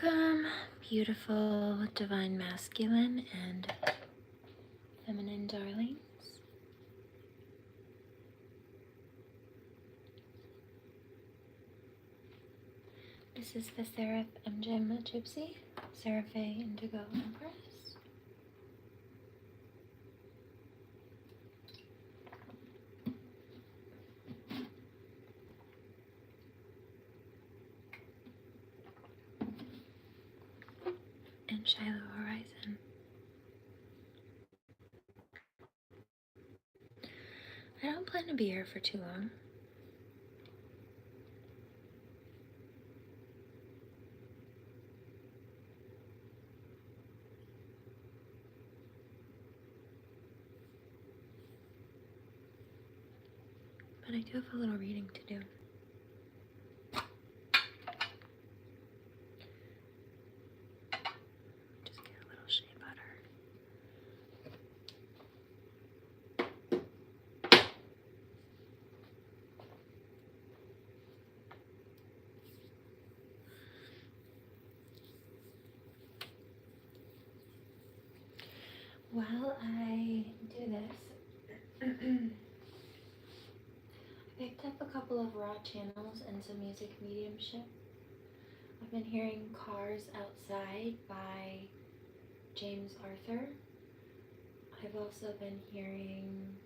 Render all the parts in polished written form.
Welcome, beautiful divine masculine and feminine darlings. This is the Seraphim Gypsy, Seraphim Indigo Empress. And Shiloh Horizon. I don't plan to be here for too long. But I do have a little reading to do. Just get a little shea butter. While I do this, I picked up a couple of raw channels and some music mediumship. I've been hearing Cars Outside by James Arthur. I've also been hearing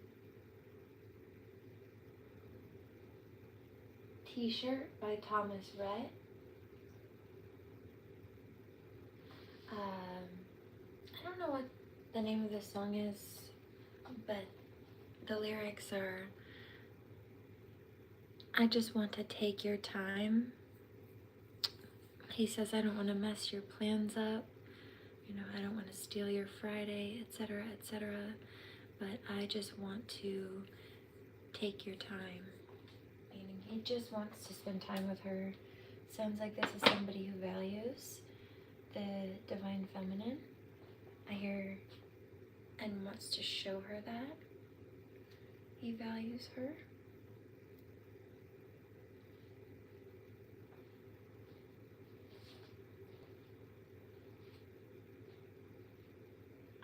T-shirt by Thomas Rhett. I don't know what the name of this song is, but the lyrics are, I just want to take your time. He says, I don't want to mess your plans up. You know, I don't want to steal your Friday, etc., etc. But I just want to take your time. Meaning he just wants to spend time with her. Sounds like this is somebody who values the divine feminine. I hear and wants to show her that he values her.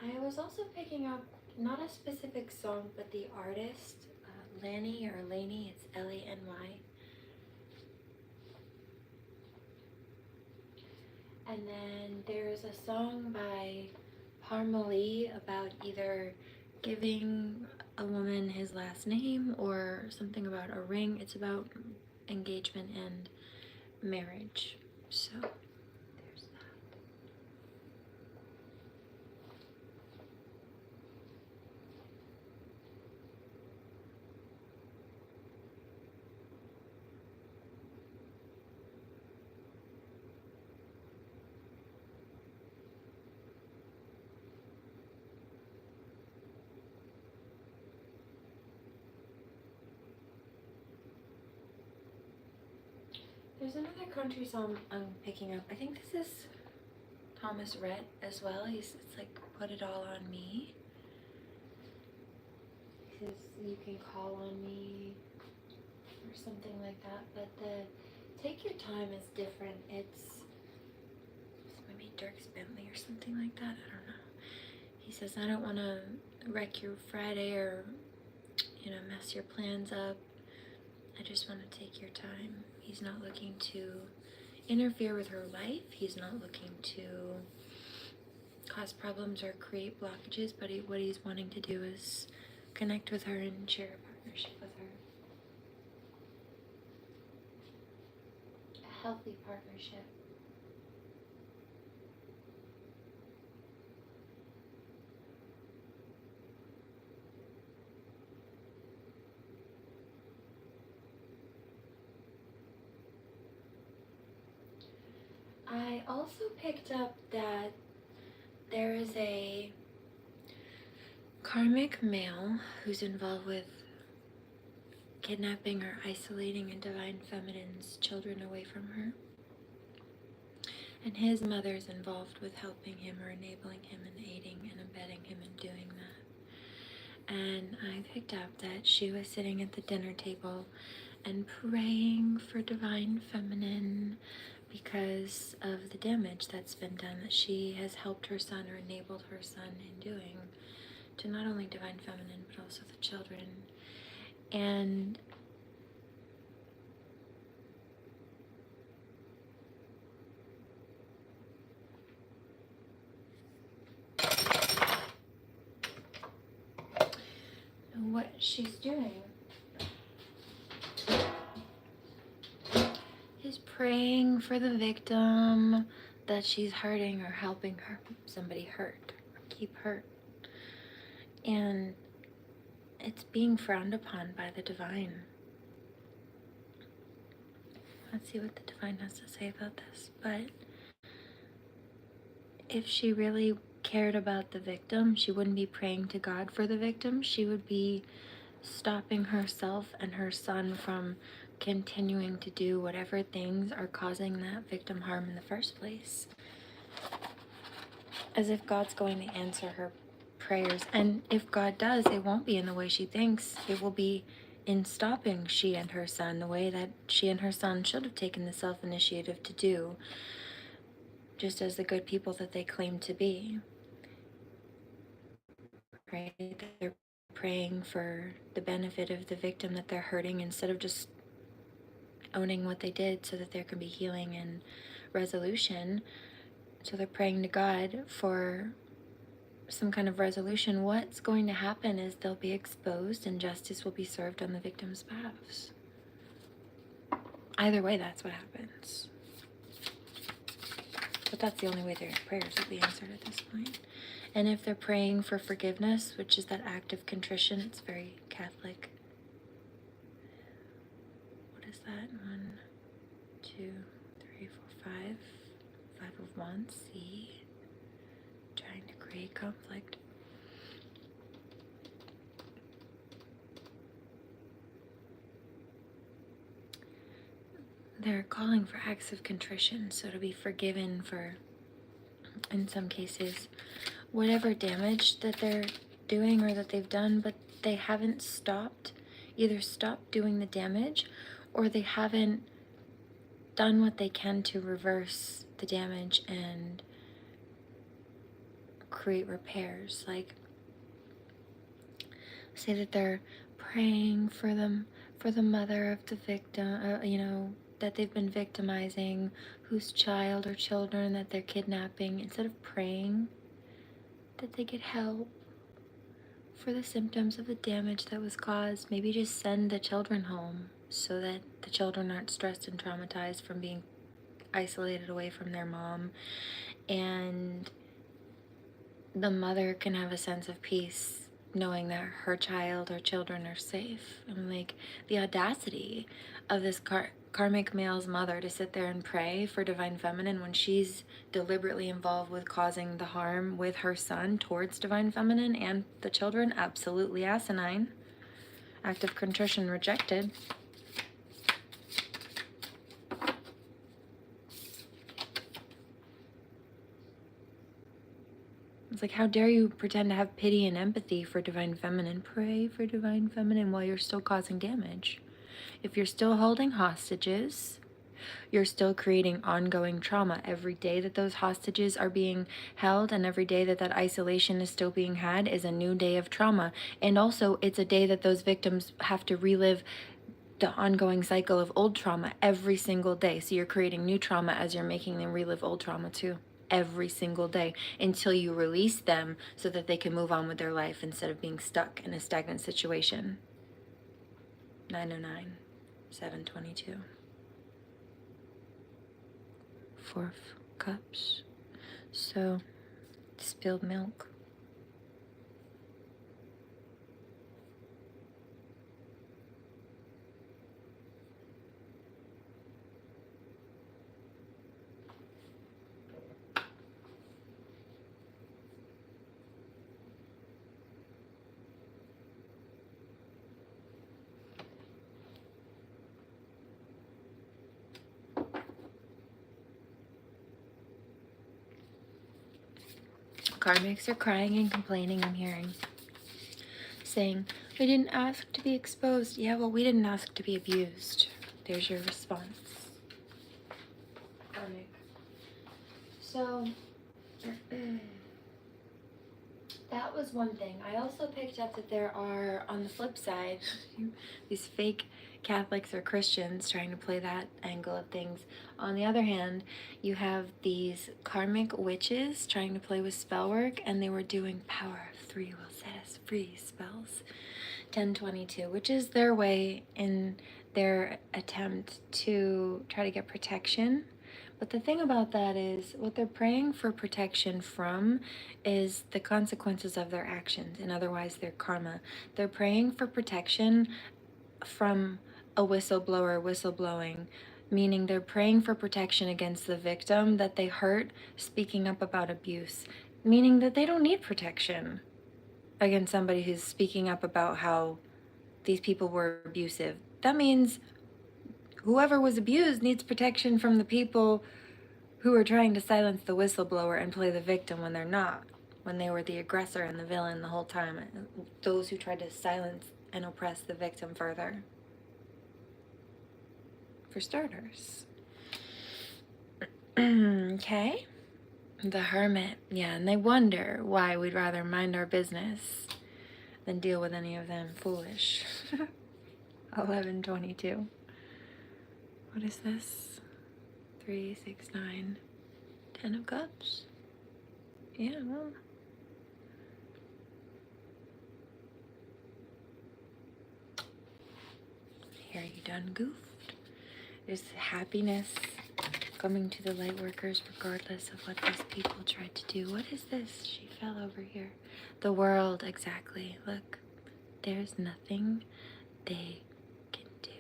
I was also picking up not a specific song, but the artist, Lanny or Laney, it's L-A-N-Y. And then there's a song by Parmalee about either giving a woman his last name or something about a ring. It's about engagement and marriage. So there's that. There's another country song I'm picking up. I think this is Thomas Rhett as well. It's like Put It All on Me. He says you can call on me or something like that. But the Take Your Time is different. It's maybe Dirk Bentley or something like that. I don't know. He says I don't want to wreck your Friday or, you know, mess your plans up. I just want to take your time. He's not looking to interfere with her life. He's not looking to cause problems or create blockages, but what he's wanting to do is connect with her and share a partnership with her. A healthy partnership. I also picked up that there is a karmic male who's involved with kidnapping or isolating a divine feminine's children away from her. And his mother's involved with helping him or enabling him and aiding and abetting him in doing that. And I picked up that she was sitting at the dinner table and praying for divine feminine because of of the damage that's been done, that she has helped her son or enabled her son in doing to not only Divine Feminine but also the children. And what she's doing is praying for the victim that she's hurting or helping her somebody hurt or keep hurt. And it's being frowned upon by the divine. Let's see what the divine has to say about this. But if she really cared about the victim, she wouldn't be praying to God for the victim. She would be stopping herself and her son from continuing to do whatever things are causing that victim harm in the first place. As if God's going to answer her prayers. And if God does, it won't be in the way she thinks. It will be in stopping she and her son the way that she and her son should have taken the self-initiative to do, just as the good people that they claim to be. Right? They're praying for the benefit of the victim that they're hurting instead of just owning what they did so that there can be healing and resolution. So they're praying to God for some kind of resolution. What's going to happen is they'll be exposed and justice will be served on the victim's behalf. Either way, that's what happens. But that's the only way their prayers will be answered at this point. And if they're praying for forgiveness, which is that act of contrition, it's very Catholic. What is that? 1, 2, 3, 4, 5. 5 of Wands, C. Trying to create conflict. They're calling for acts of contrition, so to be forgiven for, in some cases, whatever damage that they're doing or that they've done, but they haven't stopped, either stopped doing the damage or they haven't done what they can to reverse the damage and create repairs. Like, say that they're praying for them, for the mother of the victim, that they've been victimizing, whose child or children that they're kidnapping. Instead of praying that they get help for the symptoms of the damage that was caused, maybe just send the children home so that the children aren't stressed and traumatized from being isolated away from their mom, and the mother can have a sense of peace knowing that her child or children are safe. And like, the audacity of this karmic male's mother to sit there and pray for Divine Feminine when she's deliberately involved with causing the harm with her son towards Divine Feminine and the children, absolutely asinine. Act of contrition rejected. It's like, how dare you pretend to have pity and empathy for Divine Feminine? Pray for Divine Feminine while you're still causing damage. If you're still holding hostages, you're still creating ongoing trauma. Every day that those hostages are being held and every day that that isolation is still being had is a new day of trauma. And also, it's a day that those victims have to relive the ongoing cycle of old trauma every single day. So you're creating new trauma as you're making them relive old trauma too. Every single day until you release them so that they can move on with their life instead of being stuck in a stagnant situation. 909, 722. 4 of Cups. So, spilled milk. Karmics are crying and complaining, I'm hearing. Saying, we didn't ask to be exposed. Yeah, well, we didn't ask to be abused. There's your response. Karmic. So that was one thing. I also picked up that there are, on the flip side, these fake Catholics or Christians trying to play that angle of things. On the other hand, you have these karmic witches trying to play with spell work, and they were doing power of 3 will set us free spells. 1022, which is their way in their attempt to try to get protection. But the thing about that is, what they're praying for protection from is the consequences of their actions, and otherwise their karma. They're praying for protection from a whistleblower whistleblowing, meaning they're praying for protection against the victim that they hurt speaking up about abuse, meaning that they don't need protection against somebody who's speaking up about how these people were abusive. That means whoever was abused needs protection from the people who are trying to silence the whistleblower and play the victim when they're not, when they were the aggressor and the villain the whole time, those who tried to silence and oppress the victim further. For starters. Okay. The Hermit. Yeah, and they wonder why we'd rather mind our business than deal with any of them foolish. 1122. What is this? 3, 6, 9. 10 of Cups. Yeah, well. Here you done goofed. There's happiness coming to the light workers regardless of what these people tried to do. What is this? She fell over here. The world, exactly. Look, there's nothing they can do.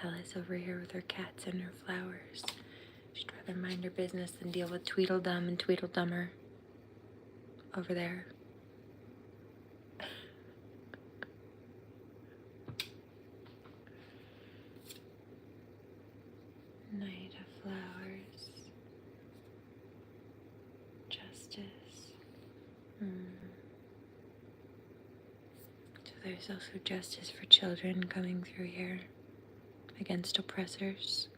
Alice over here with her cats and her flowers. She'd rather mind her business than deal with Tweedledum and Tweedledummer over there. Knight of Flowers. Justice. So there's also justice for children coming through here against oppressors.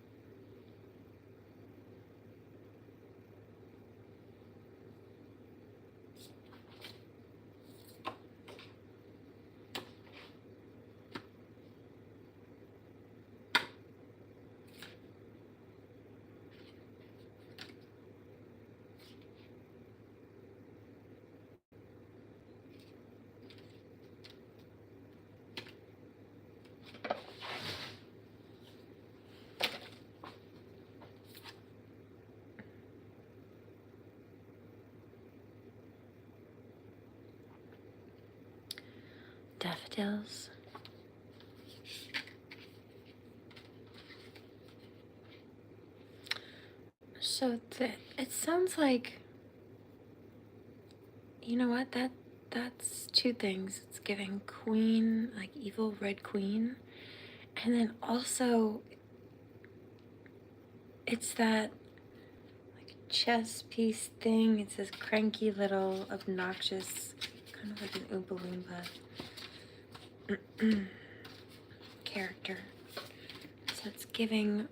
Daffodils. So it sounds like, you know what, that's two things. It's giving queen, like evil red queen, and then also it's that like chess piece thing. It's this cranky little obnoxious, kind of like an Oompa Loompa character. So it's giving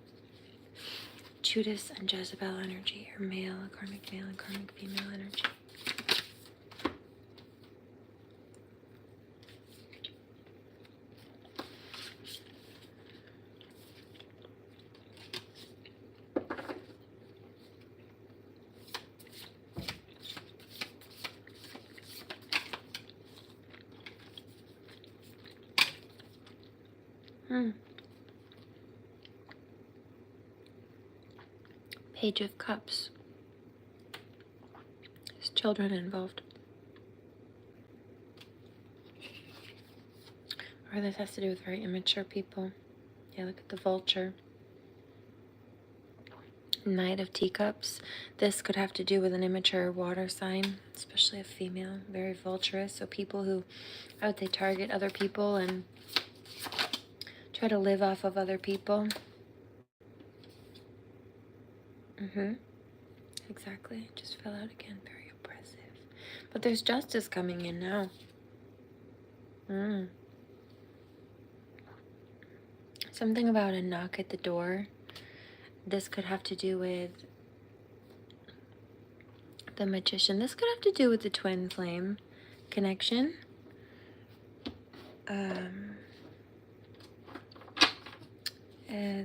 Judas and Jezebel energy, or male, karmic male and karmic female energy. Page of Cups. There's children involved. Or this has to do with very immature people. Yeah, look at the vulture. Knight of Teacups. This could have to do with an immature water sign, especially a female, very vulturous. So people who, I would say, target other people and try to live off of other people. Exactly. It just fell out again. Very oppressive. But there's justice coming in now. Something about a knock at the door. This could have to do with the Magician. This could have to do with the twin flame connection.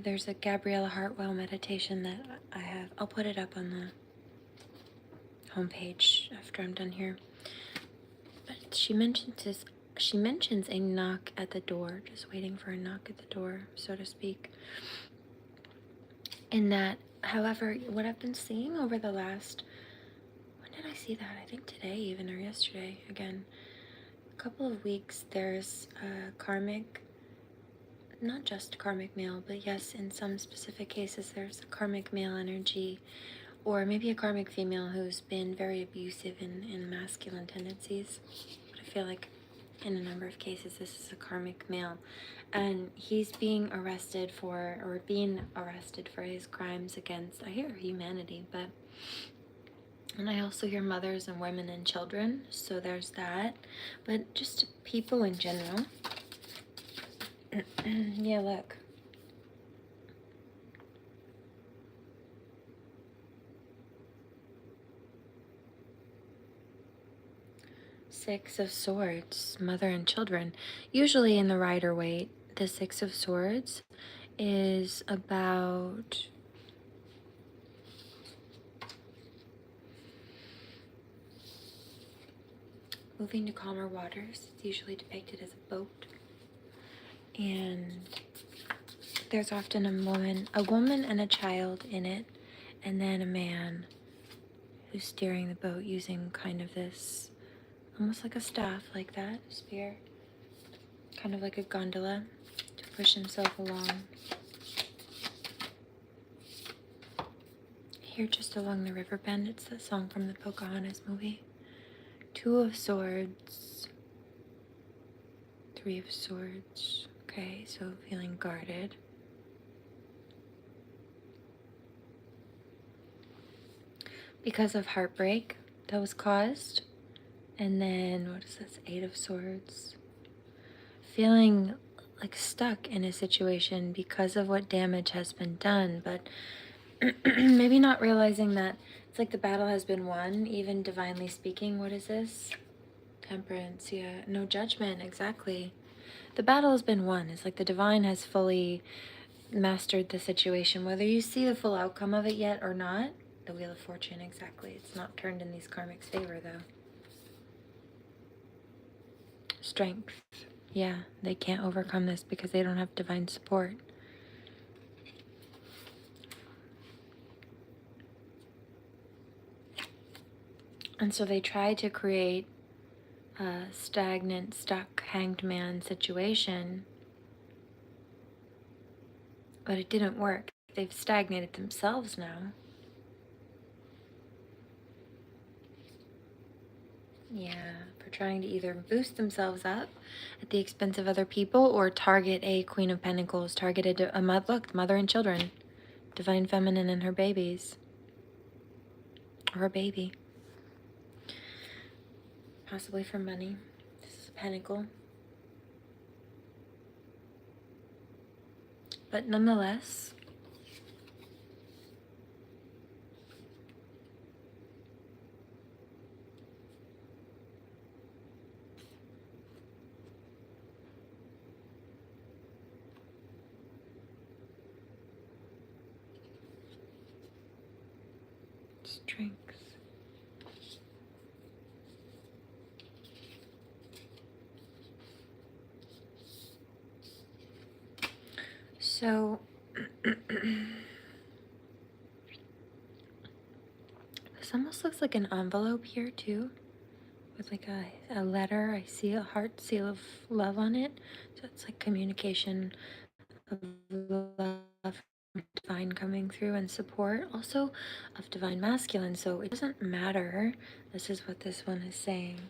There's a Gabriella Hartwell meditation that I have. I'll put it up on the homepage after I'm done here. But she mentions a knock at the door, just waiting for a knock at the door, so to speak. And that, however, what I've been seeing over the last, when did I see that? I think today even, or yesterday, again, a couple of weeks, there's a karmic, not just karmic male, but yes, in some specific cases, there's a karmic male energy, or maybe a karmic female who's been very abusive in masculine tendencies. But I feel like in a number of cases, this is a karmic male. And he's being arrested for his crimes against, I hear humanity, but, and I also hear mothers and women and children, so there's that. But just people in general. Yeah, look. Six of Swords, mother and children. Usually in the Rider-Waite, the Six of Swords is about moving to calmer waters. It's usually depicted as a boat. And there's often a woman and a child in it, and then a man who's steering the boat using kind of this, almost like a staff like that, a spear, kind of like a gondola to push himself along. Here just along the river bend, it's that song from the Pocahontas movie. Two of Swords, Three of Swords. Okay, so feeling guarded. Because of heartbreak that was caused. And then, what is this? Eight of Swords. Feeling like stuck in a situation because of what damage has been done, but maybe not realizing that it's like the battle has been won, even divinely speaking. What is this? Temperance, yeah. No judgment, exactly. The battle has been won. It's like the divine has fully mastered the situation. Whether you see the full outcome of it yet or not, the Wheel of Fortune, exactly. It's not turned in these karmics' favor, though. Strength. Yeah, they can't overcome this because they don't have divine support. And so they try to create a stagnant, stuck, hanged man situation, but it didn't work. They've stagnated themselves now. Yeah, for trying to either boost themselves up at the expense of other people or target a Queen of Pentacles, targeted a mother and children, Divine Feminine and her babies, or her baby. Possibly for money. This is a pentacle. But nonetheless, strength. So, this almost looks like an envelope here too, with like a letter. I see a heart seal of love on it. So it's like communication of love from divine coming through and support also of divine masculine. So it doesn't matter. This is what this one is saying.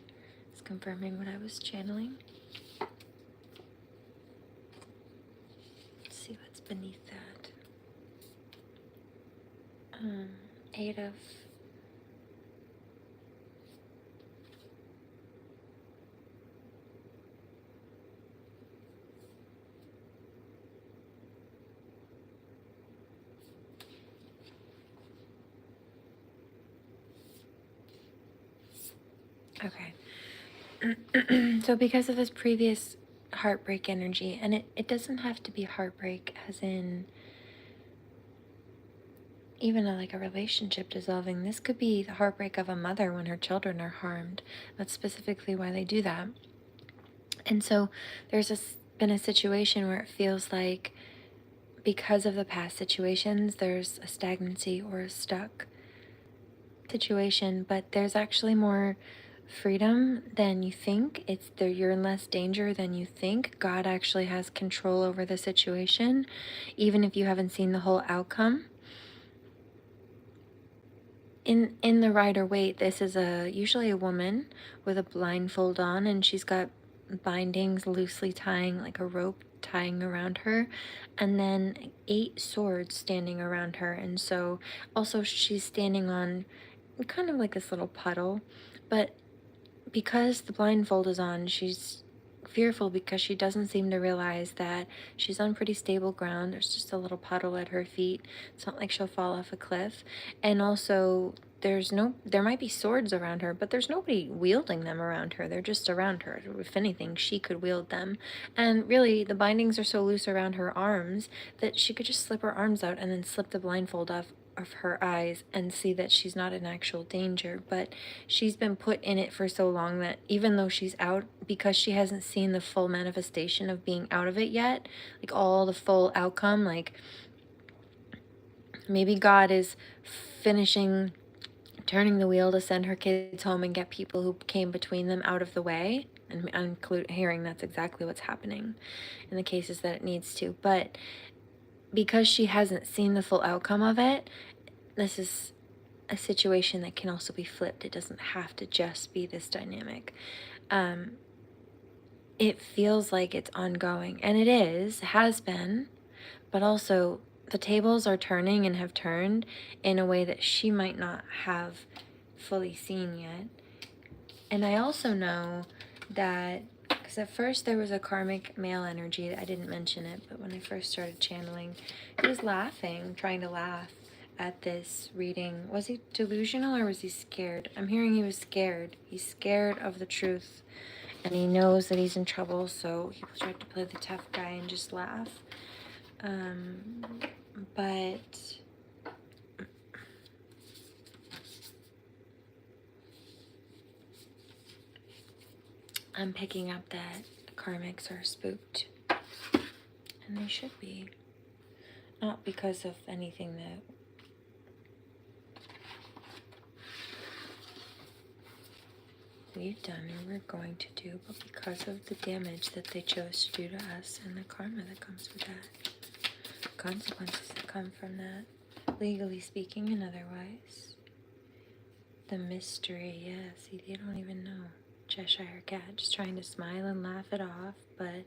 It's confirming what I was channeling. Let's see what's beneath that. Eight of Okay. So because of his previous heartbreak energy, and it doesn't have to be heartbreak as in even like a relationship dissolving. This could be the heartbreak of a mother when her children are harmed. That's specifically why they do that. And so there's been a situation where it feels like because of the past situations, there's a stagnancy or a stuck situation, but there's actually more freedom than you think. It's there, you're in less danger than you think. God actually has control over the situation, even if you haven't seen the whole outcome. In the Rider-Waite, this is usually a woman with a blindfold on, and she's got bindings loosely tying, like a rope tying around her, and then 8 swords standing around her. And so also she's standing on kind of like this little puddle, but because the blindfold is on, she's fearful because she doesn't seem to realize that she's on pretty stable ground. There's just a little puddle at her feet. It's not like she'll fall off a cliff. And also, there might be swords around her, but there's nobody wielding them around her. They're just around her. If anything, she could wield them. And really, the bindings are so loose around her arms that she could just slip her arms out and then slip the blindfold off of her eyes and see that she's not in actual danger. But she's been put in it for so long that even though she's out, because she hasn't seen the full manifestation of being out of it yet, like all the full outcome, like maybe God is finishing turning the wheel to send her kids home and get people who came between them out of the way. And I'm hearing that's exactly what's happening in the cases that it needs to. But because she hasn't seen the full outcome of it, this is a situation that can also be flipped. It doesn't have to just be this dynamic. It feels like it's ongoing, and it has been, but also the tables are turning and have turned in a way that she might not have fully seen yet. And I also know that, because at first there was a karmic male energy, I didn't mention it, but when I first started channeling, he was laughing, trying to laugh at this reading. Was he delusional or was he scared? I'm hearing he was scared. He's scared of the truth, and he knows that he's in trouble, so he tried to play the tough guy and just laugh. But I'm picking up that the karmics are spooked, and they should be. Not because of anything that we've done or we're going to do, but because of the damage that they chose to do to us and the karma that comes with that, the consequences that come from that, legally speaking and otherwise. The mystery, yeah, see, they don't even know. Cheshire Cat just trying to smile and laugh it off, but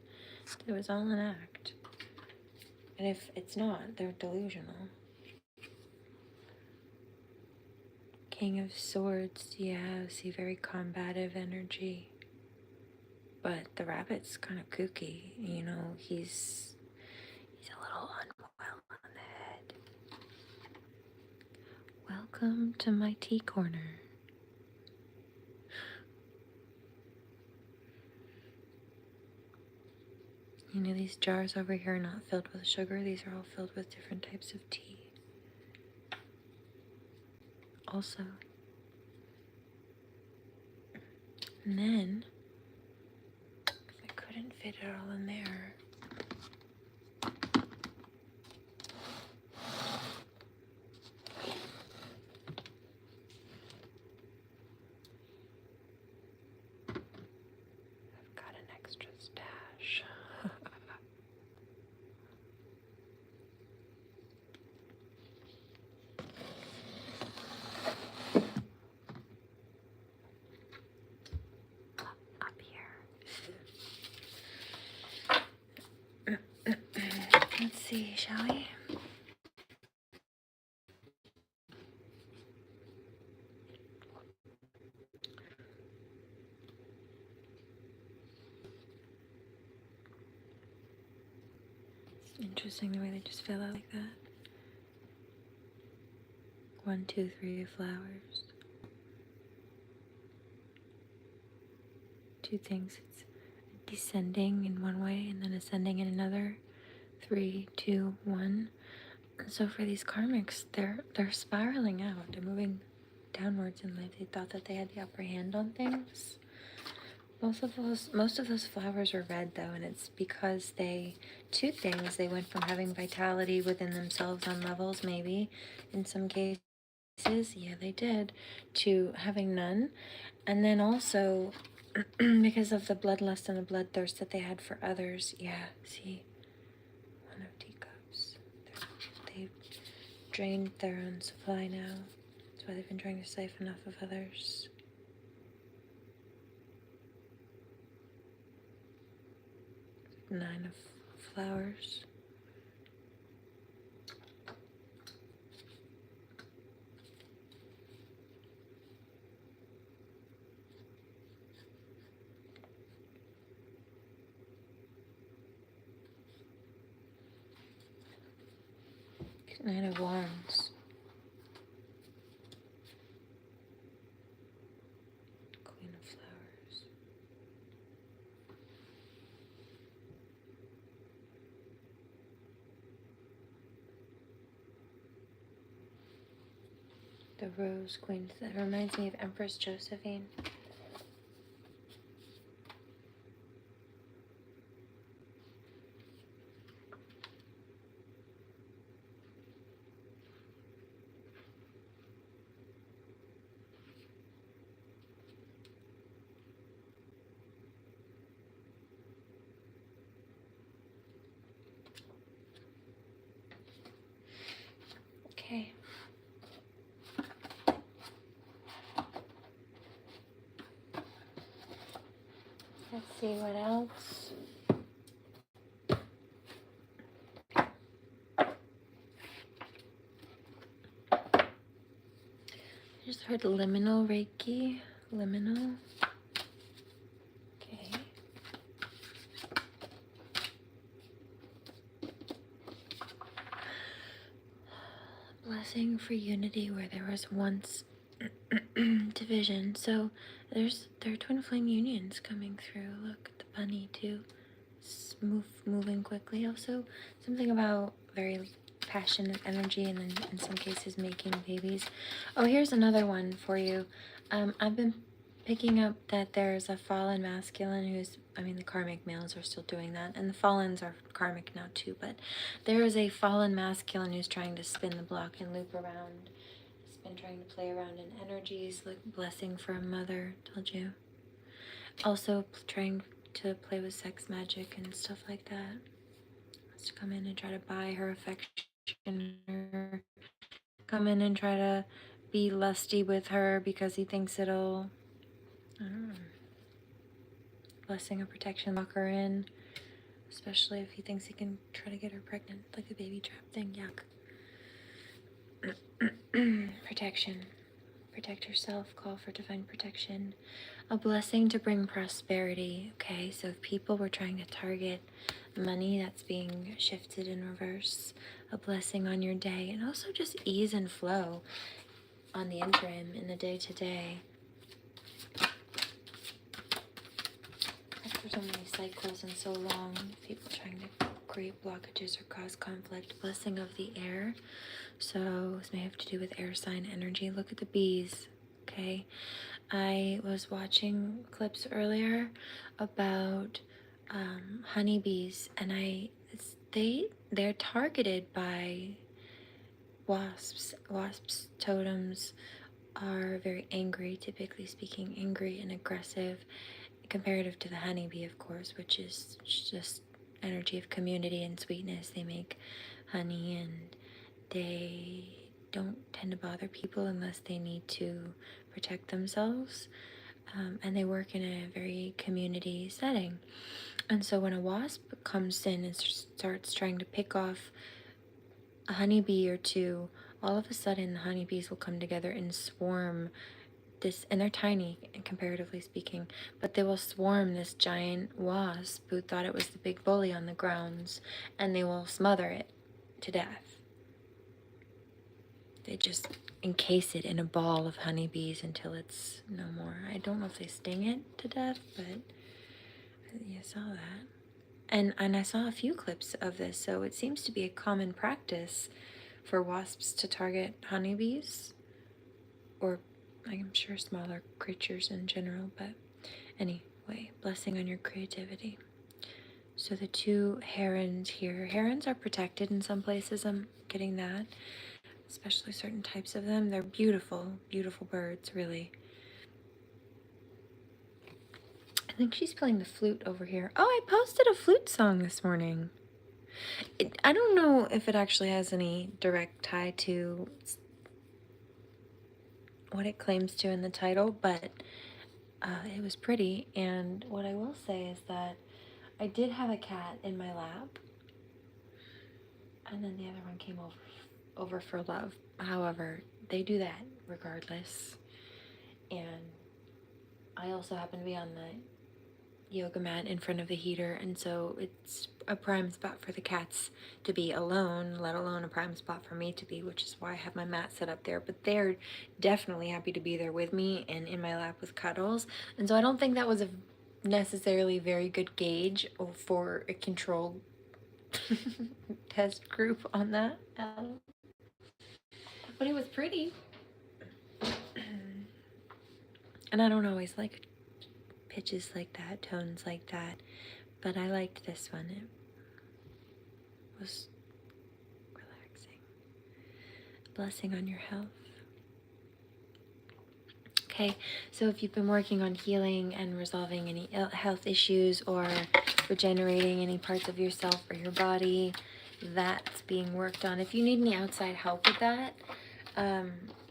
it was all an act. And if it's not, they're delusional. King of Swords, yeah, see, very combative energy. But the rabbit's kind of kooky, you know, he's a little unwell on the head. Welcome to my tea corner. You know, these jars over here are not filled with sugar. These are all filled with different types of tea. Also. And then, if I couldn't fit it all in there, I've got an extra stash. Up here. Let's see, shall we? It's interesting the way they just fill out like that. 1, 2, 3 flowers. two things. It's descending in one way and then ascending in another. 3, 2, 1. So for these karmics, they're spiraling out. They're moving downwards in life. They thought that they had the upper hand on things. Most of those flowers are red though, and it's because two things. They went from having vitality within themselves on levels, maybe in some cases, yeah, they did, to having none. And then also because of the bloodlust and the bloodthirst that they had for others. Yeah, see, One of Teacups. They've drained their own supply now. That's why they've been trying to siphon off of others. Nine of Flowers. Nine of Wands. Queen of Flowers. The Rose Queen. That reminds me of Empress Josephine. Okay. Let's see what else. I just heard liminal Reiki. Liminal. Okay. Blessing for unity where there was once division. So there are twin flame unions coming through. Look, the bunny too. Moving quickly. Also, something about very passionate energy, and then in some cases making babies. Oh, here's another one for you. I've been picking up that there's a fallen masculine who's, I mean, the karmic males are still doing that, and the fallens are karmic now too, but there is a fallen masculine who's trying to spin the block and loop around. He's been trying to play around in energies, like blessing for a mother, told you. Also trying to play with sex magic and stuff like that. Wants to come in and try to buy her affection, or come in and try to be lusty with her because he thinks it'll, I don't know, blessing or protection, lock her in, especially if he thinks he can try to get her pregnant, like a baby trap thing. Yuck. Protection. Protect yourself, call for divine protection. A blessing to bring prosperity. Okay, so if people were trying to target money, that's being shifted in reverse. A blessing on your day, and also just ease and flow on the interim, in the day-to-day. After so many cycles and so long, people trying to create blockages or cause conflict. Blessing of the air. So this may have to do with air sign energy. Look at the bees. Okay, I was watching clips earlier about honeybees, and they're targeted by wasps. Wasps totems are very angry, typically speaking, angry and aggressive, comparative to the honeybee, of course, which is just energy of community and sweetness. They make honey, and they don't tend to bother people unless they need to protect themselves, and they work in a very community setting. And so when a wasp comes in and starts trying to pick off a honeybee or two, all of a sudden the honeybees will come together and swarm this, and they're tiny comparatively speaking, but they will swarm this giant wasp who thought it was the big bully on the grounds, and they will smother it to death. They just encase it in a ball of honeybees until it's no more. I don't know if they sting it to death, but You saw that. And I saw a few clips of this, so it seems to be a common practice for wasps to target honeybees, or I'm sure smaller creatures in general, but anyway, blessing on your creativity. So the two herons here, herons are protected in some places, I'm getting that, especially certain types of them. They're beautiful, beautiful birds, really. I think she's playing the flute over here. Oh, I posted a flute song this morning. I don't know if it actually has any direct tie to what it claims to in the title, but it was pretty. And what I will say is that I did have a cat in my lap, and then the other one came over for love. However, they do that regardless. And I also happen to be on the yoga mat in front of the heater, and so it's a prime spot for the cats to be alone, let alone a prime spot for me to be, which is why I have my mat set up there. But they're definitely happy to be there with me and in my lap with cuddles, and so I don't think that was a necessarily very good gauge for a controlled test group on that, but it was pretty. And I don't always like pitches like that, tones like that, but I liked this one. It was relaxing. Blessing on your health. Okay, so if you've been working on healing and resolving any health issues or regenerating any parts of yourself or your body, that's being worked on. If you need any outside help with that,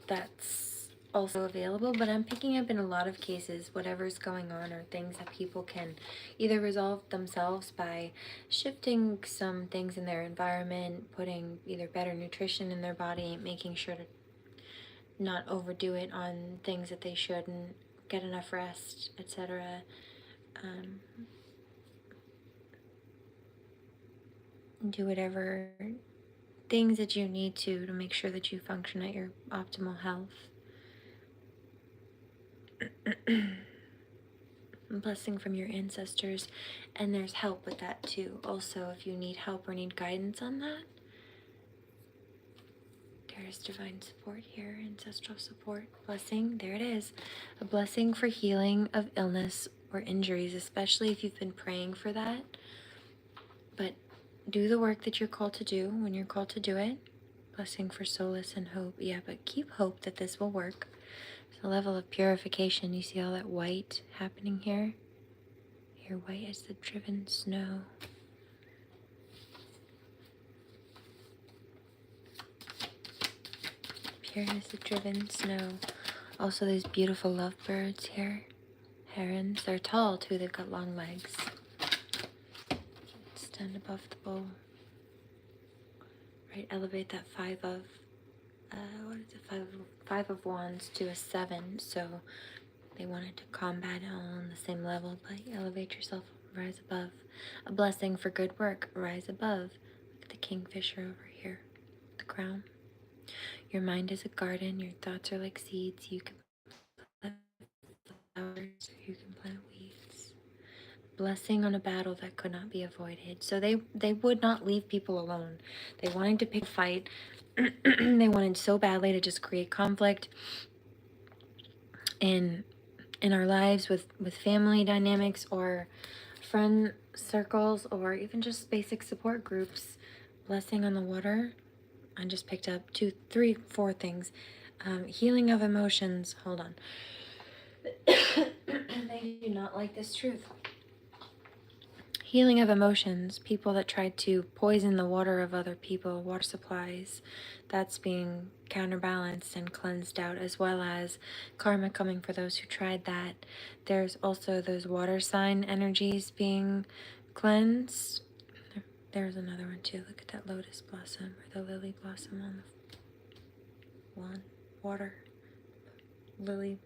that's also available, but I'm picking up in a lot of cases whatever's going on are things that people can either resolve themselves by shifting some things in their environment, putting either better nutrition in their body, making sure to not overdo it on things that they shouldn't, get enough rest, etc. Do whatever things that you need to make sure that you function at your optimal health. Blessing from your ancestors, and there's help with that too. Also, if you need help or need guidance on that, there's divine support here, ancestral support. Blessing, there it is. A blessing for healing of illness or injuries, especially if you've been praying for that. But do the work that you're called to do when you're called to do it. Blessing for solace and hope. Yeah, but keep hope that this will work. There's a level of purification. You see all that white happening here? Here, white as the driven snow. Pure as the driven snow. Also, these beautiful lovebirds here. Herons. They're tall too. They've got long legs. Stand above the bowl. Right, elevate that five of wands to a 7. So they wanted to combat it all on the same level, but elevate yourself, rise above. A blessing for good work, rise above. Look at the kingfisher over here, the crown. Your mind is a garden, your thoughts are like seeds. You can plant flowers, or you can plant weeds. Blessing on a battle that could not be avoided. So they would not leave people alone. They wanted to pick a fight. They wanted so badly to just create conflict in our lives with family dynamics or friend circles or even just basic support groups. Blessing on the water. I just picked up 2, 3, 4 things. Healing of emotions. Hold on. They do not like this truth. Healing of emotions. People that tried to poison the water of other people, water supplies, that's being counterbalanced and cleansed out, as well as karma coming for those who tried that. There's also those water sign energies being cleansed. There's another one too. Look at that lotus blossom or the lily blossom on the lawn. Water. Lily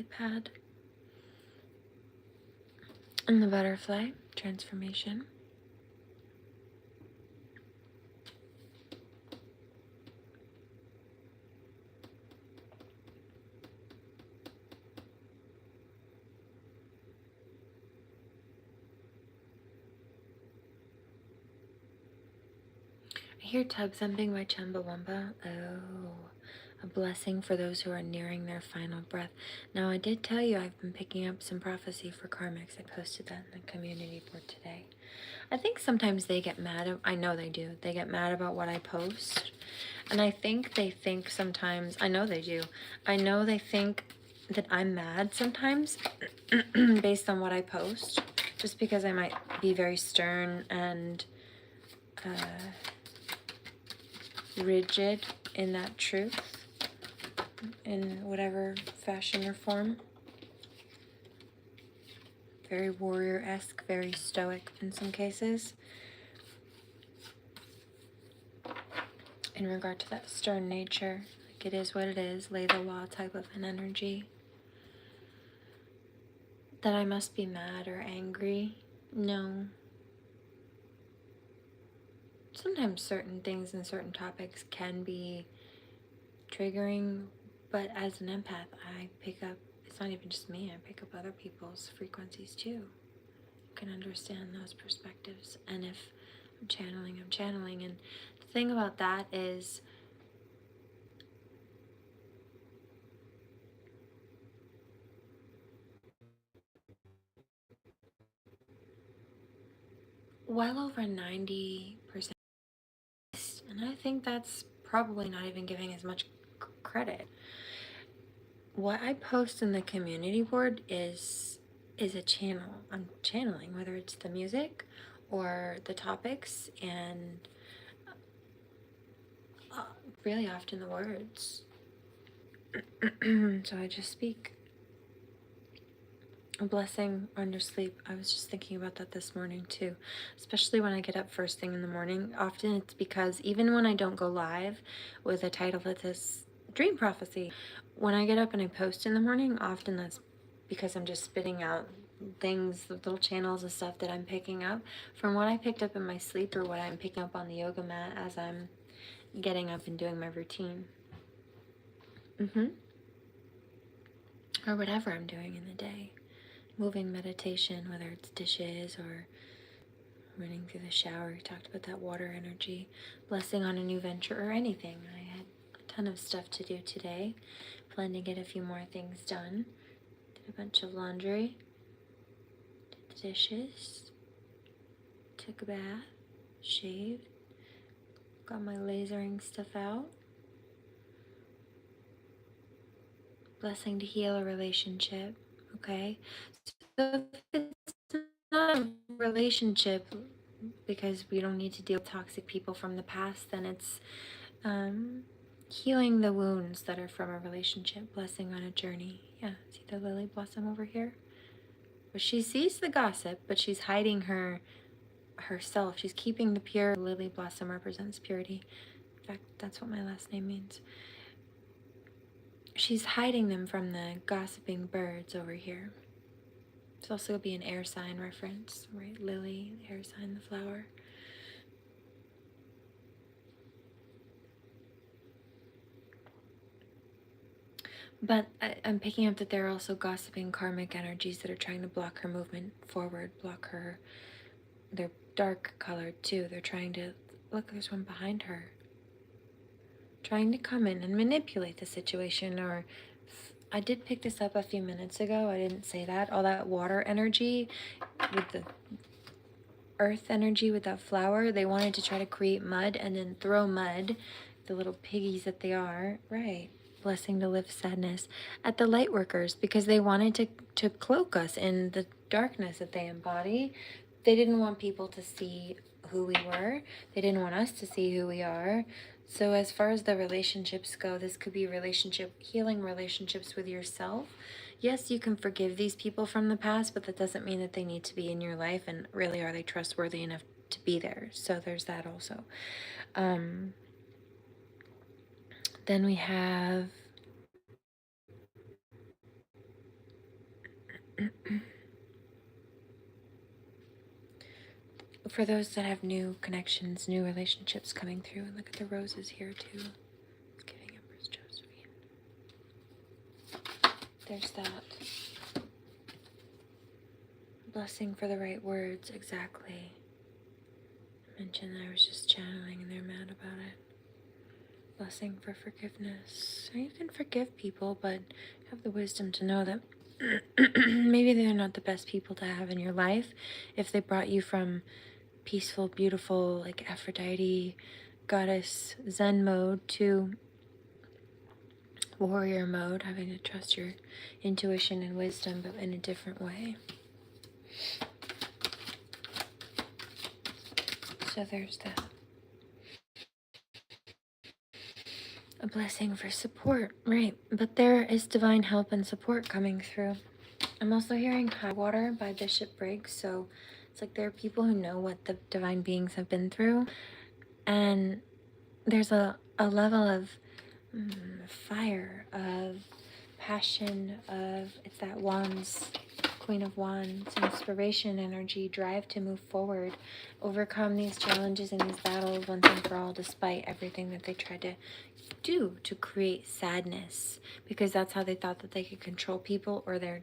pad. And the butterfly transformation. hear Tug Thumping by Chumbawamba. Oh, a blessing for those who are nearing their final breath. Now, I did tell you I've been picking up some prophecy for Karmics. I posted that in the community board today. I think sometimes they get mad. I know they do. They get mad about what I post. And I think they think sometimes, I know they do. I know they think that I'm mad sometimes based on what I post. Just because I might be very stern and rigid in that truth, in whatever fashion or form. Very warrior-esque, very stoic in some cases. In regard to that stern nature, like it is what it is, lay the law type of an energy. That I must be mad or angry? No. Sometimes certain things and certain topics can be triggering, but as an empath, I pick up, it's not even just me, I pick up other people's frequencies too. You can understand those perspectives, and if I'm channeling, I'm channeling. And the thing about that is, well over 90%, and I think that's probably not even giving as much credit. What I post in the community board is a channel. I'm channeling, whether it's the music or the topics, and really often the words. So I just speak a blessing on your sleep. I was just thinking about that this morning too, especially when I get up first thing in the morning. Often it's because even when I don't go live with a title that says dream prophecy, when I get up and I post in the morning, often that's because I'm just spitting out things, little channels of stuff that I'm picking up from what I picked up in my sleep or what I'm picking up on the yoga mat as I'm getting up and doing my routine. Or whatever I'm doing in the day. Moving meditation, whether it's dishes or running through the shower. We talked about that water energy, blessing on a new venture or anything. I had a ton of stuff to do today. Plan to get a few more things done. Did a bunch of laundry. Did the dishes. Took a bath. Shaved. Got my lasering stuff out. Blessing to heal a relationship. Okay? So if it's not a relationship because we don't need to deal with toxic people from the past, then it's healing the wounds that are from a relationship, blessing on a journey. Yeah, see the lily blossom over here? But she sees the gossip, but she's hiding herself. She's keeping the pure. Lily blossom represents purity. In fact, that's what my last name means. She's hiding them from the gossiping birds over here. It's also going to be an air sign reference, right? Lily, the air sign, the flower. But I'm picking up that there are also gossiping karmic energies that are trying to block her movement forward, block her. They're dark colored too. They're trying to, look, there's one behind her. Trying to come in and manipulate the situation. Or I did pick this up a few minutes ago. I didn't say that. All that water energy with the earth energy with that flower, they wanted to try to create mud and then throw mud, the little piggies that they are, right? Blessing to lift sadness at the light workers because they wanted to cloak us in the darkness that they embody. They didn't want people to see who we were. They didn't want us to see who we are. So as far as the relationships go, this could be healing relationships with yourself. Yes, you can forgive these people from the past, but that doesn't mean that they need to be in your life, and really, are they trustworthy enough to be there? So there's that also. Then we have for those that have new connections, new relationships coming through, and look at the roses here too. It's giving Empress Josephine. There's that. Blessing for the right words, exactly. mention that I was just channeling and they're mad about it. Blessing for forgiveness. So you can forgive people, but have the wisdom to know that maybe they're not the best people to have in your life. If they brought you from peaceful, beautiful, like Aphrodite, goddess, Zen mode to warrior mode, having to trust your intuition and wisdom, but in a different way. So there's that. A blessing for support, right? But there is divine help and support coming through. I'm also hearing High Water by Bishop Briggs, so it's like there are people who know what the divine beings have been through, and there's a level of fire, of passion, of, it's that wands, Queen of Wands, inspiration, energy, drive to move forward, overcome these challenges and these battles once and for all, despite everything that they tried to do to create sadness, because that's how they thought that they could control people or their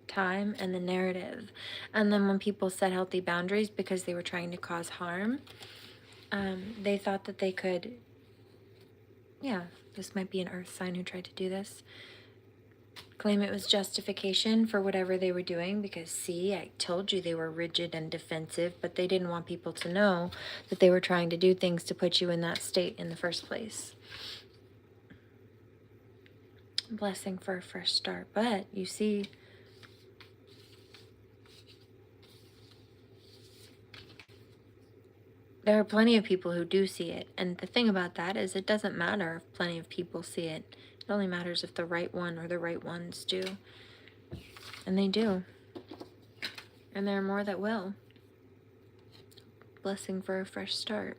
time and the narrative. And then when people set healthy boundaries because they were trying to cause harm, they thought that they could, this might be an earth sign who tried to do this, claim it was justification for whatever they were doing because, see, I told you they were rigid and defensive, but they didn't want people to know that they were trying to do things to put you in that state in the first place. Blessing for a fresh start. But you see, there are plenty of people who do see it, and the thing about that is it doesn't matter if plenty of people see it. It only matters if the right one or the right ones do. And they do. And there are more that will. Blessing for a fresh start.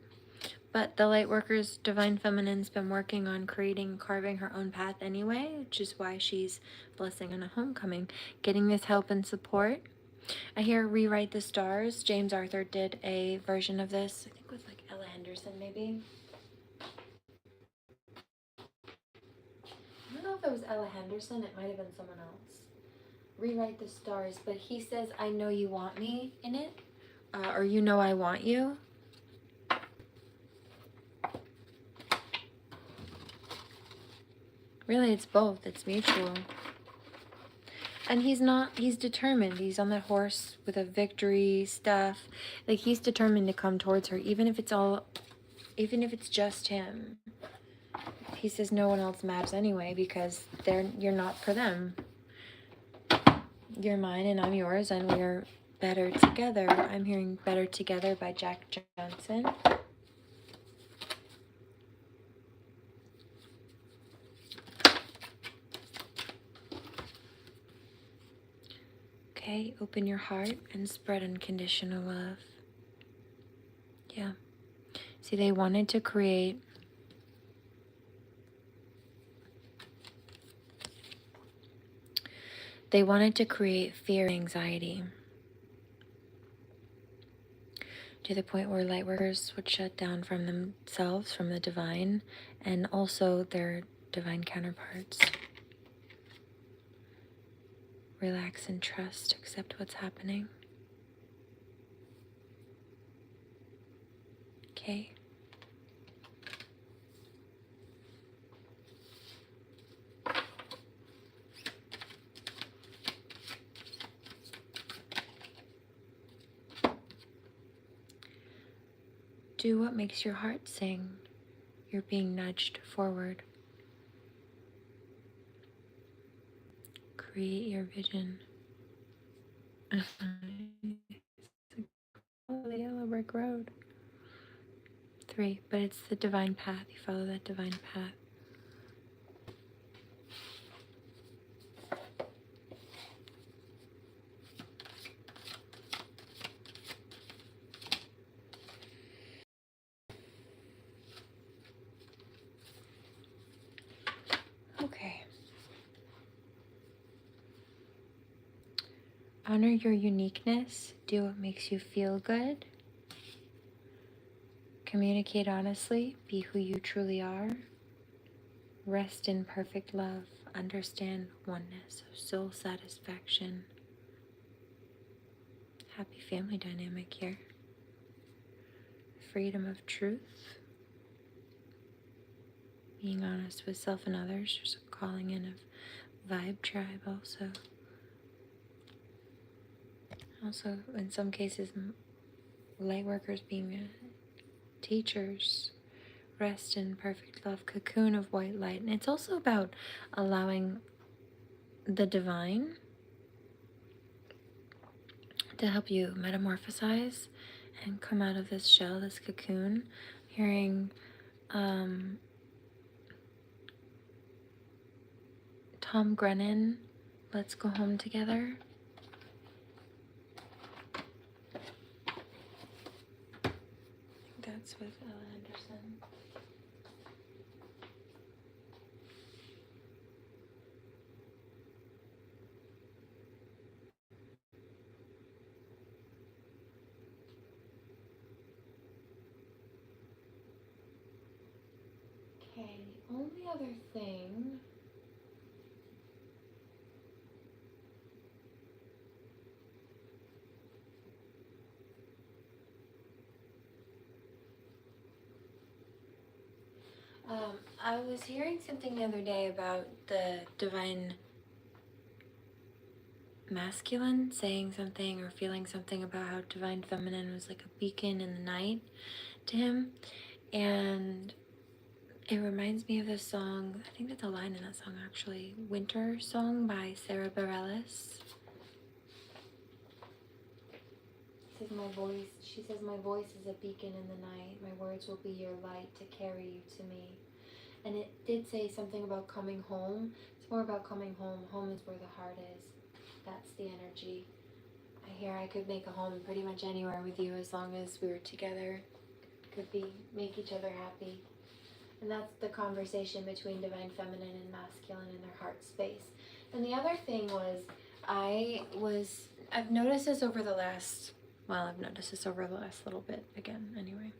But the Lightworker's Divine Feminine's been working on carving her own path anyway, which is why she's blessing on a homecoming, getting this help and support. I hear Rewrite the Stars. James Arthur did a version of this, I think with like Ella Henderson maybe. I don't know if it was Ella Henderson, it might have been someone else. Rewrite the Stars, but he says, I know you want me in it, or you know I want you. Really, it's both. It's mutual. And he's determined. He's on that horse with a victory staff. Like, he's determined to come towards her, even if it's just him. He says no one else matters anyway, because you're not for them. You're mine and I'm yours, and we're better together. I'm hearing Better Together by Jack Johnson. Okay, open your heart and spread unconditional love. Yeah. See, they wanted to create fear and anxiety to the point where lightworkers would shut down from themselves, from the divine, and also their divine counterparts. Relax and trust, accept what's happening. Okay? Do what makes your heart sing. You're being nudged forward. Create your vision. Follow the yellow brick road. 3, but it's the divine path. You follow that divine path. Okay. Honor your uniqueness. Do what makes you feel good. Communicate honestly. Be who you truly are. Rest in perfect love. Understand oneness of soul satisfaction. Happy family dynamic here. freedom of truth, being honest with self and others. There's a calling in of vibe tribe also. Also, in some cases, light workers being teachers, rest in perfect love, cocoon of white light. And it's also about allowing the divine to help you metamorphosize and come out of this shell, this cocoon. Hearing Tom Grennan, Let's Go Home Together. I think that's with Ella Henderson. Okay, the only other thing I was hearing something the other day about the divine masculine saying something or feeling something about how divine feminine was like a beacon in the night to him. And it reminds me of this song, I think that's a line in that song actually, Winter Song by Sarah Bareilles. She says, my voice is a beacon in the night. My words will be your light to carry you to me. And it did say something about coming home. It's more about coming home. Home is where the heart is. That's the energy. I hear I could make a home pretty much anywhere with you as long as we were together. Could be, make each other happy. And that's the conversation between divine feminine and masculine in their heart space. And the other thing was, I've noticed this over the last little bit again, anyway.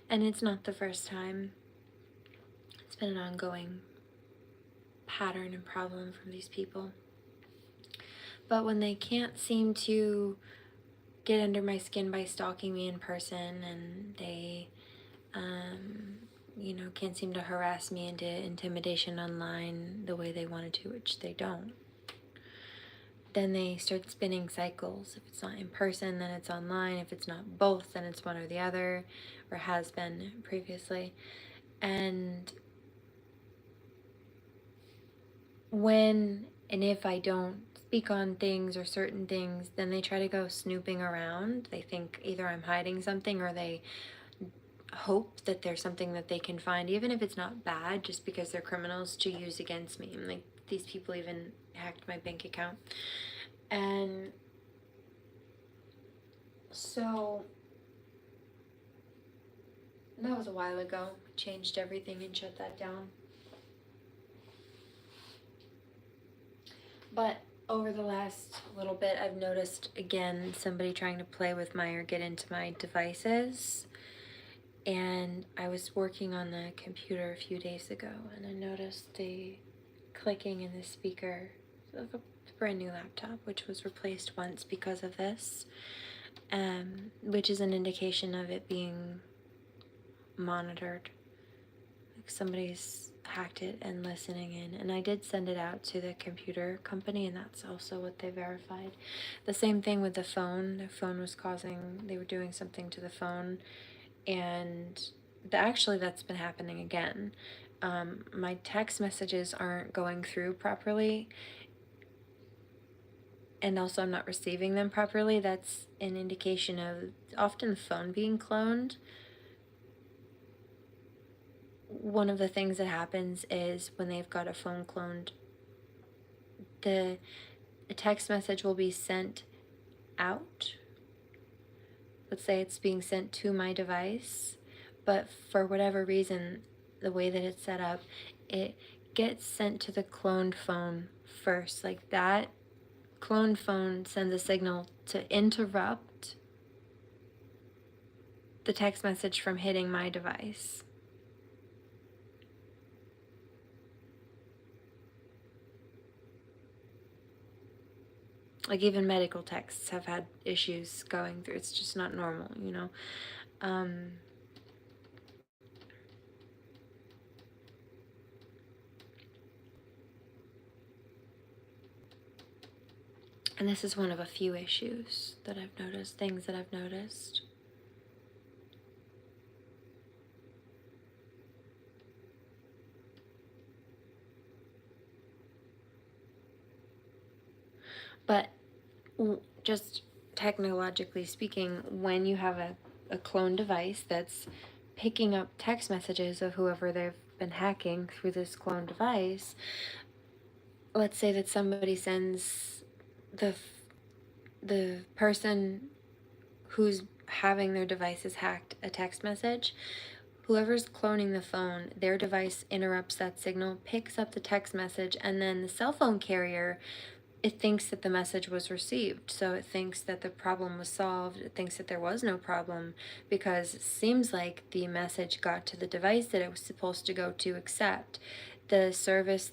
And it's not the first time. It's been an ongoing pattern and problem from these people. But when they can't seem to get under my skin by stalking me in person, and they, can't seem to harass me into intimidation online the way they wanted to, which they don't, then they start spinning cycles. If it's not in person, then it's online. If it's not both, then it's one or the other, or has been previously. And when and if I don't speak on things or certain things, then they try to go snooping around. They think either I'm hiding something, or they hope that there's something that they can find, even if it's not bad, just because they're criminals, to use against me. And like, these people even hacked my bank account. And so that was a while ago. Changed everything and shut that down. But over the last little bit, I've noticed again somebody trying to play with or get into my devices. And I was working on the computer a few days ago, and I noticed the clicking in the speaker of a brand new laptop, which was replaced once because of this, which is an indication of it being monitored. Like somebody's hacked it and listening in. And I did send it out to the computer company, and that's also what they verified. The same thing with the phone. The phone was they were doing something to the phone, and actually that's been happening again. My text messages aren't going through properly, and also I'm not receiving them properly. That's an indication of often the phone being cloned. One of the things that happens is when they've got a phone cloned, a text message will be sent out. Let's say it's being sent to my device, but for whatever reason, the way that it's set up, it gets sent to the cloned phone first. Like, that cloned phone sends a signal to interrupt the text message from hitting my device. Like, even medical texts have had issues going through. It's just not normal, And this is one of a few issues that I've noticed, things that I've noticed. But just technologically speaking, when you have a clone device that's picking up text messages of whoever they've been hacking through this clone device, let's say that somebody sends the person who's having their devices hacked a text message, whoever's cloning the phone, their device interrupts that signal, picks up the text message, and then the cell phone carrier, it thinks that the message was received. So it thinks that the problem was solved. It thinks that there was no problem because it seems like the message got to the device that it was supposed to go to, except the service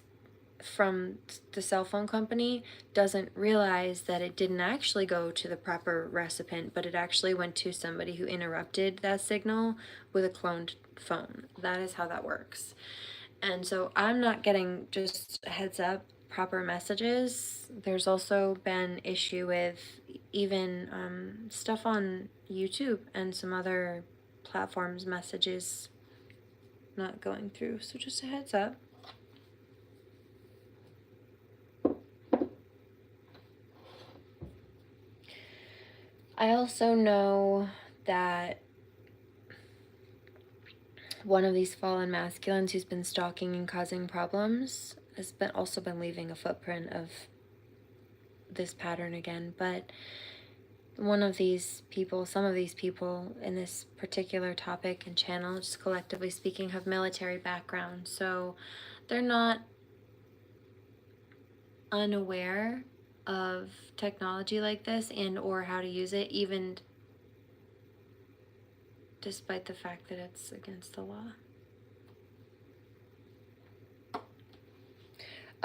from the cell phone company doesn't realize that it didn't actually go to the proper recipient, but it actually went to somebody who interrupted that signal with a cloned phone. That is how that works. And so I'm not getting just a heads up proper messages. There's also been issue with even stuff on YouTube and some other platforms, messages not going through. So just a heads up. I also know that one of these fallen masculines who's been stalking and causing problems has also been leaving a footprint of this pattern again. But one of these people, some of these people in this particular topic and channel, just collectively speaking, have military background. So they're not unaware of technology like this and or how to use it, even despite the fact that it's against the law.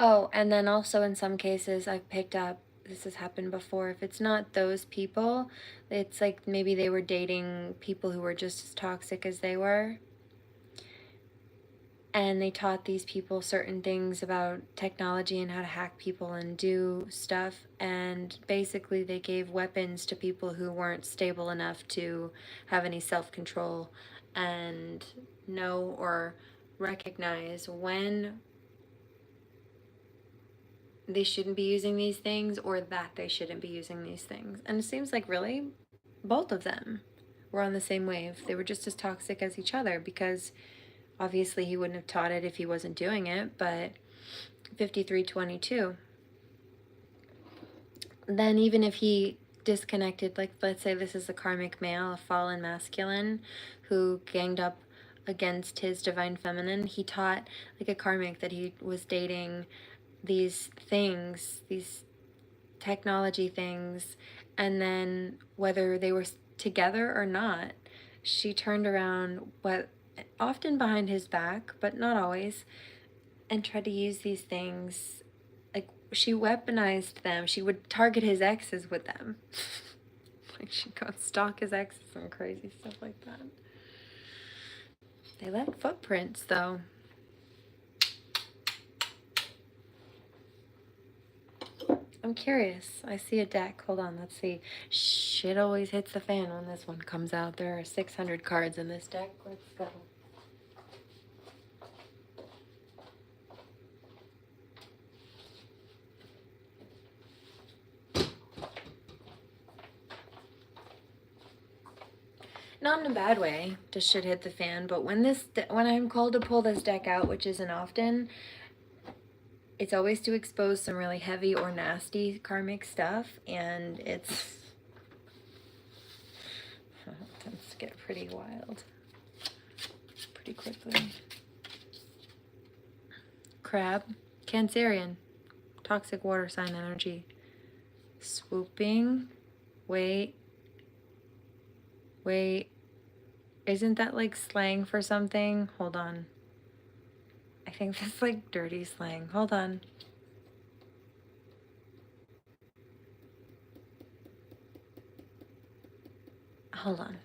Oh, and then also in some cases I've picked up, this has happened before, if it's not those people, it's like maybe they were dating people who were just as toxic as they were. And they taught these people certain things about technology and how to hack people and do stuff. And basically they gave weapons to people who weren't stable enough to have any self-control and know or recognize when they shouldn't be using these things or that they shouldn't be using these things. And it seems like really both of them were on the same wave. They were just as toxic as each other because obviously he wouldn't have taught it if he wasn't doing it, but 5322. Then even if he disconnected, like let's say this is a karmic male, a fallen masculine who ganged up against his divine feminine, he taught like a karmic that he was dating these things, these technology things, and then whether they were together or not, she turned around, what often behind his back, but not always, and tried to use these things. Like she weaponized them. She would target his exes with them. Like she would stalk his exes and crazy stuff like that. They left footprints though. I'm curious. I see a deck. Hold on, let's see. Shit always hits the fan when this one comes out. There are 600 cards in this deck. Let's go. Not in a bad way, just shit hit the fan, but when I'm called to pull this deck out, which isn't often, it's always to expose some really heavy or nasty karmic stuff, and it tends to get pretty wild pretty quickly. Crab, Cancerian, toxic water sign energy. Swooping, wait, isn't that like slang for something? Hold on. I think that's like dirty slang. Hold on. Hold on.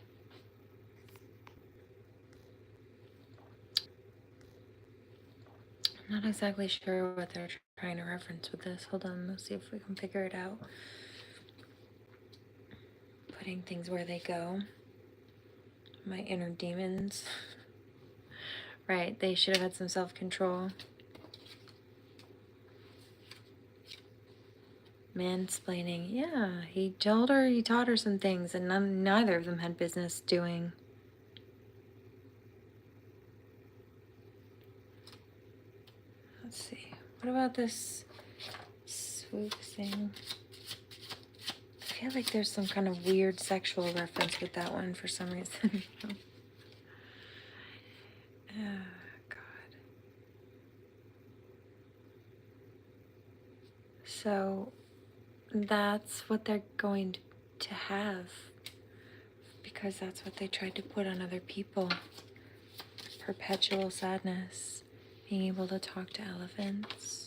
I'm not exactly sure what they're trying to reference with this. Hold on, let's see if we can figure it out. putting things where they go. My inner demons. Right, they should have had some self-control. Mansplaining. Yeah, he taught her some things, and neither of them had business doing. Let's see. What about this swoop thing? I feel like there's some kind of weird sexual reference with that one for some reason. Oh, God. So that's what they're going to have, because that's what they tried to put on other people. Perpetual sadness, being able to talk to elephants.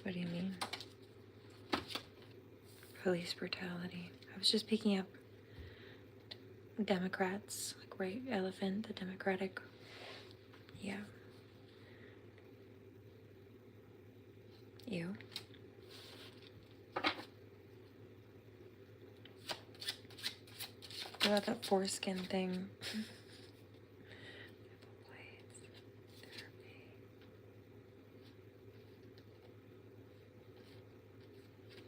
What do you mean? Police brutality. I was just picking up Democrats, like right, elephant, the Democratic. Yeah. You. What about that foreskin thing?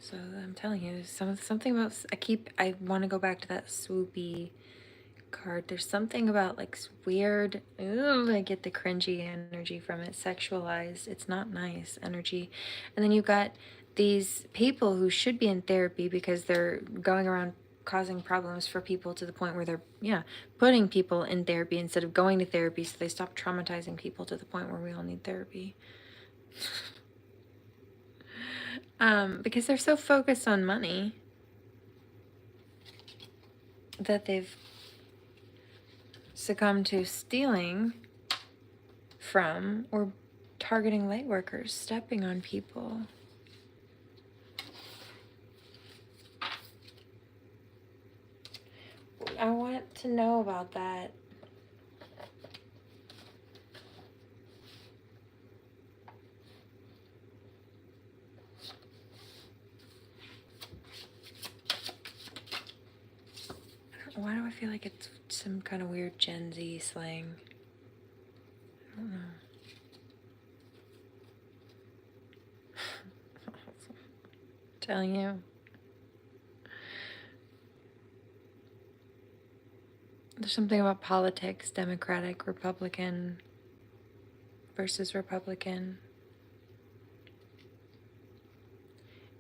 So I'm telling you, something about, I want to go back to that swoopy card. There's something about like weird, I get the cringy energy from it, sexualized, it's not nice energy. And then you've got these people who should be in therapy because they're going around causing problems for people to the point where they're, putting people in therapy instead of going to therapy, so they stop traumatizing people to the point where we all need therapy. Because they're so focused on money that they've succumbed to stealing from or targeting light workers, stepping on people. I want to know about that. Why do I feel like it's some kind of weird Gen Z slang? I don't know. Telling you. There's something about politics, Democratic, Republican versus Republican.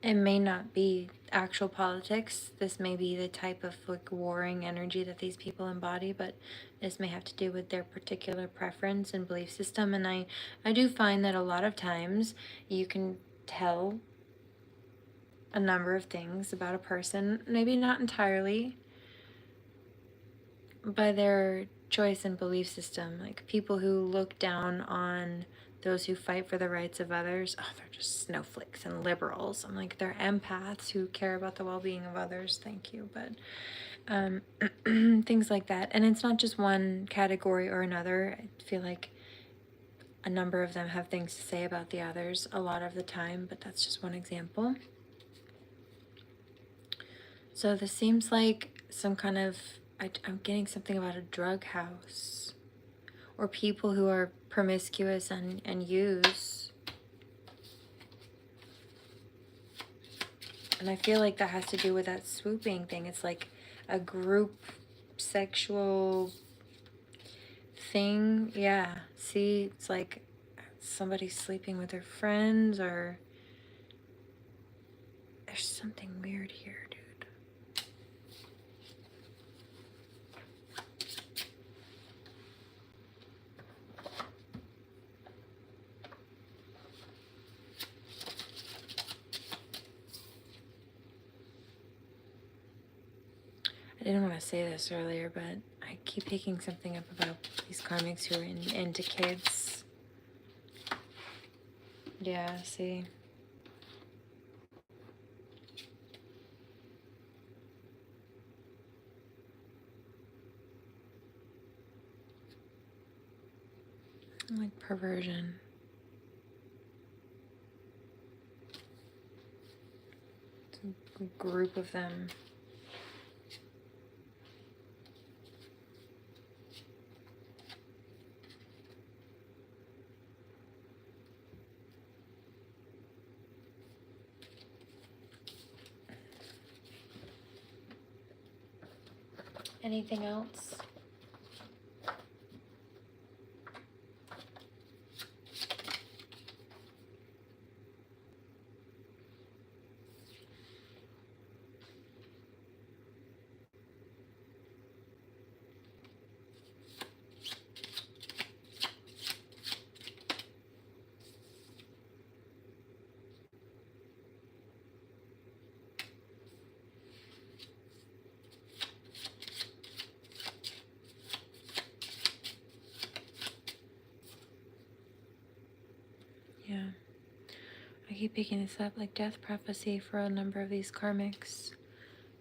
It may not be actual politics. This may be the type of like warring energy that these people embody, but this may have to do with their particular preference and belief system. And I do find that a lot of times you can tell a number of things about a person, maybe not entirely, by their choice and belief system. Like people who look down on those who fight for the rights of others, they're just snowflakes and liberals. I'm like, they're empaths who care about the well-being of others. Thank you. But things like that. And it's not just one category or another. I feel like a number of them have things to say about the others a lot of the time, but that's just one example. So this seems like some kind of, I'm getting something about a drug house or people who are promiscuous and use. And I feel like that has to do with that swooping thing. It's like a group sexual thing. Yeah, see, it's like somebody sleeping with their friends, or there's something weird here, dude. I didn't want to say this earlier, but I keep picking something up about these karmics who are into kids. Yeah, see. perversion. It's a group of them. Anything else? Yeah. I keep picking this up like death prophecy for a number of these karmics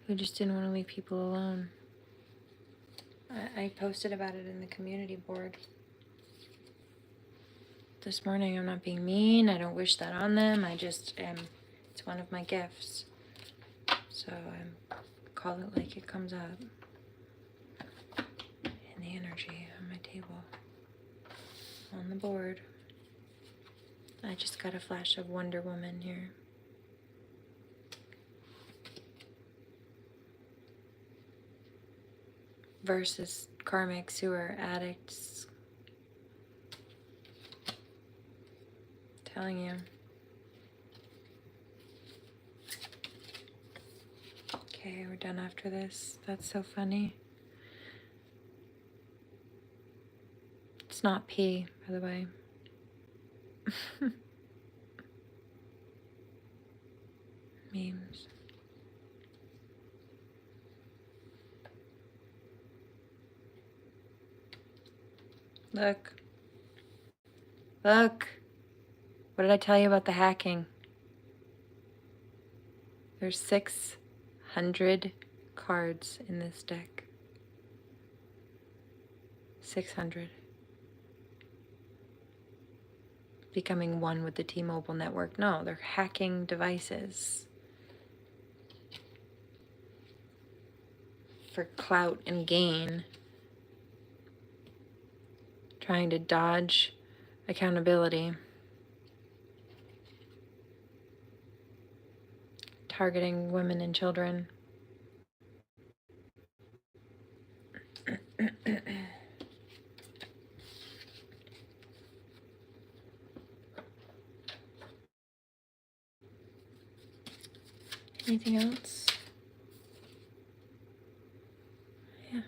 who just didn't want to leave people alone. I posted about it in the community board this morning. I'm not being mean. I don't wish that on them. I just am. It's one of my gifts. So I call it like it comes up in the energy on my table, on the board. I just got a flash of Wonder Woman here. Versus karmics who are addicts. Telling you. Okay, we're done after this. That's so funny. It's not pee, by the way. Memes. Look. Look. What did I tell you about the hacking? There's 600 cards in this deck. 600. Becoming one with the T-Mobile network. No, they're hacking devices for clout and gain. Trying to dodge accountability. Targeting women and children. Anything else? Yeah.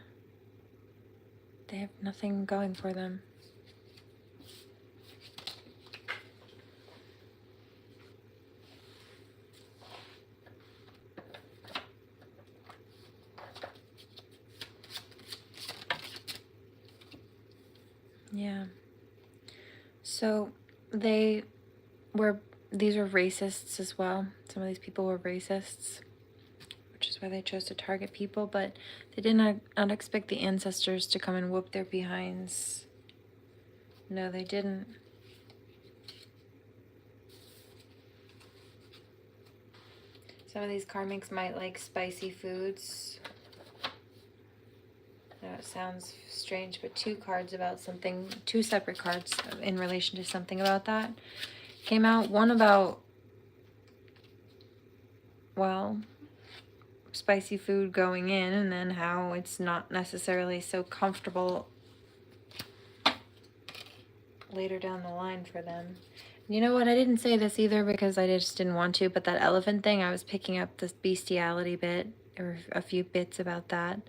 They have nothing going for them. Yeah. So these were racists as well. Some of these people were racists, which is why they chose to target people, but they did not expect the ancestors to come and whoop their behinds. No, they didn't. Some of these karmics might like spicy foods. I know it sounds strange, but two separate cards in relation to something about that came out. One about, well, spicy food going in, and then how it's not necessarily so comfortable later down the line for them. You know what? I didn't say this either because I just didn't want to, but that elephant thing, I was picking up this bestiality bit, or a few bits about that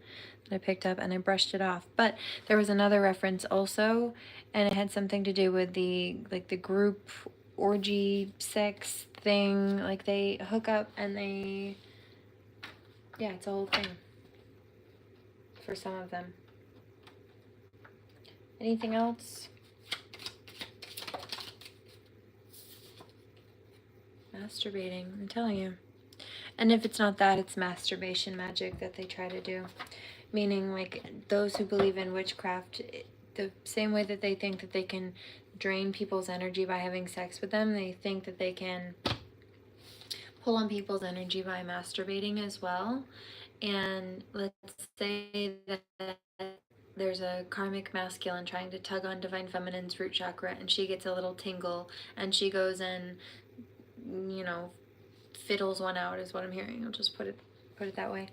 I picked up, and I brushed it off. But there was another reference also, and it had something to do with the group orgy sex thing. Like they hook up and yeah, it's a whole thing for some of them. Anything else? Masturbating, I'm telling you. And if it's not that, it's masturbation magic that they try to do. Meaning, like, those who believe in witchcraft, the same way that they think that they can drain people's energy by having sex with them. They think that they can pull on people's energy by masturbating as well. And let's say that there's a karmic masculine trying to tug on divine feminine's root chakra, and she gets a little tingle, and she goes and, you know, fiddles one out, is what I'm hearing. I'll just put it that way.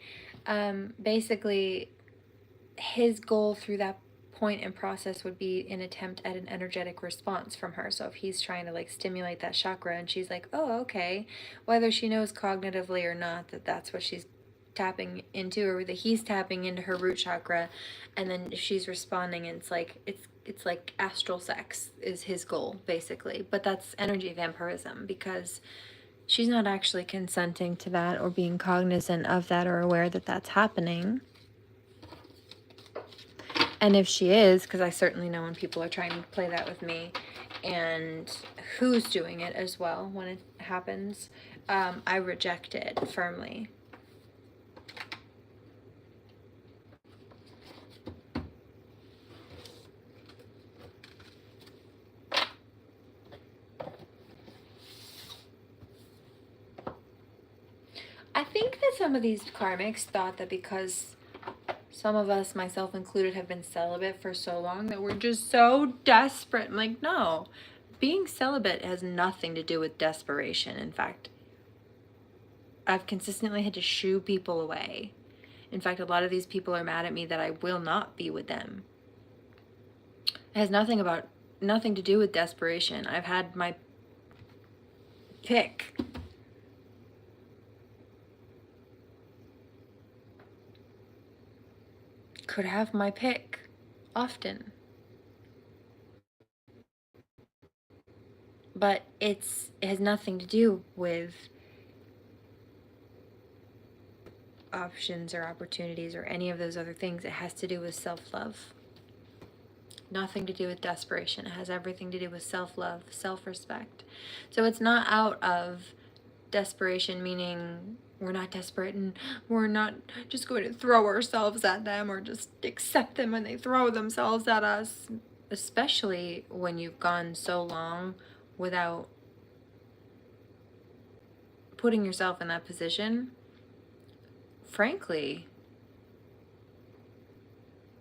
Basically, his goal through that point and process would be an attempt at an energetic response from her. So if he's trying to like stimulate that chakra and she's like, oh, okay, whether she knows cognitively or not that that's what she's tapping into, or that he's tapping into her root chakra, and then she's responding, and it's like astral sex is his goal basically. But that's energy vampirism, because she's not actually consenting to that or being cognizant of that or aware that that's happening. And if she is, because I certainly know when people are trying to play that with me, and who's doing it as well when it happens, I reject it firmly. I think that some of these karmics thought that because some of us, myself included, have been celibate for so long that we're just so desperate. I'm like, no, being celibate has nothing to do with desperation. In fact, I've consistently had to shoo people away. In fact, a lot of these people are mad at me that I will not be with them. It has nothing to do with desperation. I've had my pick. Could have my pick often. But it has nothing to do with options or opportunities or any of those other things. It has to do with self-love. Nothing to do with desperation. It has everything to do with self-love, self-respect. So it's not out of desperation, meaning we're not desperate and we're not just going to throw ourselves at them or just accept them when they throw themselves at us, especially when you've gone so long without putting yourself in that position. Frankly,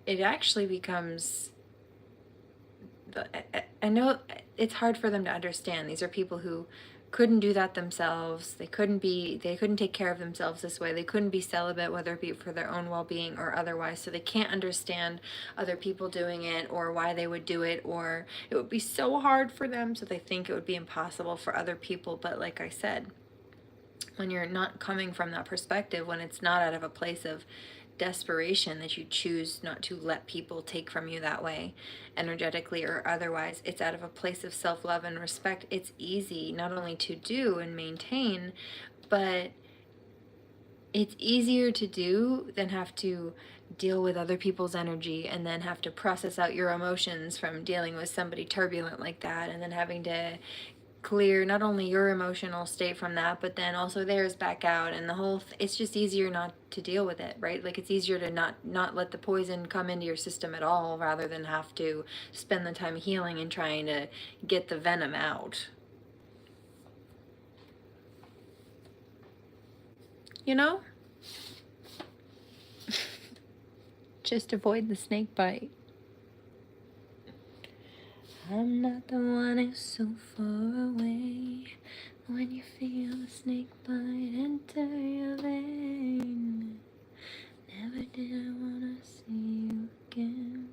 it actually becomes, I know it's hard for them to understand. These are people who couldn't do that themselves. They couldn't take care of themselves this way. They couldn't be celibate, whether it be for their own well-being or otherwise. So they can't understand other people doing it or why they would do it, or it would be so hard for them. So they think it would be impossible for other people. But like I said, when you're not coming from that perspective, when it's not out of a place of desperation that you choose not to let people take from you that way, energetically or otherwise, it's out of a place of self-love and respect. It's easy not only to do and maintain, but it's easier to do than have to deal with other people's energy and then have to process out your emotions from dealing with somebody turbulent like that, and then having to clear not only your emotional state from that, but then also theirs back out, and the whole it's just easier not to deal with it, right? Like it's easier to not let the poison come into your system at all, rather than have to spend the time healing and trying to get the venom out, you know. Just avoid the snake bite. I'm not the one who's so far away. When you feel the snake bite enter your vein, never did I wanna see you again.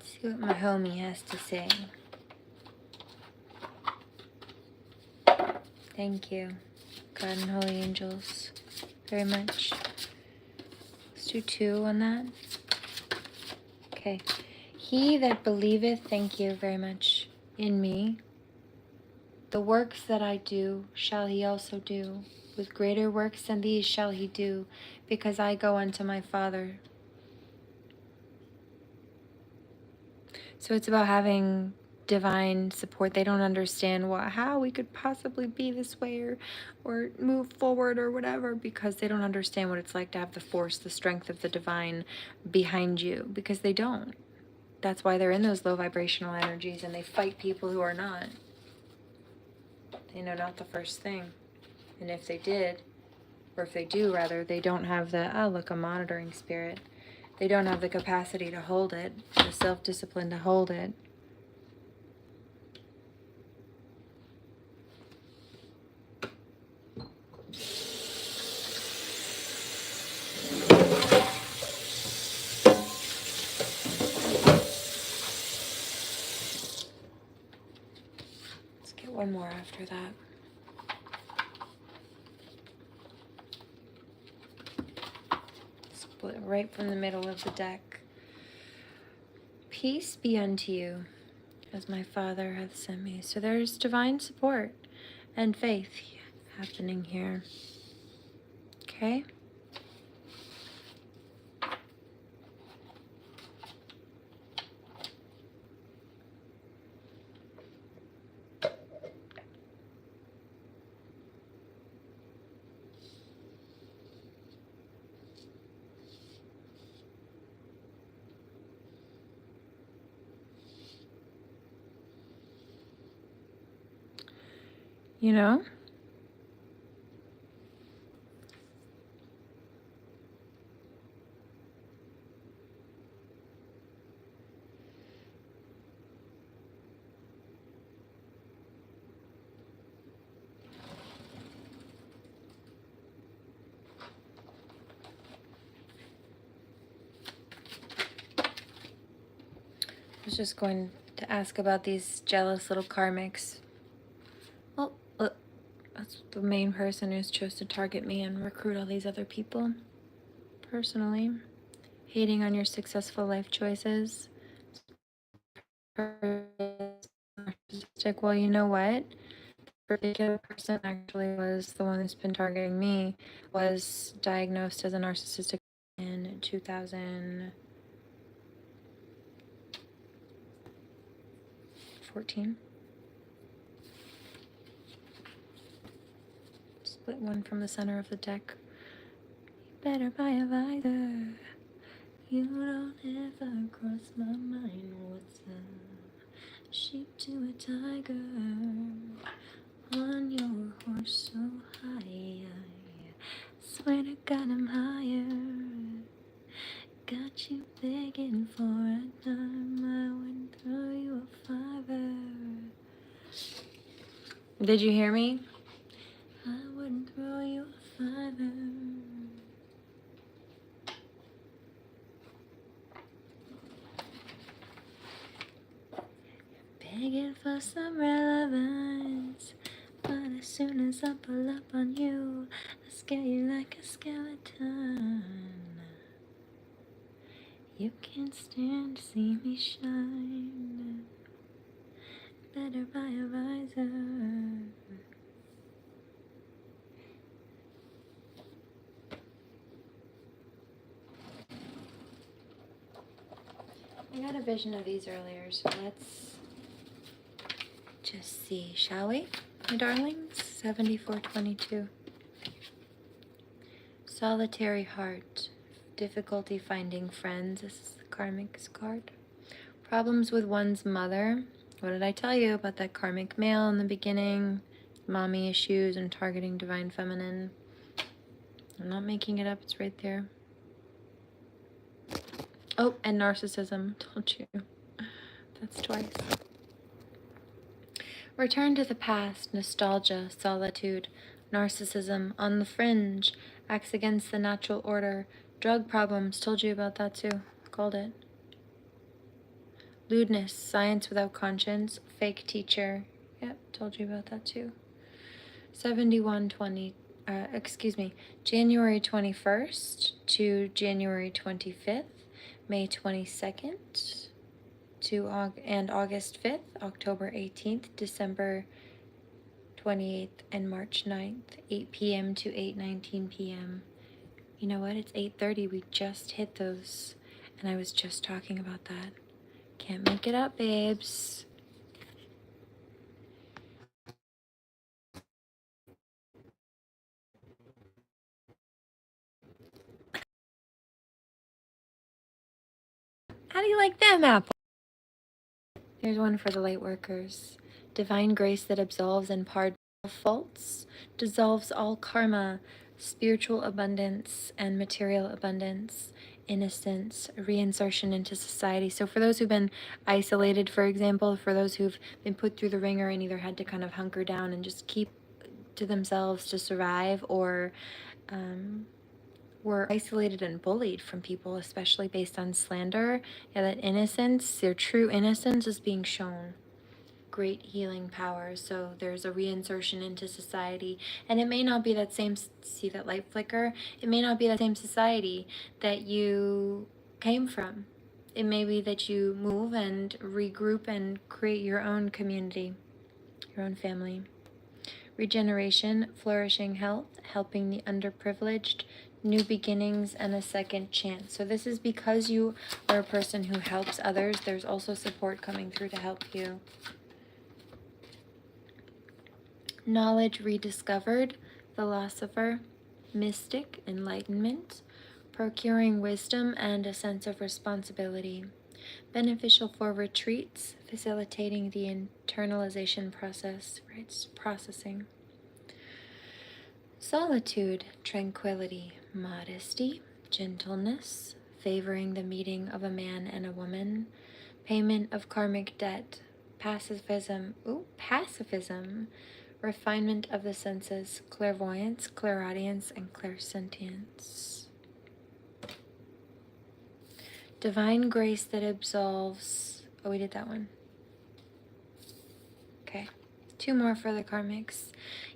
See what my homie has to say. Thank you, God and holy angels, very much. Let's do 2 on that. Okay. He that believeth, thank you very much, in me, the works that I do shall he also do, With greater works than these shall he do, because I go unto my Father. So it's about having divine support. They don't understand how we could possibly be this way or move forward or whatever, because they don't understand what it's like to have the force, the strength of the divine behind you, because they don't. That's why they're in those low vibrational energies, and they fight people who are not. They know not the first thing. And if they did, or if they do rather, they don't have the, a monitoring spirit. They don't have the capacity to hold it, the self-discipline to hold it. Let's get one more after that. Split right from the middle of the deck. Peace be unto you, as my Father hath sent me. So there's divine support and faith happening here. Okay? You know? I was just going to ask about these jealous little karmics. Well, that's the main person who's chose to target me and recruit all these other people. Personally, hating on your successful life choices. Narcissistic. Well, you know what? The particular person actually was the one that's been targeting me, was diagnosed as a narcissistic in 2014. Split one from the center of the deck. You better buy a visor. You don't ever cross my mind. What's a sheep to a tiger? On your horse so high, I swear to God I'm higher. Got you begging for a dime, I wouldn't throw you a fiver. Did you hear me? I wouldn't throw you a fiver. Begging for some relevance, but as soon as I pull up on you, I scare you like a skeleton. You can't stand to see me shine. Better buy a visor. I got a vision of these earlier, so let's just see, shall we, my darlings? 7422. Solitary heart. Difficulty finding friends. This is the Karmic's card. Problems with one's mother. What did I tell you about that karmic male in the beginning? Mommy issues and targeting divine feminine. I'm not making it up, it's right there. Oh, and narcissism, told you. That's twice. Return to the past, nostalgia, solitude, narcissism, on the fringe, acts against the natural order, drug problems, told you about that too, called it. Lewdness, science without conscience, fake teacher, yep, told you about that too. 7120, January 21st to January 25th, May 22nd, and August 5th, October 18th, December 28th, and March 9th, 8 p.m. to 8:19 p.m. You know what? It's 8:30. We just hit those. And I was just talking about that. Can't make it up, babes. How do you like them apples? Here's one for the light workers. Divine grace that absolves and pardons all faults, dissolves all karma, spiritual abundance and material abundance, innocence, reinsertion into society. So for those who've been isolated, for example, for those who've been put through the ringer and either had to kind of hunker down and just keep to themselves to survive, or were isolated and bullied from people, especially based on slander, yeah, that innocence, their true innocence, is being shown. Great healing power. So there's a reinsertion into society, and it may not be that same, see that light flicker, it may not be that same society that you came from. It may be that you move and regroup and create your own community, your own family. Regeneration, flourishing health, helping the underprivileged, new beginnings, and a second chance. So this is because you are a person who helps others. There's also support coming through to help you. Knowledge rediscovered, philosopher, mystic, enlightenment, procuring wisdom and a sense of responsibility. Beneficial for retreats, facilitating the internalization process, right? Processing. Solitude, tranquility, modesty, gentleness, favoring the meeting of a man and a woman, payment of karmic debt, pacifism, refinement of the senses, clairvoyance, clairaudience, and clairsentience. Divine grace that absolves. Oh, we did that one. Okay. 2 more for the karmics.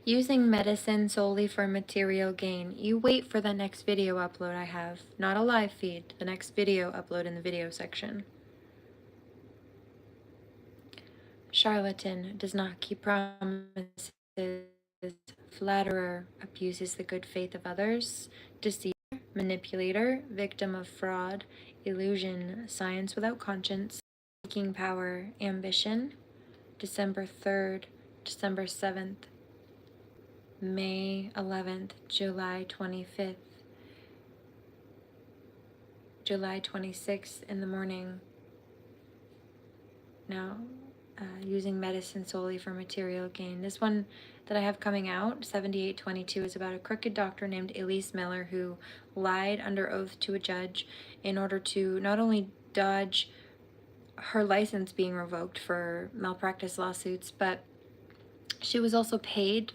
Using medicine solely for material gain. You wait for the next video upload I have. Not a live feed. The next video upload in the video section. Charlatan does not keep promises. Flatterer abuses the good faith of others. Deceiver, manipulator, victim of fraud, illusion, science without conscience, seeking power, ambition. December 3rd, December 7th, May 11th, July 25th, July 26th in the morning. Now, using medicine solely for material gain. This one that I have coming out, 7822, is about a crooked doctor named Elise Miller who lied under oath to a judge in order to not only dodge her license being revoked for malpractice lawsuits, but she was also paid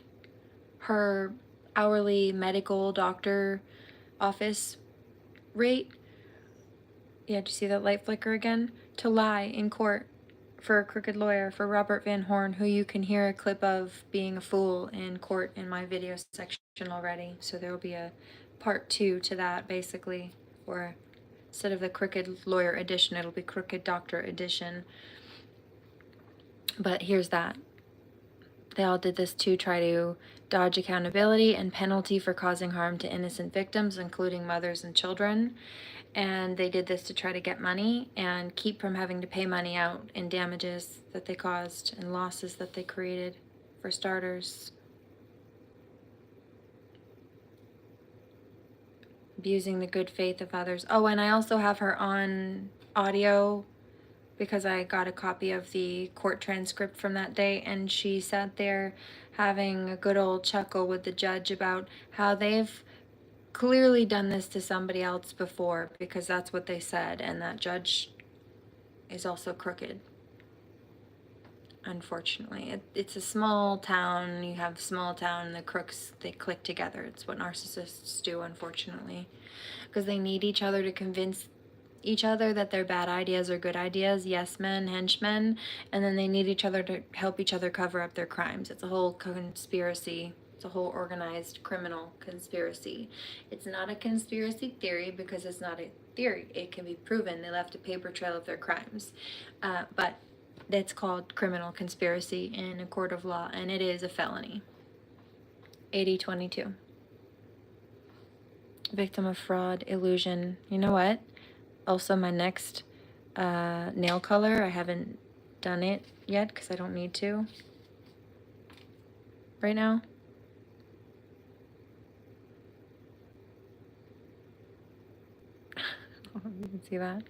her hourly medical doctor office rate. Yeah, do you see that light flicker again? To lie in court for a crooked lawyer, for Robert Van Horn, who you can hear a clip of being a fool in court in my video section already. So there will be a part 2 to that, basically, or instead of the crooked lawyer edition, it'll be crooked doctor edition. But here's that. They all did this to try to dodge accountability and penalty for causing harm to innocent victims, including mothers and children. And they did this to try to get money and keep from having to pay money out in damages that they caused and losses that they created, for starters. Abusing the good faith of others. Oh, and I also have her on audio because I got a copy of the court transcript from that day, and she sat there having a good old chuckle with the judge about how they've clearly done this to somebody else before, because that's what they said, and that judge is also crooked. Unfortunately, it's a small town. You have small town, and the crooks, they click together. It's what narcissists do, unfortunately, because they need each other to convince each other that their bad ideas are good ideas, yes men, henchmen, and then they need each other to help each other cover up their crimes. It's a whole conspiracy. It's a whole organized criminal conspiracy. It's not a conspiracy theory because it's not a theory. It can be proven. They left a paper trail of their crimes. But It's called criminal conspiracy in a court of law, and it is a felony. 8022. Victim of fraud, illusion. You know what? Also, my next nail color, I haven't done it yet because I don't need to right now. You can see that.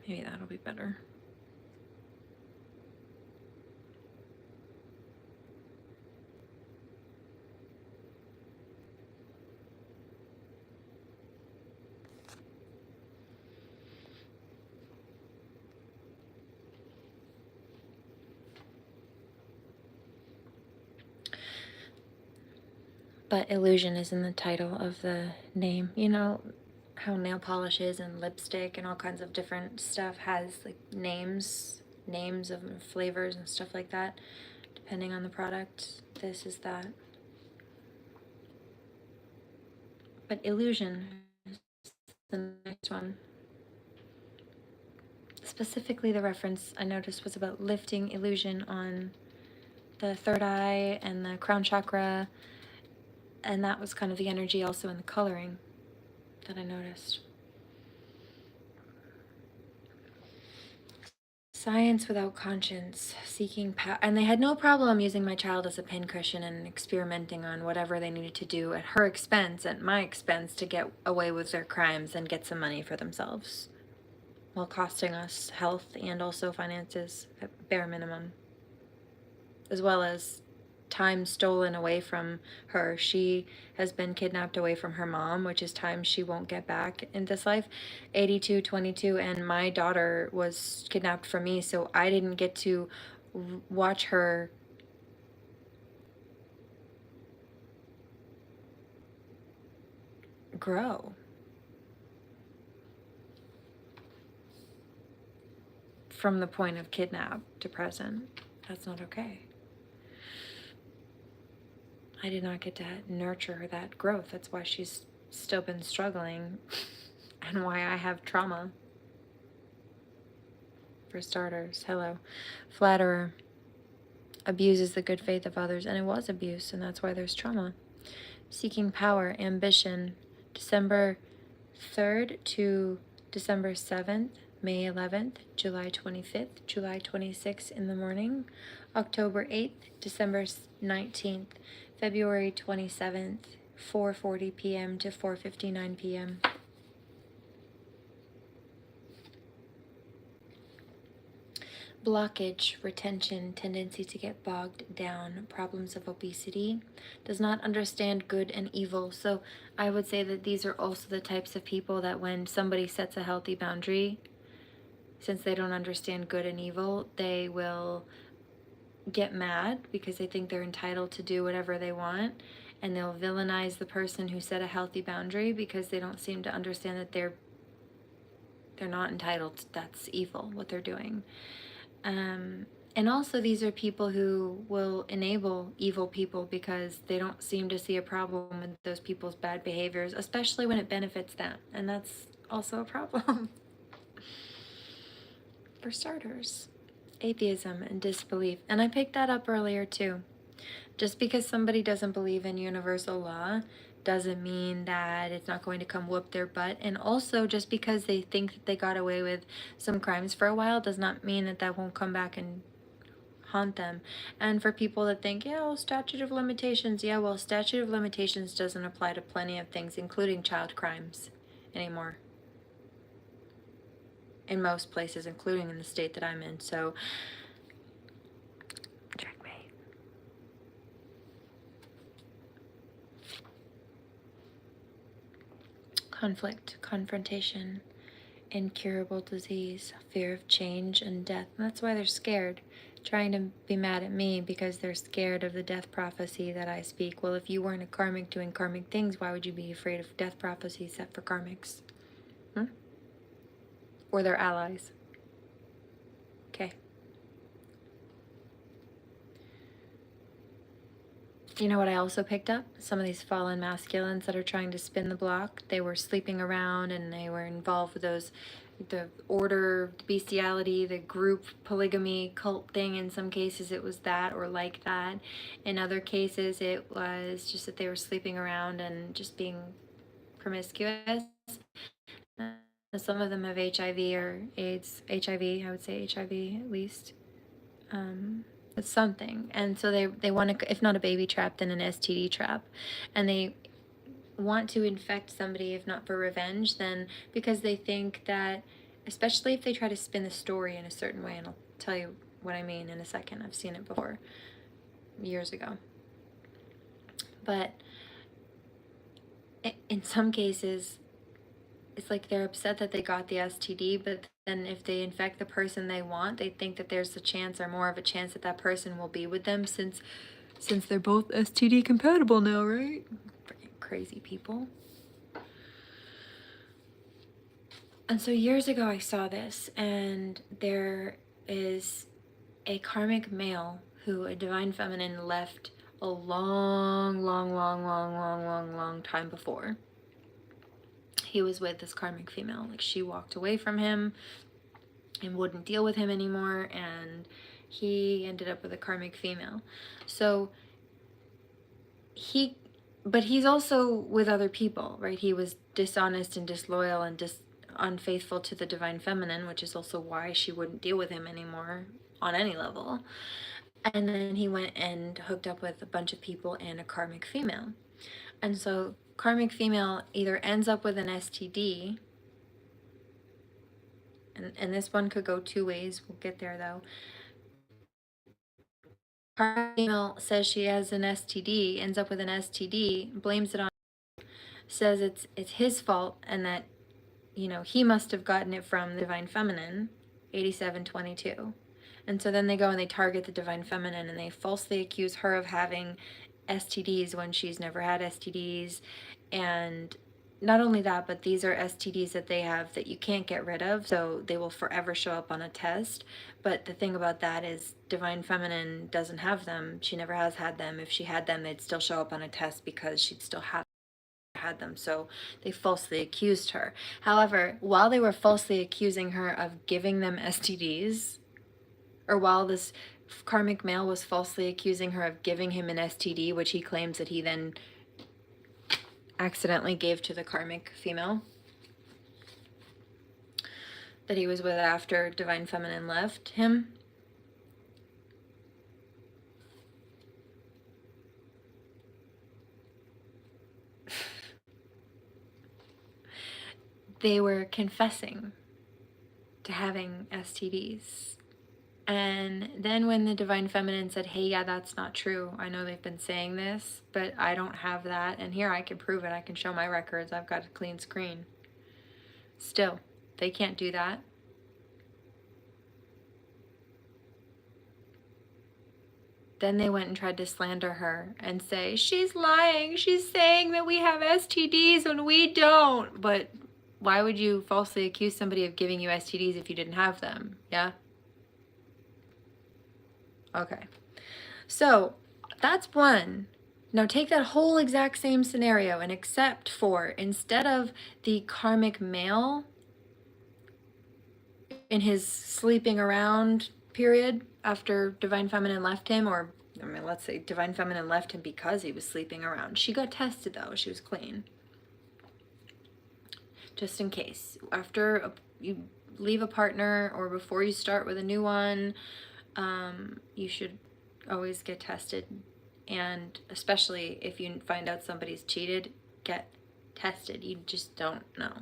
Maybe that'll be better. But illusion is in the title of the name. You know how nail polishes and lipstick and all kinds of different stuff has like names of flavors and stuff like that, depending on the product. This is that. But illusion is the next one. Specifically, the reference I noticed was about lifting illusion on the third eye and the crown chakra, and that was kind of the energy also in the coloring that I noticed. Science without conscience, seeking power. And they had no problem using my child as a pincushion and experimenting on whatever they needed to do at her expense, at my expense, to get away with their crimes and get some money for themselves, while costing us health and also finances at bare minimum, as well as time stolen away from her. She has been kidnapped away from her mom, which is time she won't get back in this life. 8222, and my daughter was kidnapped from me, so I didn't get to watch her grow. From the point of kidnap to present. That's not okay. I did not get to nurture that growth. That's why she's still been struggling and why I have trauma. For starters, hello. Flatterer abuses the good faith of others, and it was abuse, and that's why there's trauma. Seeking power, ambition, December 3rd to December 7th, May 11th, July 25th, July 26th in the morning, October 8th, December 19th, February 27th, 4:40 p.m. to 4:59 p.m. Blockage, retention, tendency to get bogged down, problems of obesity, does not understand good and evil. So I would say that these are also the types of people that when somebody sets a healthy boundary, since they don't understand good and evil, they will get mad because they think they're entitled to do whatever they want, and they'll villainize the person who set a healthy boundary because they don't seem to understand that they're not entitled. That's evil, what they're doing. And also these are people who will enable evil people because they don't seem to see a problem with those people's bad behaviors, especially when it benefits them. And that's also a problem. For starters, atheism and disbelief. And I picked that up earlier too. Just because somebody doesn't believe in universal law doesn't mean that it's not going to come whoop their butt. And also, just because they think that they got away with some crimes for a while does not mean that that won't come back and haunt them. And for people that think, yeah, well, statute of limitations. Yeah, well, statute of limitations doesn't apply to plenty of things, including child crimes anymore. In most places, including in the state that I'm in. So, checkmate. Conflict, confrontation, incurable disease, fear of change and death. And that's why they're scared, trying to be mad at me because they're scared of the death prophecy that I speak. Well, if you weren't a karmic doing karmic things, why would you be afraid of death prophecies set for karmics? Or their allies? Okay. You know what I also picked up? Some of these fallen masculines that are trying to spin the block, they were sleeping around and they were involved with those, the order, bestiality, the group polygamy cult thing. In some cases it was that or like that. In other cases it was just that they were sleeping around and just being promiscuous. Some of them have HIV or AIDS, HIV, I would say HIV at least. It's something. And so they want to, if not a baby trap, then an STD trap. And they want to infect somebody, if not for revenge, then because they think that, especially if they try to spin the story in a certain way, and I'll tell you what I mean in a second. I've seen it before, years ago. But in some cases, it's like they're upset that they got the STD, but then if they infect the person they want, they think that there's a chance or more of a chance that that person will be with them since they're both STD compatible now, right? Freaking crazy people. And so years ago I saw this, and there is a karmic male who a divine feminine left a long time before. He was with this karmic female. Like, she walked away from him and wouldn't deal with him anymore, and he ended up with a karmic female. So but he's also with other people, right? He was dishonest and disloyal and unfaithful to the divine feminine, which is also why she wouldn't deal with him anymore on any level. And then he went and hooked up with a bunch of people and a karmic female. And so karmic female either ends up with an STD, and this one could go two ways. We'll get there though. Karmic female says she has an STD, ends up with an STD, blames it on, says it's his fault, and that, you know, he must have gotten it from the divine feminine, 8722. And so then they go and they target the divine feminine and they falsely accuse her of having STDs when she's never had STDs. And not only that, but these are STDs that they have that you can't get rid of, so they will forever show up on a test. But the thing about that is divine feminine doesn't have them. She never has had them. If she had them, they'd still show up on a test because she'd still have had them. So they falsely accused her. However, while they were falsely accusing her of giving them STDs, or while this karmic male was falsely accusing her of giving him an STD, which he claims that he then accidentally gave to the karmic female that he was with after divine feminine left him, they were confessing to having STDs. And then when the divine feminine said, hey, yeah, that's not true, I know they've been saying this, but I don't have that, and here I can prove it, I can show my records, I've got a clean screen. Still, they can't do that. Then they went and tried to slander her and say, she's lying, she's saying that we have STDs when we don't. But why would you falsely accuse somebody of giving you STDs if you didn't have them? Yeah? Okay. So that's one. Now take that whole exact same scenario, and except for, instead of the karmic male in his sleeping around period after divine feminine left him, or I mean, let's say divine feminine left him because he was sleeping around. She got tested though, she was clean. Just in case. After you leave a partner or before you start with a new one, you should always get tested. And especially if you find out somebody's cheated, get tested. You just don't know.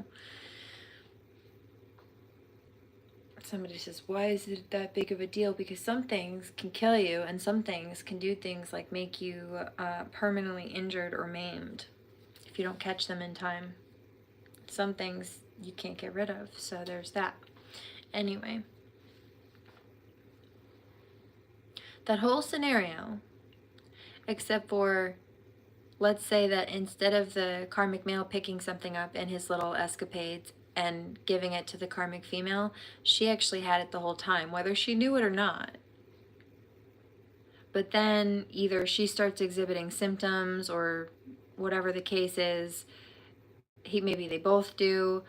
Somebody says, why is it that big of a deal? Because some things can kill you, and some things can do things like make you permanently injured or maimed if you don't catch them in time. Some things you can't get rid of, so there's that. Anyway, that whole scenario, except for, let's say that instead of the karmic male picking something up in his little escapades and giving it to the karmic female, she actually had it the whole time, whether she knew it or not. But then either she starts exhibiting symptoms or whatever the case is, maybe they both do,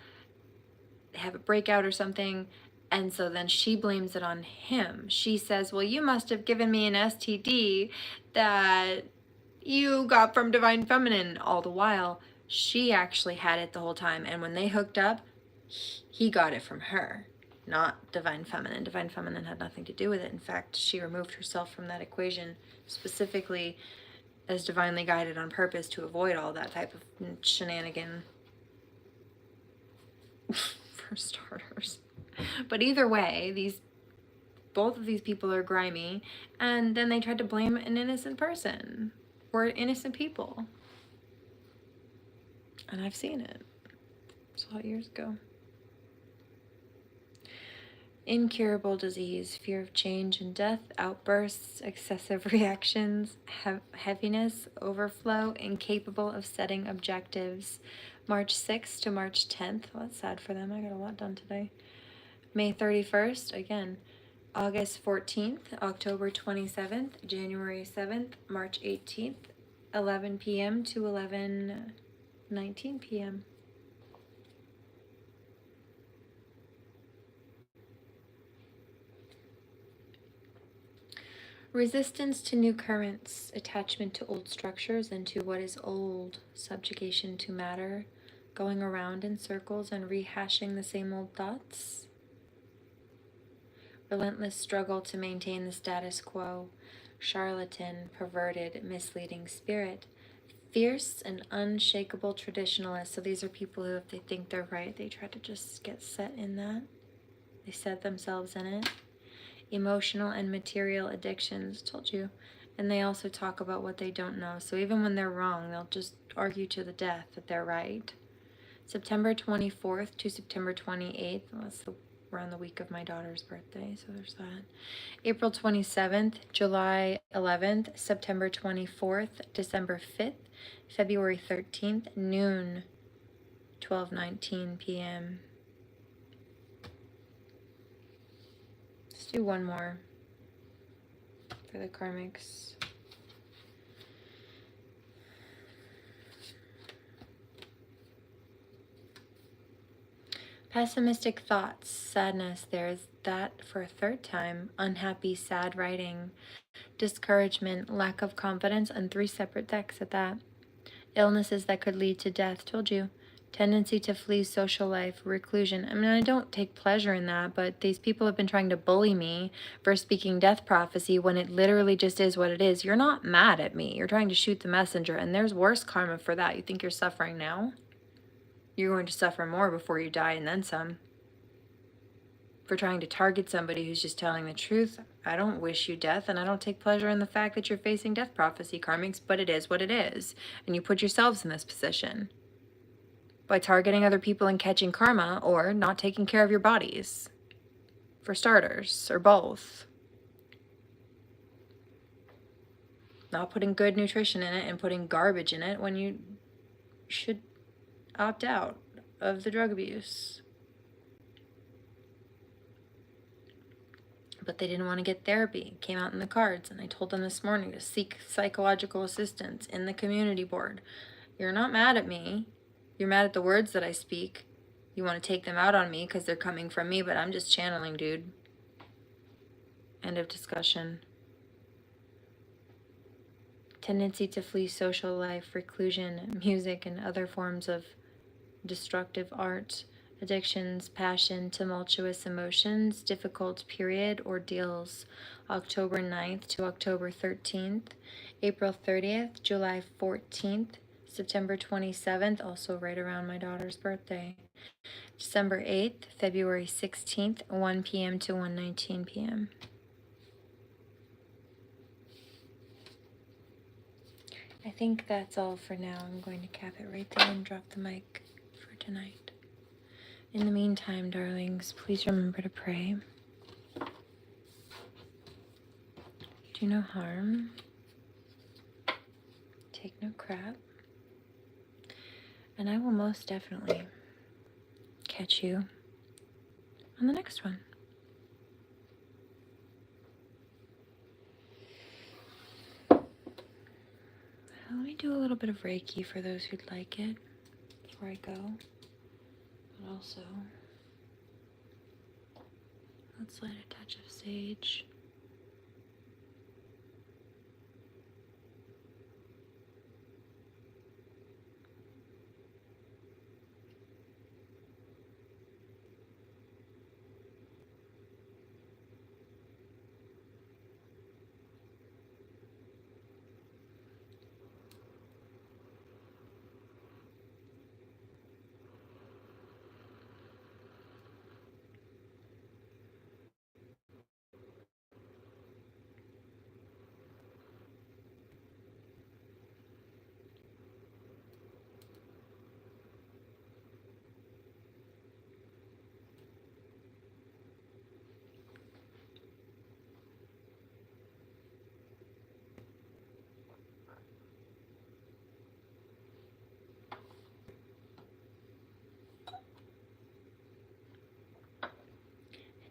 have a breakout or something, and so then she blames it on him. She says, well, you must have given me an STD that you got from Divine Feminine. All the while, she actually had it the whole time, and when they hooked up, he got it from her, not Divine Feminine. Divine Feminine had nothing to do with it. In fact, she removed herself from that equation specifically as divinely guided on purpose to avoid all that type of shenanigan. For starters. But either way, both of these people are grimy, and then they tried to blame an innocent person or innocent people. And I've seen it. Saw it years ago. Incurable disease, fear of change and death, outbursts, excessive reactions, heaviness, overflow, incapable of setting objectives. March 6th to March 10th. Well, that's sad for them. I got a lot done today. May 31st, again. August 14th, October 27th, January 7th, March 18th, 11 p.m. to 11:19 p.m. Resistance to new currents, attachment to old structures and to what is old, subjugation to matter, going around in circles and rehashing the same old thoughts. Relentless struggle to maintain the status quo, charlatan, perverted, misleading spirit, fierce and unshakable traditionalist. So these are people who, if they think they're right, they try to just get set in that. They set themselves in it. Emotional and material addictions, told you. And they also talk about what they don't know. So even when they're wrong, they'll just argue to the death that they're right. September 24th to September 28th. Well, that's around the week of my daughter's birthday, so there's that. April 27th, July 11th, September 24th, December 5th, February 13th, noon, 12:19 p.m. Let's do one more for the Karmics. Pessimistic thoughts, sadness, there is that for a third time, unhappy, sad writing, discouragement, lack of confidence, and 3 separate decks at that. Illnesses that could lead to death, told you. Tendency to flee social life, reclusion. I mean, I don't take pleasure in that, but these people have been trying to bully me for speaking death prophecy when it literally just is what it is. You're not mad at me. You're trying to shoot the messenger, and there's worse karma for that. You think you're suffering now? You're going to suffer more before you die and then some. For trying to target somebody who's just telling the truth. I don't wish you death, and I don't take pleasure in the fact that you're facing death prophecy, Karmics, but it is what it is. And you put yourselves in this position by targeting other people and catching karma, or not taking care of your bodies. For starters, or both. Not putting good nutrition in it and putting garbage in it when you should opt out of the drug abuse. But they didn't want to get therapy. It came out in the cards, and I told them this morning to seek psychological assistance in the community board. You're not mad at me. You're mad at the words that I speak. You want to take them out on me because they're coming from me, but I'm just channeling, dude. End of discussion. Tendency to flee social life, reclusion, music, and other forms of destructive art. Addictions, passion, tumultuous emotions, difficult period, ordeals, October 9th to October 13th, April 30th, July 14th, September 27th, also right around my daughter's birthday, December 8th, February 16th, 1 p.m. to 1:19 p.m. I think that's all for now. I'm going to cap it right there and drop the mic for tonight. In the meantime, darlings, please remember to pray. Do no harm. Take no crap. And I will most definitely catch you on the next one. Let me do a little bit of Reiki for those who'd like it before I go. But also, let's light a touch of sage.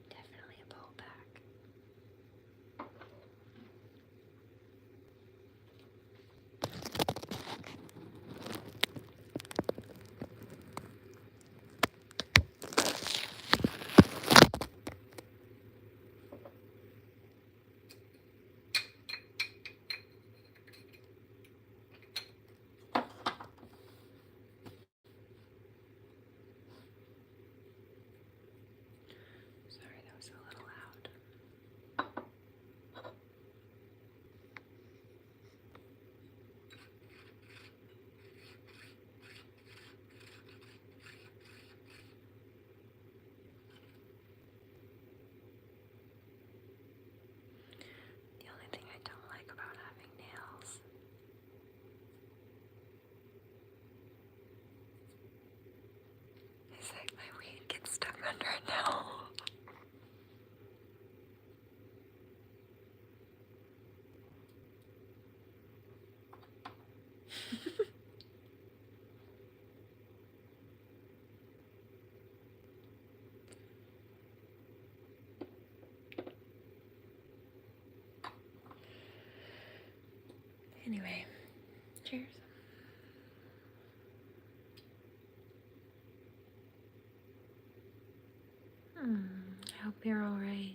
Definitely a pullback. Sorry, that was a little loud. The only thing I don't like about having nails is that my weed gets stuck under it now. Anyway, cheers. I hope you're all right.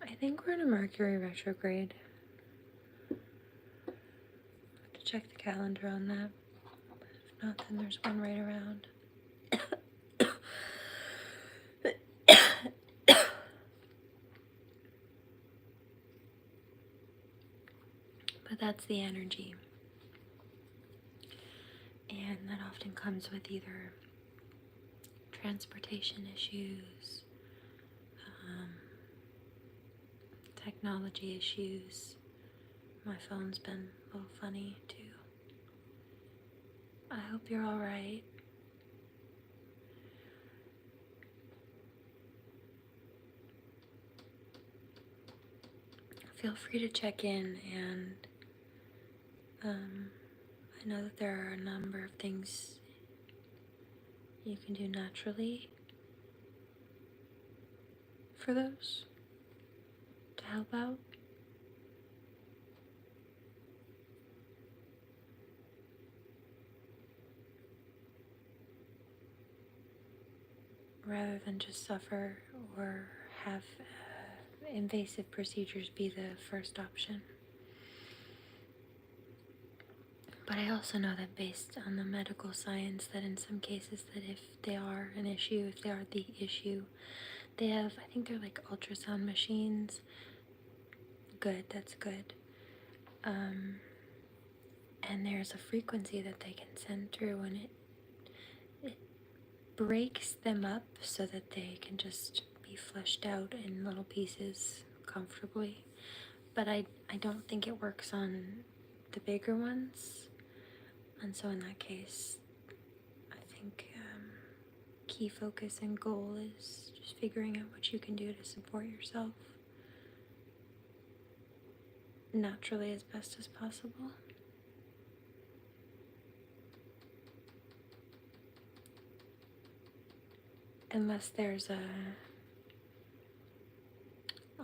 I think we're in a Mercury retrograde. I have to check the calendar on that. If not, then there's one right around. But that's the energy. And that often comes with either transportation issues, technology issues. My phone's been a little funny too. I hope you're all right. Feel free to check in, and I know that there are a number of things you can do naturally for those to help out. Rather than just suffer or have invasive procedures be the first option. But I also know that based on the medical science, that in some cases that if they are an issue, if they are the issue, they have, I think they're like ultrasound machines. Good, that's good. And there's a frequency that they can send through, and it breaks them up so that they can just be fleshed out in little pieces comfortably. But I don't think it works on the bigger ones. And so in that case, I think key focus and goal is just figuring out what you can do to support yourself naturally as best as possible. unless there's a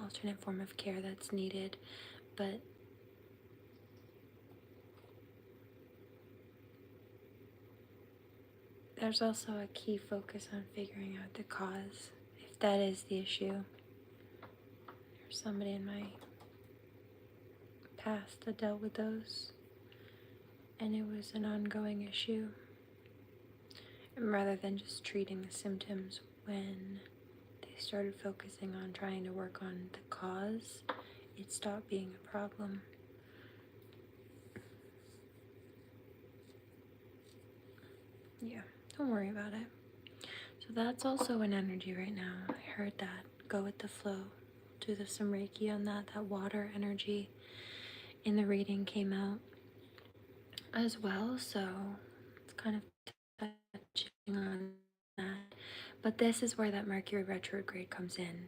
alternate form of care that's needed. But there's also a key focus on figuring out the cause, if that is the issue. There's somebody in my past that dealt with those, and it was an ongoing issue. And rather than just treating the symptoms, when they started focusing on trying to work on the cause, it stopped being a problem. Yeah, don't worry about it. So that's also an energy right now. I heard that. Go with the flow. Do some Reiki on that. That water energy in the reading came out as well. So it's kind of touching on that. But this is where that Mercury retrograde comes in.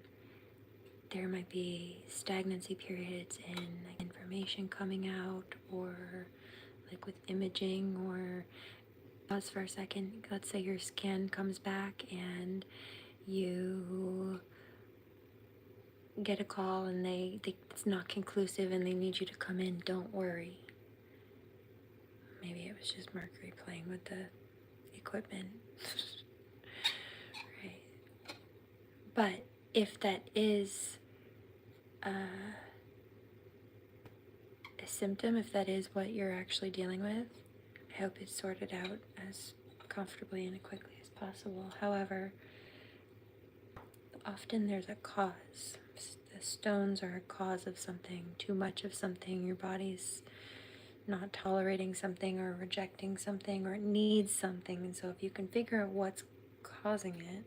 There might be stagnancy periods in information coming out, or like with imaging, or pause for a second. Let's say your scan comes back and you get a call and it's not conclusive and they need you to come in. Don't worry. Maybe it was just Mercury playing with the equipment. Right. But if that is a symptom, if that is what you're actually dealing with, I hope it's sorted out as comfortably and quickly as possible. However, often there's a cause. The stones are a cause of something, too much of something. Your body's not tolerating something or rejecting something, or it needs something. And so if you can figure out what's causing it,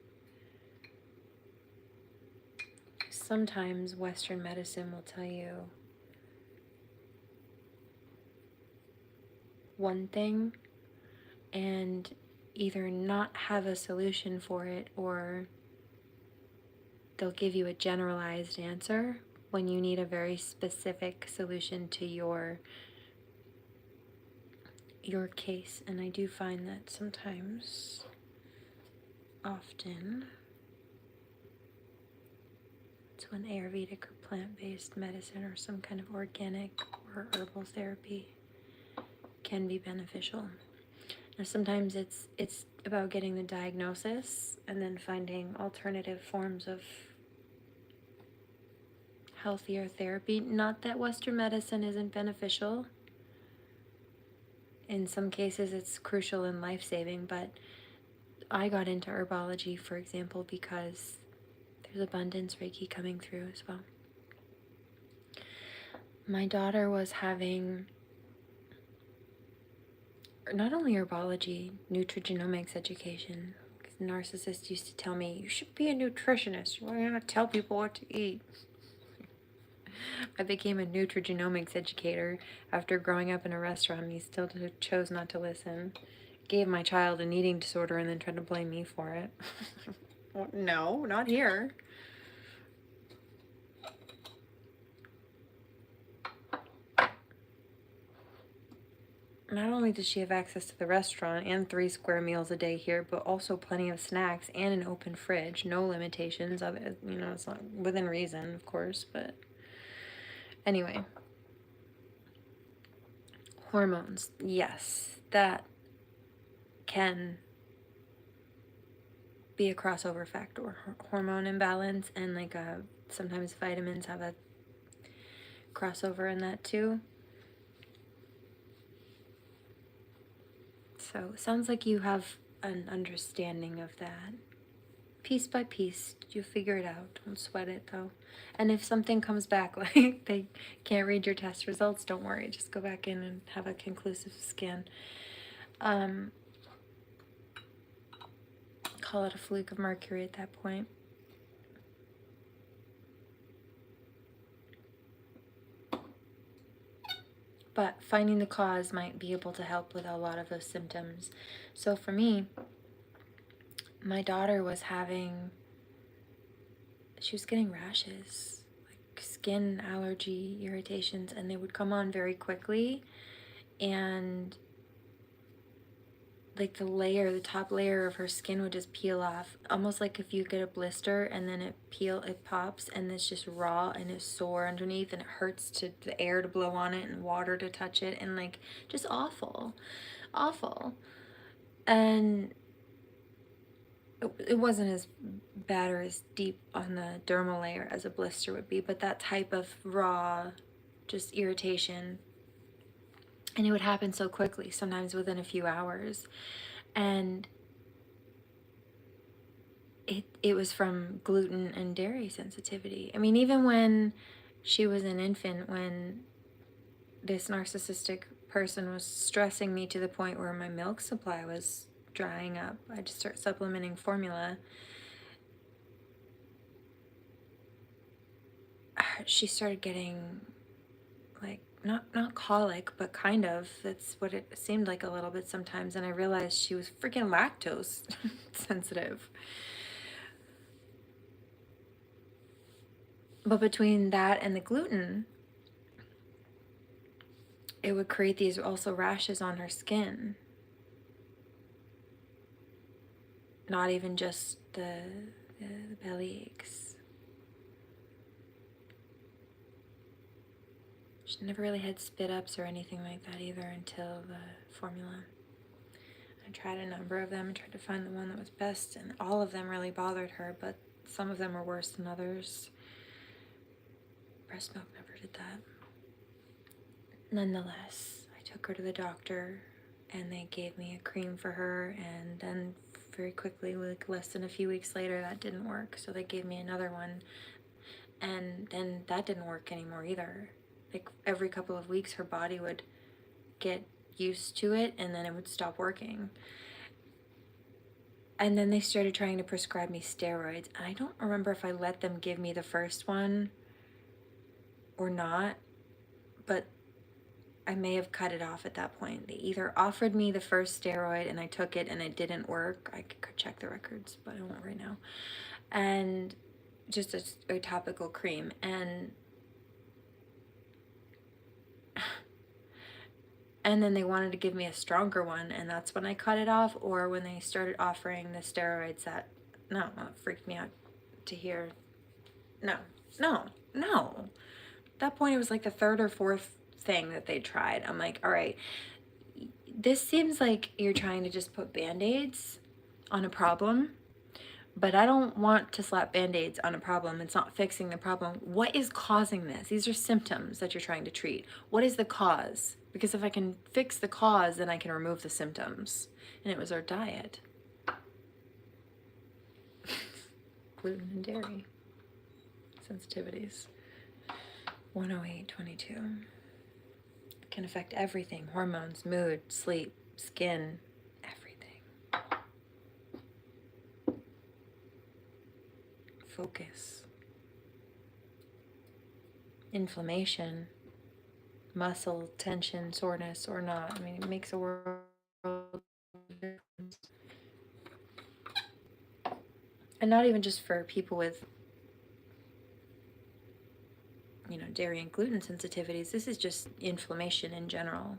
sometimes Western medicine will tell you one thing and either not have a solution for it, or they'll give you a generalized answer when you need a very specific solution to your case. And I do find that sometimes, often, it's when Ayurvedic or plant-based medicine or some kind of organic or herbal therapy can be beneficial. Now, sometimes it's about getting the diagnosis and then finding alternative forms of healthier therapy. Not that Western medicine isn't beneficial. In some cases, it's crucial and life-saving, but I got into herbology, for example, because there's abundance Reiki coming through as well. My daughter was having not only herbology, nutrigenomics education. Narcissists used to tell me, you should be a nutritionist. You want to tell people what to eat. I became a nutrigenomics educator after growing up in a restaurant. He still chose not to listen. Gave my child an eating disorder and then tried to blame me for it. No, not here. Not only does she have access to the restaurant and 3 square meals a day here, but also plenty of snacks and an open fridge. No limitations of it. You know, it's not within reason, of course, but anyway. Hormones. Yes, that can be a crossover factor. Hormone imbalance, and like sometimes vitamins have a crossover in that too. So, sounds like you have an understanding of that. Piece by piece, you figure it out. Don't sweat it, though. And if something comes back like they can't read your test results, don't worry. Just go back in and have a conclusive scan. Call it a fluke of Mercury at that point. But finding the cause might be able to help with a lot of those symptoms. So for me, my daughter was she was getting rashes, like skin allergy irritations, and they would come on very quickly. And like the top layer of her skin would just peel off, almost like if you get a blister and then it pops and it's just raw and it's sore underneath and it hurts to the air to blow on it and water to touch it, and like just awful, awful. And it wasn't as bad or as deep on the dermal layer as a blister would be, but that type of raw just irritation. And it would happen so quickly, sometimes within a few hours. And it was from gluten and dairy sensitivity. I mean, even when she was an infant, when this narcissistic person was stressing me to the point where my milk supply was drying up, I just started supplementing formula. She started getting like not colic, but kind of. That's what it seemed like a little bit sometimes. And I realized she was freaking lactose sensitive. But between that and the gluten, it would create these also rashes on her skin. Not even just the belly aches. She never really had spit ups or anything like that either until the formula. I tried a number of them and tried to find the one that was best, and all of them really bothered her, but some of them were worse than others. Breast milk never did that. Nonetheless, I took her to the doctor and they gave me a cream for her, and then very quickly, like less than a few weeks later, that didn't work, so they gave me another one, and then that didn't work anymore either. Like every couple of weeks her body would get used to it and then it would stop working. And then they started trying to prescribe me steroids, and I don't remember if I let them give me the first one or not, but I may have cut it off at that point. They either offered me the first steroid and I took it and it didn't work. I could check the records, but I won't right now. And just a topical cream. And then they wanted to give me a stronger one, and that's when I cut it off. Or when they started offering the steroids, that freaked me out to hear. No. At that point, it was like the third or fourth thing that they tried. I'm like, all right, this seems like you're trying to just put band-aids on a problem, but I don't want to slap band-aids on a problem. It's not fixing the problem. What is causing this? These are symptoms that you're trying to treat. What is the cause? Because if I can fix the cause, then I can remove the symptoms. And it was our diet. Gluten and dairy sensitivities. 108.22. Can affect everything: hormones, mood, sleep, skin, everything. Focus, inflammation, muscle tension, soreness or not. I mean, it makes a world of difference. And not even just for people with, dairy and gluten sensitivities. This is just inflammation in general.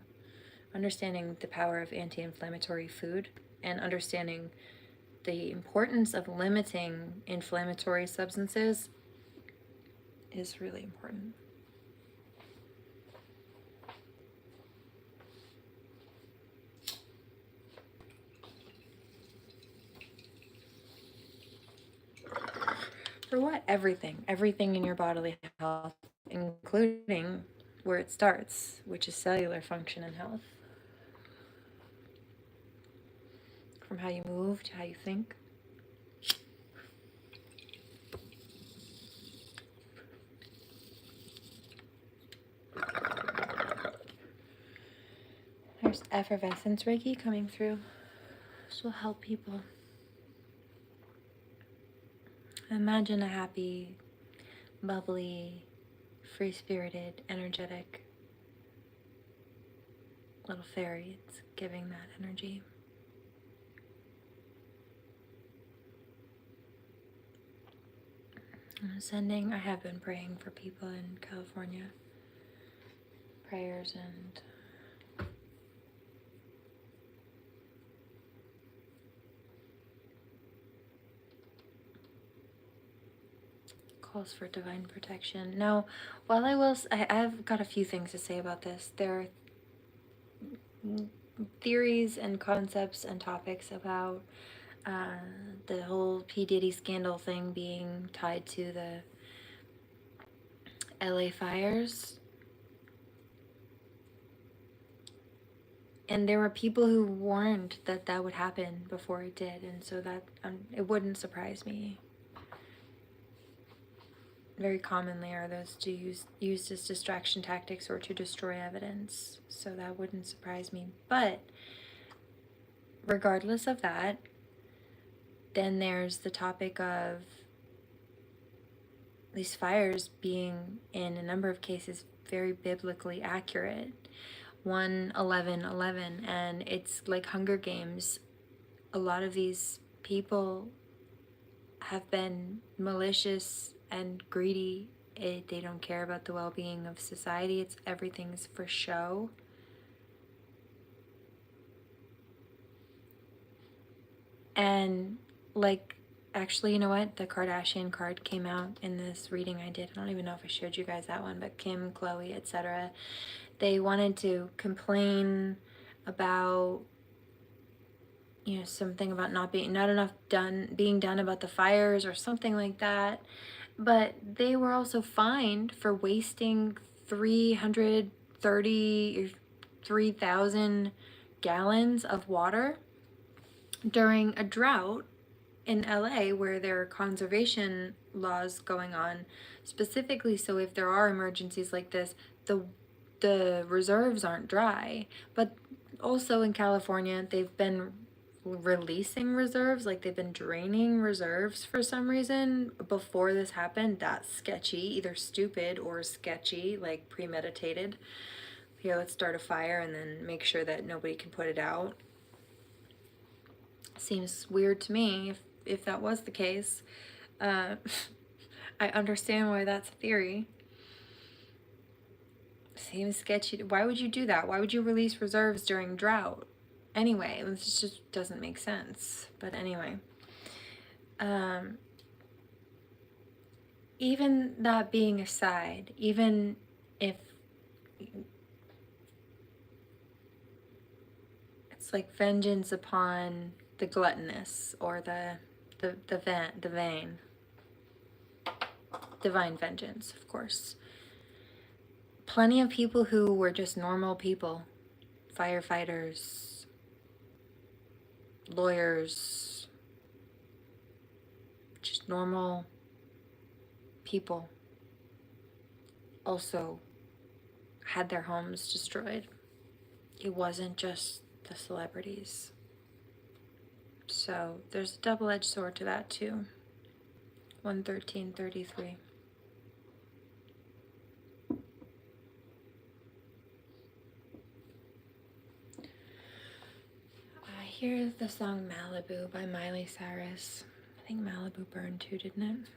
Understanding the power of anti-inflammatory food and understanding the importance of limiting inflammatory substances is really important. For what? Everything in your bodily health, including where it starts, which is cellular function and health. From how you move to how you think. There's effervescence Reiki coming through. This will help people. Imagine a happy, bubbly, free-spirited, energetic little fairy. It's giving that energy. I have been praying for people in California. Prayers and calls for divine protection. Now, while I've got a few things to say about this. There are theories and concepts and topics about the whole P. Diddy scandal thing being tied to the LA fires. And there were people who warned that that would happen before it did, and so that it wouldn't surprise me. Very commonly are those used as distraction tactics or to destroy evidence, so that wouldn't surprise me. But regardless of that, then there's the topic of these fires being, in a number of cases, very biblically accurate. 1:11:11, and it's like Hunger Games. A lot of these people have been malicious and greedy. They don't care about the well-being of society. Everything's for show. And like, actually, you know what? The Kardashian card came out in this reading I did. I don't even know if I showed you guys that one, but Kim, Khloe, etc. They wanted to complain about, you know, something about not enough being done about the fires or something like that. But they were also fined for wasting 333,000 gallons of water during a drought in LA, where there are conservation laws going on specifically, so if there are emergencies like this, the reserves aren't dry. But also in California, they've been releasing reserves, like they've been draining reserves for some reason before this happened. That's sketchy, either stupid or sketchy, like premeditated. Here, let's start a fire and then make sure that nobody can put it out. Seems weird to me if that was the case. I understand why that's a theory. Seems sketchy. Why would you do that? Why would you release reserves during drought? Anyway, this just doesn't make sense. But anyway, even that being aside, even if it's like vengeance upon the gluttonous or the vain, divine vengeance, of course. Plenty of people who were just normal people, firefighters, lawyers, just normal people, also had their homes destroyed. It wasn't just the celebrities. So there's a double-edged sword to that too. 113:33. Here's the song Malibu by Miley Cyrus. I think Malibu burned too, didn't it?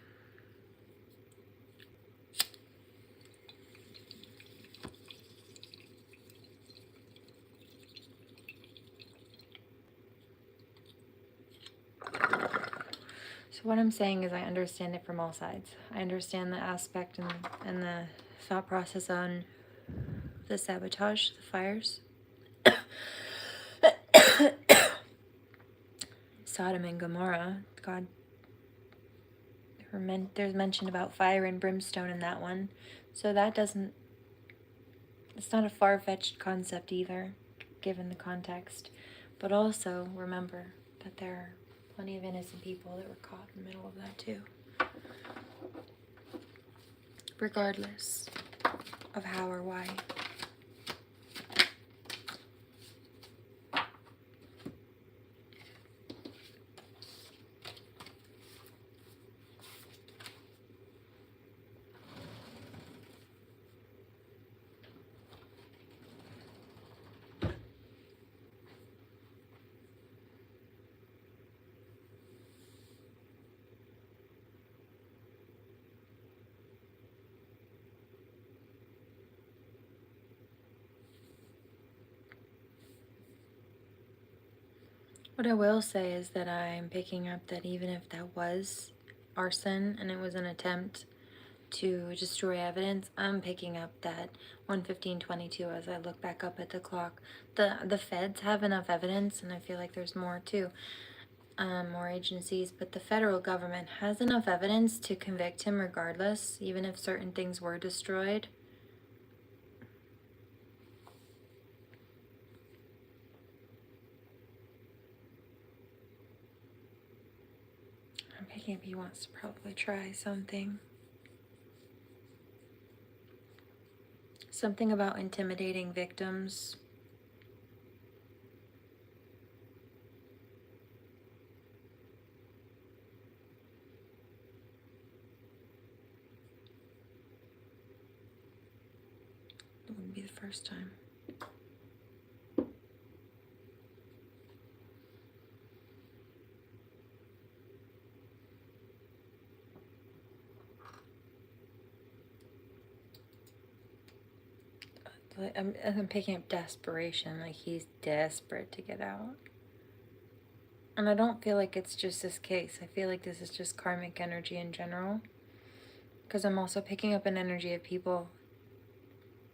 So what I'm saying is I understand it from all sides. I understand the aspect and the thought process on the sabotage, the fires. Sodom and Gomorrah, God, there's mention about fire and brimstone in that one. So it's not a far-fetched concept either, given the context. But also remember that there are plenty of innocent people that were caught in the middle of that too. Regardless of how or why. What I will say is that I'm picking up that even if that was arson and it was an attempt to destroy evidence. I'm picking up that 1:15:22 as I look back up at the clock. The feds have enough evidence, and I feel like there's more too, more agencies, but the federal government has enough evidence to convict him regardless, even if certain things were destroyed. I'm picking up he wants to probably try something. Something about intimidating victims. It wouldn't be the first time. I'm picking up desperation, like he's desperate to get out. And I don't feel like it's just this case. I feel like this is just karmic energy in general. Because I'm also picking up an energy of people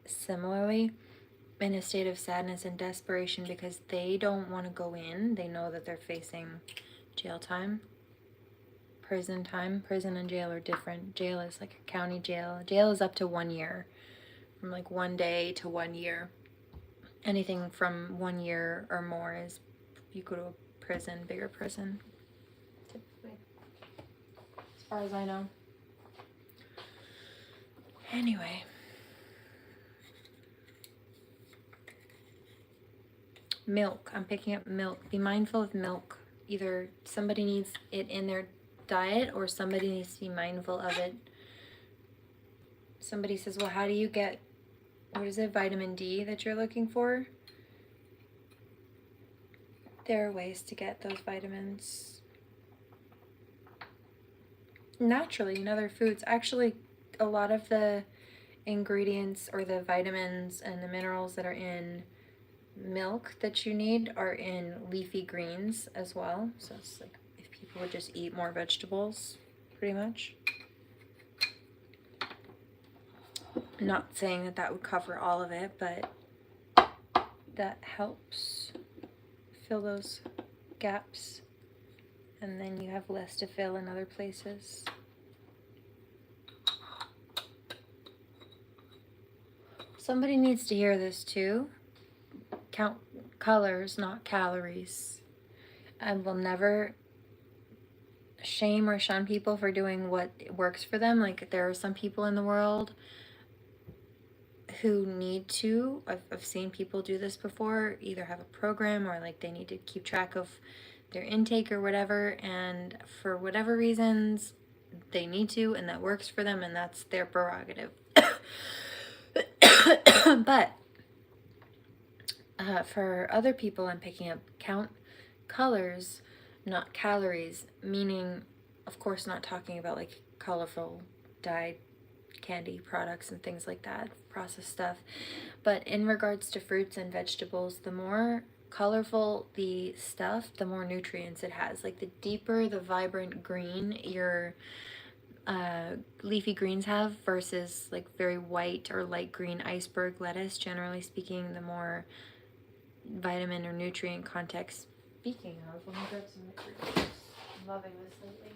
similarly in a state of sadness and desperation because they don't want to go in. They know that they're facing jail time, prison time. Prison and jail are different. Jail is like a county jail. Jail is up to 1 year. From like 1 day to 1 year. Anything from 1 year or more is you go to a prison, bigger prison, typically, as far as I know. Anyway, milk. I'm picking up milk. Be mindful of milk. Either somebody needs it in their diet or somebody needs to be mindful of it. Somebody says, well, how do you get, what is it, vitamin D that you're looking for? There are ways to get those vitamins naturally in other foods. Actually, a lot of the ingredients or the vitamins and the minerals that are in milk that you need are in leafy greens as well. So it's like if people would just eat more vegetables, pretty much. Not saying that that would cover all of it, but that helps fill those gaps, and then you have less to fill in other places. Somebody needs to hear this too. Count colors, not calories. I will never shame or shun people for doing what works for them. Like, there are some people in the world who need to, I've seen people do this before, either have a program or like they need to keep track of their intake or whatever, and for whatever reasons they need to, and that works for them, and that's their prerogative. But for other people, I'm picking up count colors, not calories, meaning, of course, not talking about like colorful dyed candy products and things like that, processed stuff, but in regards to fruits and vegetables, the more colorful the stuff, the more nutrients it has. Like the deeper the vibrant green your leafy greens have versus like very white or light green iceberg lettuce, generally speaking, the more vitamin or nutrient context. Speaking of, let me grab some fruit. I'm loving this lately.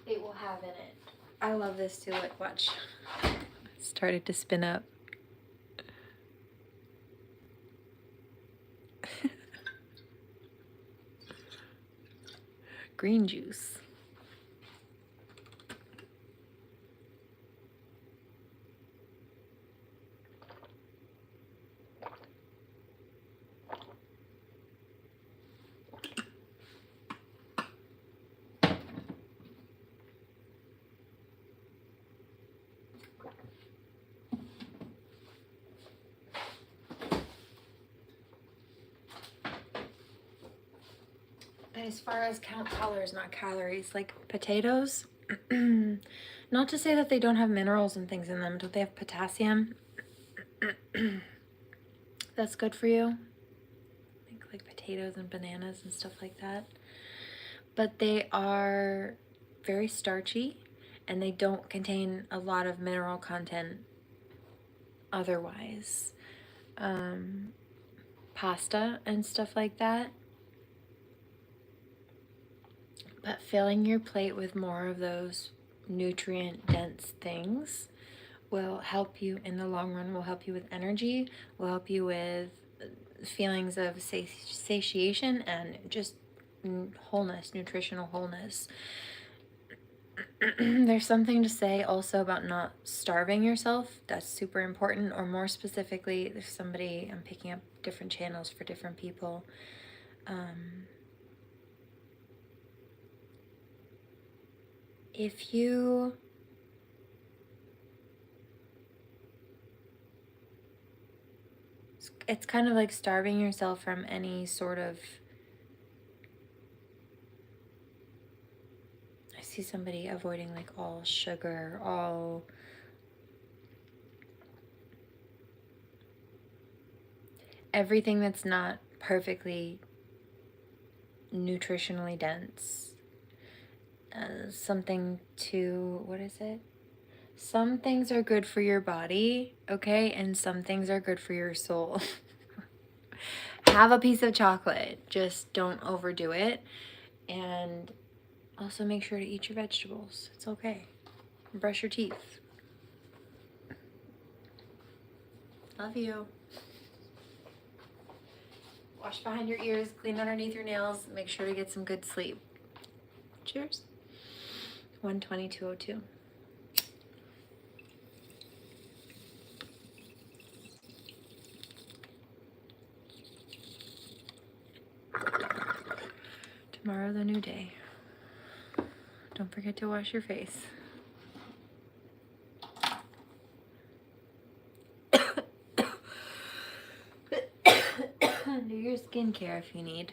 It will have in it. I love this too. Like, watch. It started to spin up. Green juice. As far as count colors, not calories, like potatoes, not to say that they don't have minerals and things in them, don't they have potassium? That's good for you. I think like potatoes and bananas and stuff like that. But they are very starchy, and they don't contain a lot of mineral content otherwise. Pasta and stuff like that. But filling your plate with more of those nutrient dense things will help you in the long run, will help you with energy, will help you with feelings of satiation and just wholeness, nutritional wholeness. There's something to say also about not starving yourself. That's super important. Or more specifically, there's somebody, I'm picking up different channels for different people. If you it's kind of like starving yourself from any sort of, I see somebody avoiding like all sugar, all everything that's not perfectly nutritionally dense. Something to, what is it? Some things are good for your body, okay? And some things are good for your soul. Have a piece of chocolate, just don't overdo it. And also make sure to eat your vegetables. It's okay. Brush your teeth. Love you. Wash behind your ears, clean underneath your nails, make sure to get some good sleep. Cheers. 12202. Tomorrow's a new day. Don't forget to wash your face. Do your skincare if you need.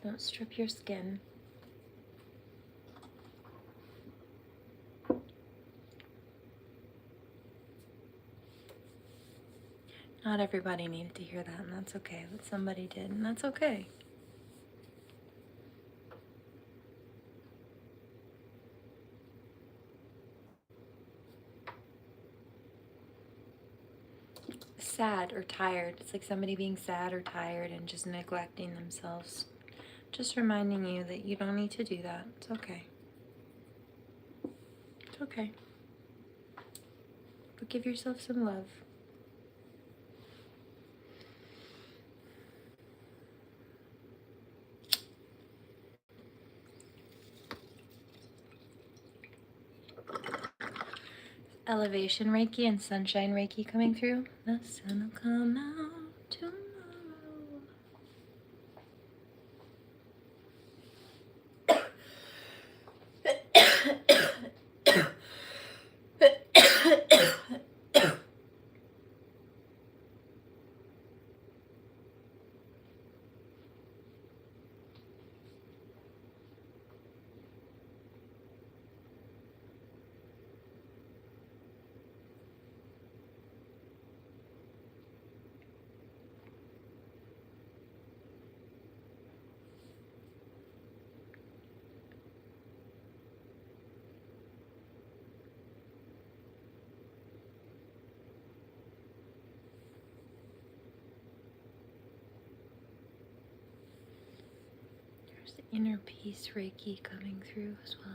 Don't strip your skin. Not everybody needed to hear that, and that's okay. But somebody did, and that's okay. Sad or tired. It's like somebody being sad or tired and just neglecting themselves. Just reminding you that you don't need to do that. It's okay. It's okay. But give yourself some love. Elevation Reiki and Sunshine Reiki coming through. The sun will come out tomorrow. There's the inner peace Reiki coming through as well.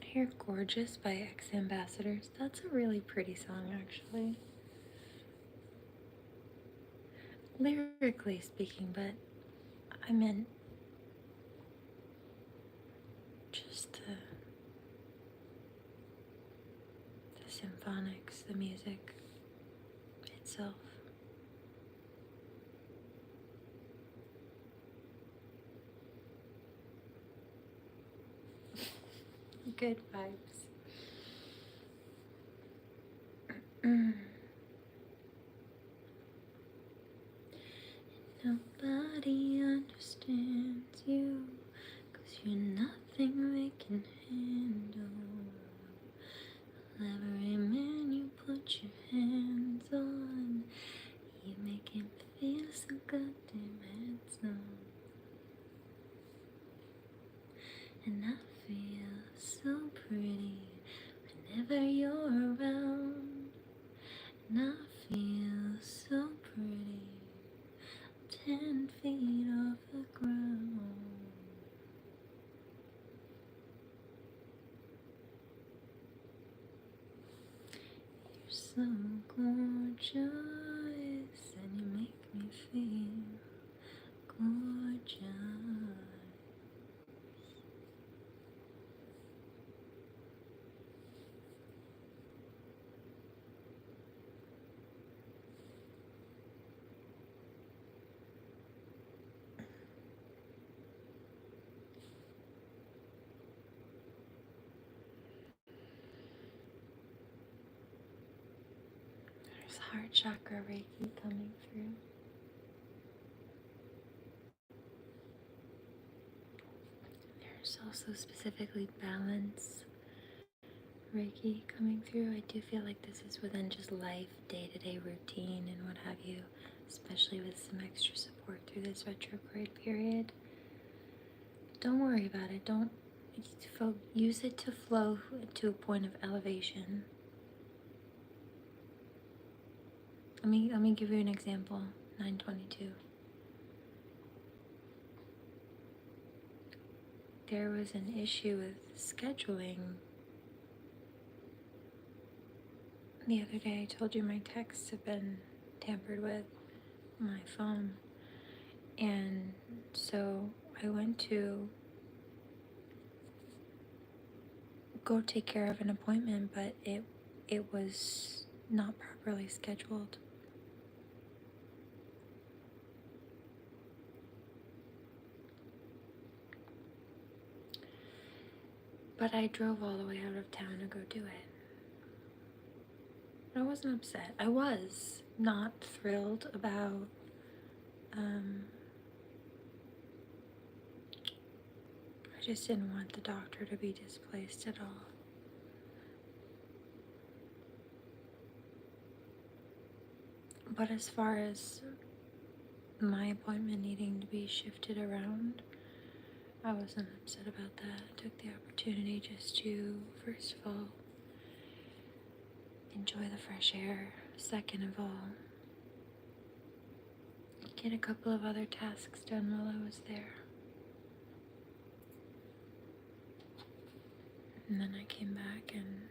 I hear Gorgeous by Ex Ambassadors. That's a really pretty song, actually. Lyrically speaking, but I meant just the symphonics, the music itself. Good vibes. Nobody understands you, 'cause you're nothing they can handle. Every man you put your hands on, you make him feel so goddamn handsome. And I feel so pretty whenever you're around. And I feel so pretty 10 feet off the ground. You're so gorgeous, and you make me feel gorgeous. There's heart chakra Reiki coming through. There's also specifically balance Reiki coming through. I do feel like this is within just life, day-to-day routine and what have you, especially with some extra support through this retrograde period. Don't worry about it. Don't use it to flow to a point of elevation. Let me give you an example. 922. There was an issue with scheduling. The other day I told you my texts have been tampered with, my phone. And so I went to go take care of an appointment, but it was not properly scheduled. But I drove all the way out of town to go do it. I wasn't upset. I was not thrilled about I just didn't want the doctor to be displaced at all. But as far as my appointment needing to be shifted around, I wasn't upset about that. I took the opportunity just to, first of all, enjoy the fresh air. Second of all, get a couple of other tasks done while I was there. And then I came back and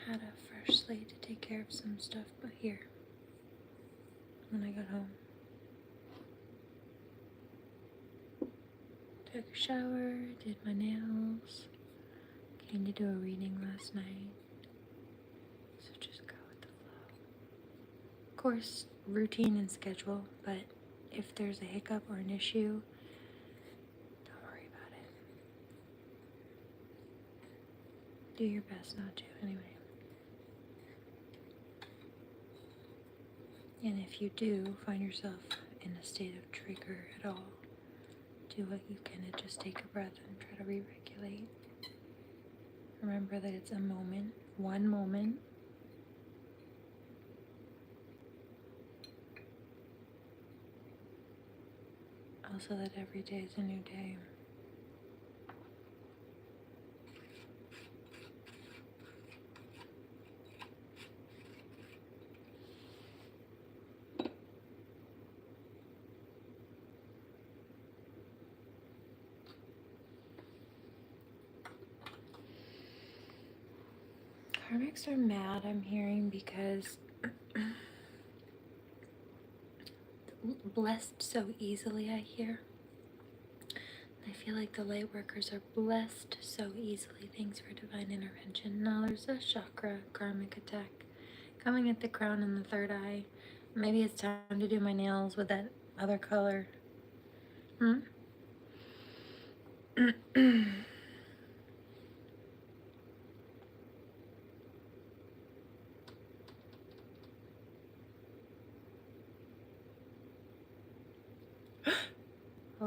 had a fresh slate to take care of some stuff but here when I got home. Took a shower, did my nails, came to do a reading last night. So just go with the flow. Of course, routine and schedule, but if there's a hiccup or an issue, don't worry about it. Do your best not to anyway. And if you do find yourself in a state of trigger at all, do what you can to just take a breath and try to re-regulate. Remember that it's a moment, one moment. Also that every day is a new day. Karmics are mad, I'm hearing, because blessed so easily, I hear. I feel like the light workers are blessed so easily. Thanks for divine intervention. Now there's a chakra karmic attack coming at the crown and the third eye. Maybe it's time to do my nails with that other color.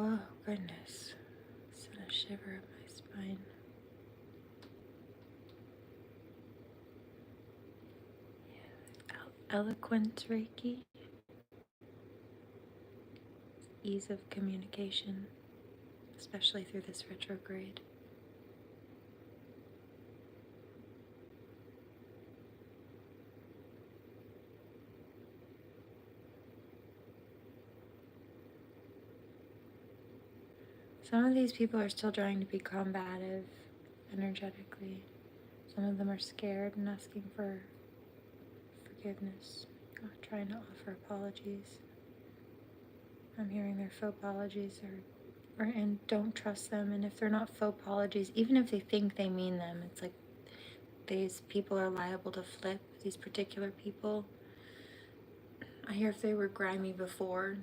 Oh, goodness. Sent a shiver up my spine. Eloquent Reiki. Ease of communication, especially through this retrograde. Some of these people are still trying to be combative energetically. Some of them are scared and asking for forgiveness, trying to offer apologies. I'm hearing their faux apologies and don't trust them. And if they're not faux apologies, even if they think they mean them, it's like these people are liable to flip, these particular people. I hear if they were grimy before,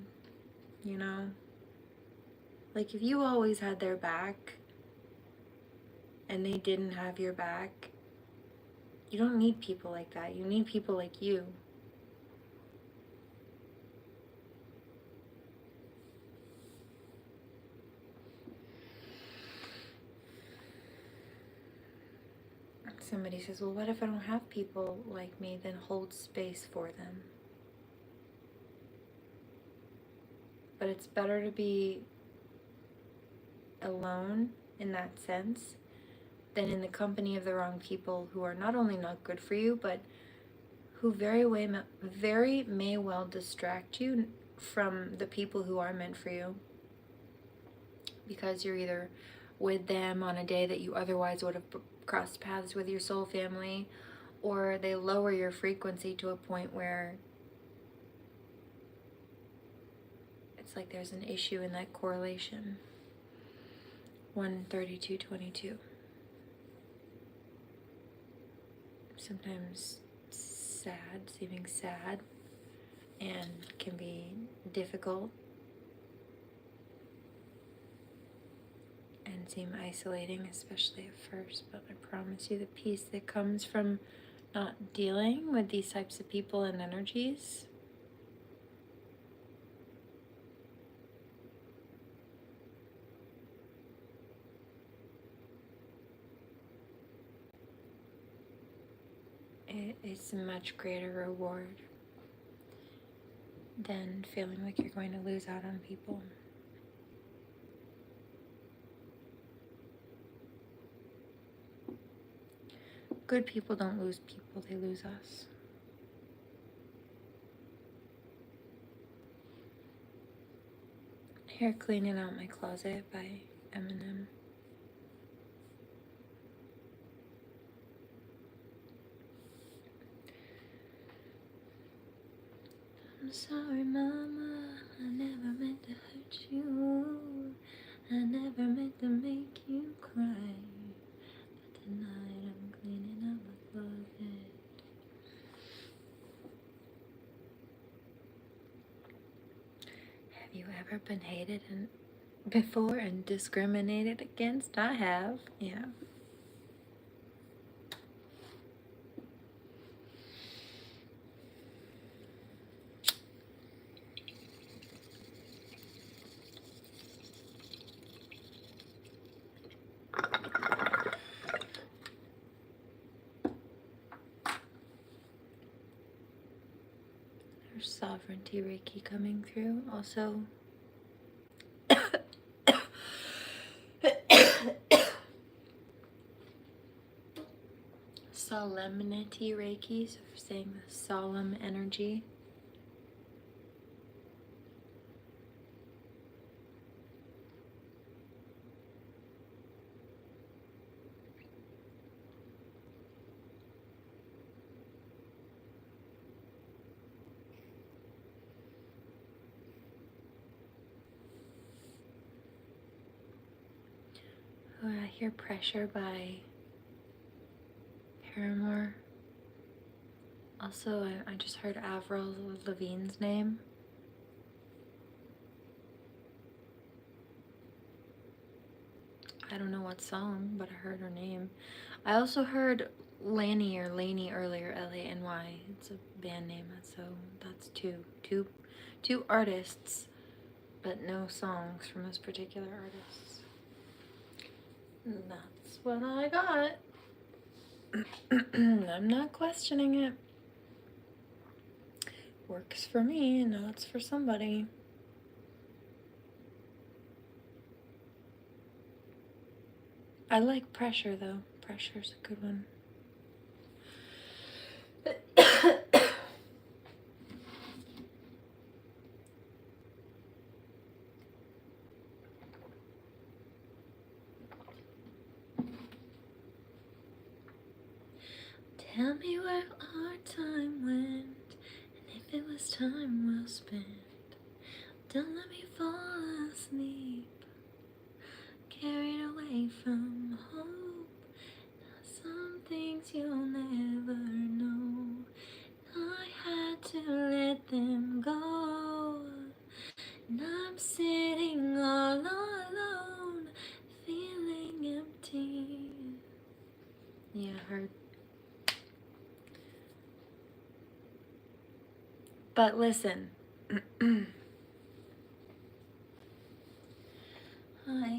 you know? Like if you always had their back and they didn't have your back, you don't need people like that. You need people like you. Somebody says, well, what if I don't have people like me? Then hold space for them. But it's better to be alone in that sense than in the company of the wrong people who are not only not good for you, but who very may well distract you from the people who are meant for you. Because you're either with them on a day that you otherwise would have crossed paths with your soul family, or they lower your frequency to a point where it's like there's an issue in that correlation. 13222. Sometimes sad, seeming sad, and can be difficult and seem isolating, especially at first. But I promise you the peace that comes from not dealing with these types of people and energies it's a much greater reward than feeling like you're going to lose out on people. Good people don't lose people, they lose us. Here, Cleaning Out My Closet by Eminem. I'm sorry, Mama, I never meant to hurt you. I never meant to make you cry. But tonight I'm cleaning out my closet. Have you ever been hated before and discriminated against? I have, yeah. There's Sovereignty Reiki coming through. Also, Solemnity Reiki, so we're saying the solemn energy. Oh, I hear Pressure by Paramore. Also, I just heard Avril Lavigne's name. I don't know what song, but I heard her name. I also heard Laney earlier, Lany. It's a band name, so that's two artists but no songs from this particular artist. And that's what I got. I'm not questioning it. Works for me, and now it's for somebody. I like Pressure, though. Pressure's a good one. Tell me where our time went, and if it was time well spent. Don't let me fall asleep, carried away from hope. Now some things you'll never know. I had to let them go, and I'm sitting all alone, feeling empty. Yeah, hard. But listen, I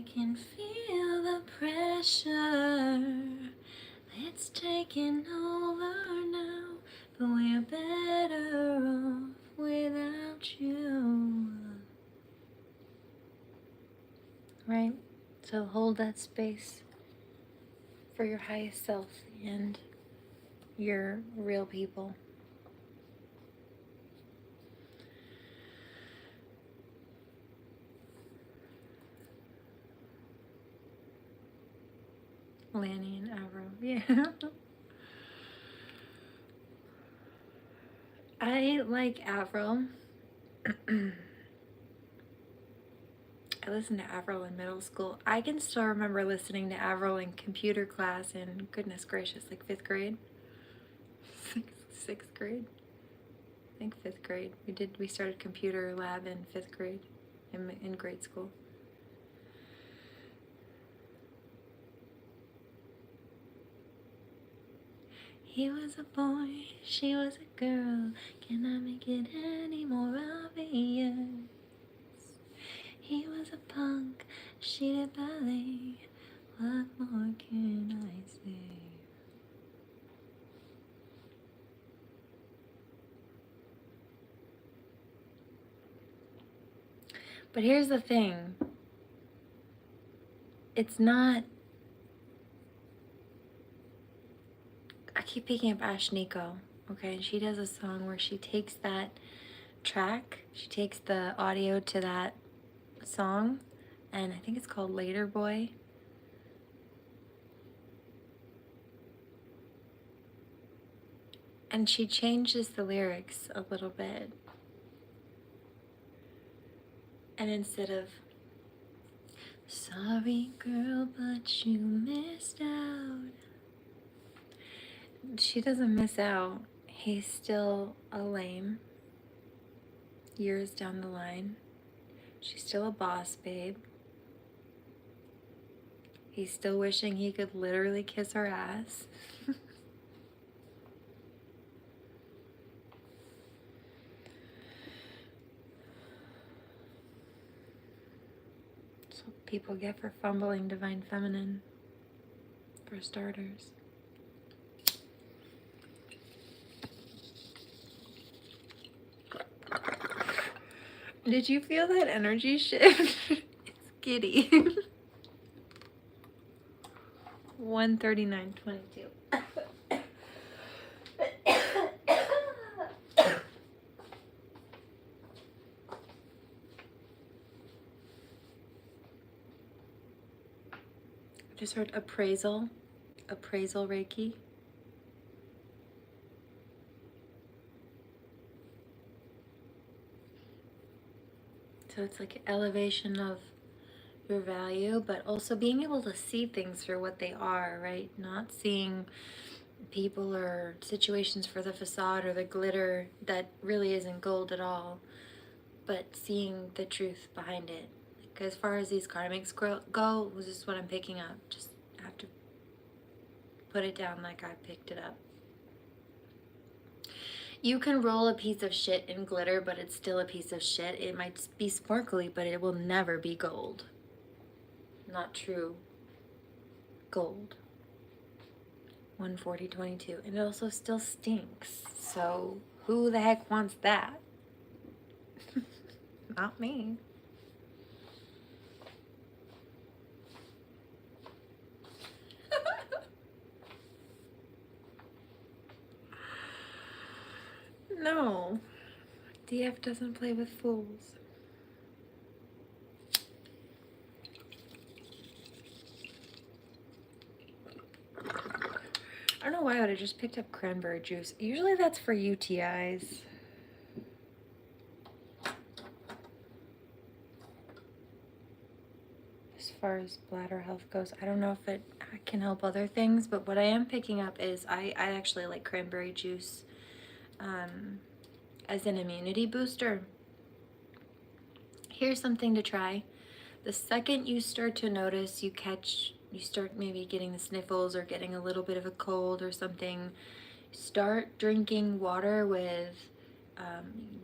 can feel the pressure. It's taking over now, but we're better off without you. Right? So hold that space for your highest self and your real people. Lanny and Avro, yeah. I like Avro. I listened to Avril in middle school. I can still remember listening to Avril in computer class in, goodness gracious, like 5th grade? 6th grade? I think 5th grade. We started computer lab in 5th grade, in grade school. He was a boy, she was a girl. Can I make it any more obvious? He was a punk, she did ballet. What more can I say? But here's the thing. It's not... I keep picking up Ash Nico, okay? And she does a song where she takes that track, she takes the audio to that song, and I think it's called Later Boy. And she changes the lyrics a little bit. And instead of, sorry girl, but you missed out, she doesn't miss out. He's still a lame years down the line. She's still a boss babe. He's still wishing he could literally kiss her ass. That's what people get for fumbling Divine Feminine, for starters. Did you feel that energy shift? It's giddy. 139.22. Just heard appraisal Reiki. So it's like elevation of your value, but also being able to see things for what they are, right? Not seeing people or situations for the facade or the glitter that really isn't gold at all, but seeing the truth behind it. Like, as far as these karmics go, this is what I'm picking up. Just have to put it down like I picked it up. You can roll a piece of shit in glitter, but it's still a piece of shit. It might be sparkly, but it will never be gold. Not true gold. 140.22. And it also still stinks. So who the heck wants that? Not me. No. DF doesn't play with fools. I don't know why, but I just picked up cranberry juice. Usually that's for UTIs. As far as bladder health goes, I don't know if it can help other things, but what I am picking up is I actually like cranberry juice as an immunity booster. Here's something to try. The second you start to notice you start maybe getting the sniffles or getting a little bit of a cold or something, start drinking water with,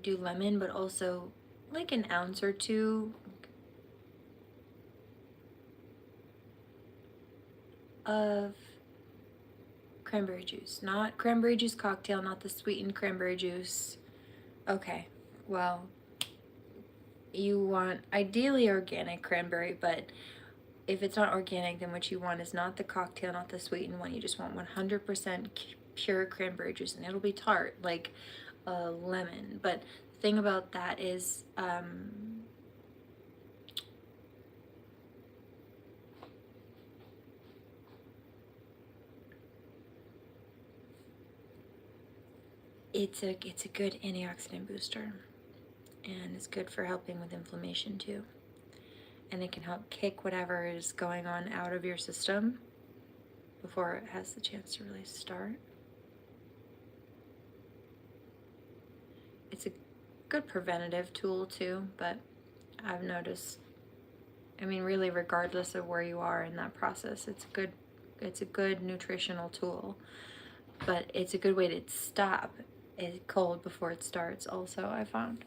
do lemon, but also like an ounce or two of cranberry juice. Not cranberry juice cocktail, not the sweetened cranberry juice. Okay, well, you want ideally organic cranberry, but if it's not organic, then what you want is not the cocktail, not the sweetened one. You just want 100% pure cranberry juice, and it'll be tart, like a lemon. But the thing about that is, it's a good antioxidant booster, and it's good for helping with inflammation too. And it can help kick whatever is going on out of your system before it has the chance to really start. It's a good preventative tool too, but I've noticed, I mean, really regardless of where you are in that process, it's a good nutritional tool, but it's a good way to stop a cold before it starts also, I found.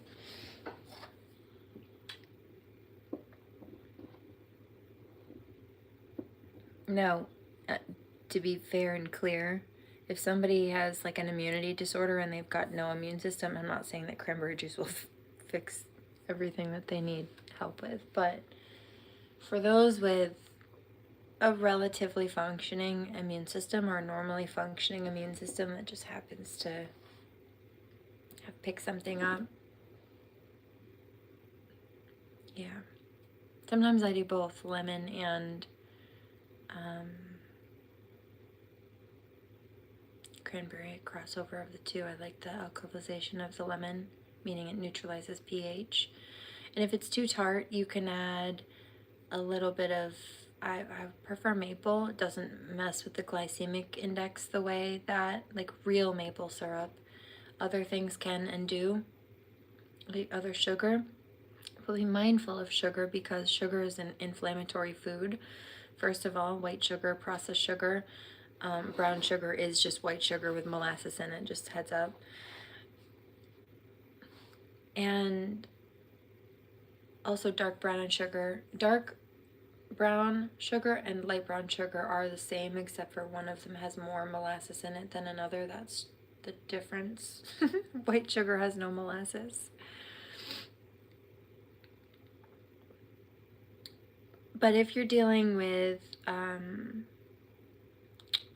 Now, to be fair and clear, if somebody has like an immunity disorder and they've got no immune system, I'm not saying that cranberry juice will fix everything that they need help with, but for those with a relatively functioning immune system or a normally functioning immune system that just happens to have picked something up, yeah. Sometimes I do both lemon and cranberry, crossover of the two. I like the alkalization of the lemon, meaning it neutralizes pH. And if it's too tart, you can add a little bit of, I prefer maple. It doesn't mess with the glycemic index the way that like real maple syrup, other things can and do, like other sugar. But be mindful of sugar because sugar is an inflammatory food. First of all, white sugar, processed sugar. Brown sugar is just white sugar with molasses in it, just heads up. And also dark brown sugar and light brown sugar are the same, except for one of them has more molasses in it than another. That's the difference. White sugar has no molasses. But if you're dealing with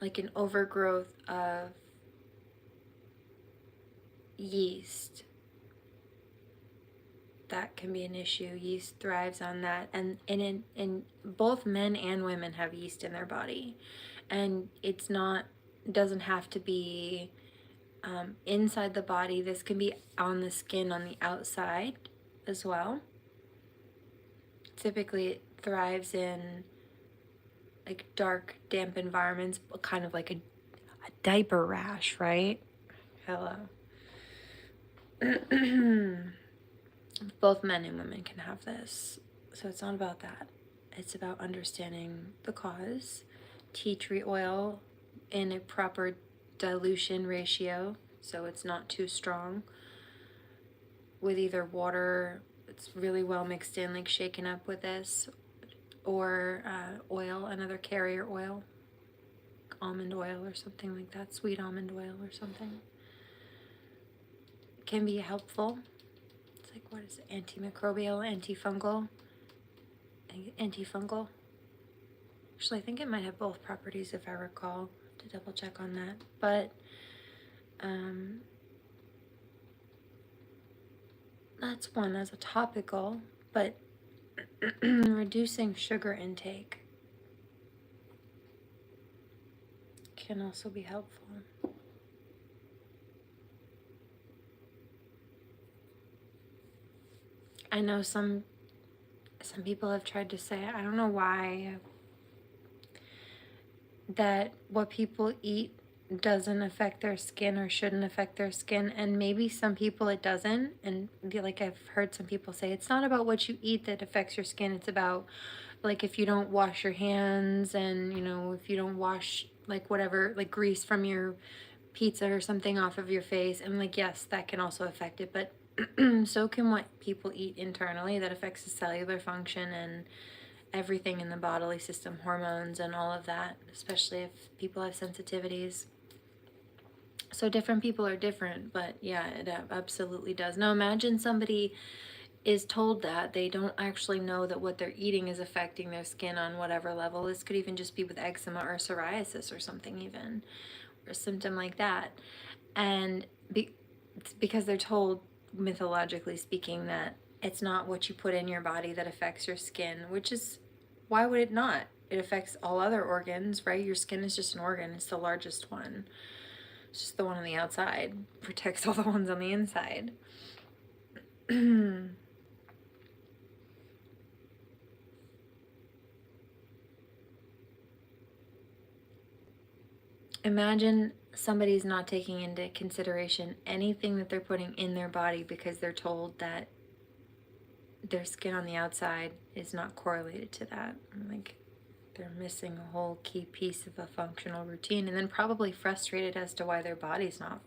like an overgrowth of yeast, that can be an issue. Yeast thrives on that, and in both men and women have yeast in their body, and it doesn't have to be inside the body. This can be on the skin on the outside as well. Typically it thrives in like dark, damp environments, kind of like a diaper rash, right? Hello. Both men and women can have this. So it's not about that. It's about understanding the cause. Tea tree oil in a proper dilution ratio so it's not too strong, with either water, it's really well mixed in, like shaken up with this, or oil, another carrier oil, almond oil or something like that, sweet almond oil or something. It can be helpful. It's like, what is it? Antimicrobial, antifungal. Actually, I think it might have both properties if I recall. To double check on that. But that's one as a topical. But reducing sugar intake can also be helpful. I know some people have tried to say, I don't know why, that what people eat doesn't affect their skin or shouldn't affect their skin, and maybe some people it doesn't. And like, I've heard some people say it's not about what you eat that affects your skin, it's about, like, if you don't wash your hands, and, you know, if you don't wash, like, whatever, like grease from your pizza or something off of your face, and, like, yes, that can also affect it, but so can what people eat internally. That affects the cellular function and everything in the bodily system, hormones and all of that, especially if people have sensitivities. So different people are different, but yeah, it absolutely does. Now imagine somebody is told that they don't actually know that what they're eating is affecting their skin on whatever level. This could even just be with eczema or psoriasis or something, even, or a symptom like that. And it's because they're told, mythologically speaking, that it's not what you put in your body that affects your skin, which is, why would it not? It affects all other organs, right? Your skin is just an organ. It's the largest one. It's just the one on the outside. Protects all the ones on the inside. Imagine somebody's not taking into consideration anything that they're putting in their body because they're told that their skin on the outside is not correlated to that. Like, they're missing a whole key piece of a functional routine, and then probably frustrated as to why their body's not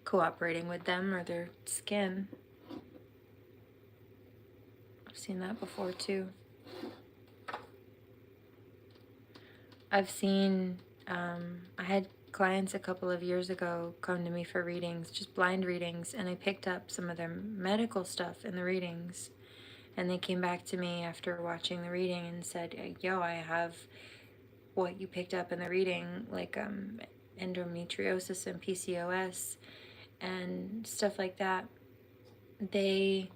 cooperating with them or their skin. I've seen that before too. I've seen, I had clients a couple of years ago come to me for readings, just blind readings, and I picked up some of their medical stuff in the readings. And they came back to me after watching the reading and said, yo, I have what you picked up in the reading, like endometriosis and PCOS and stuff like that. They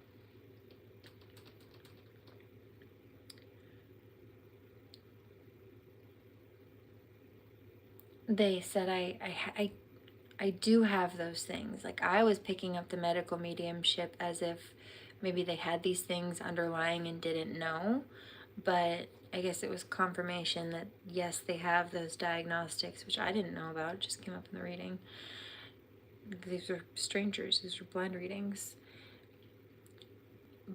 said, I do have those things. Like, I was picking up the medical mediumship as if maybe they had these things underlying and didn't know, but I guess it was confirmation that yes, they have those diagnostics, which I didn't know about. It just came up in the reading. These are strangers, these are blind readings.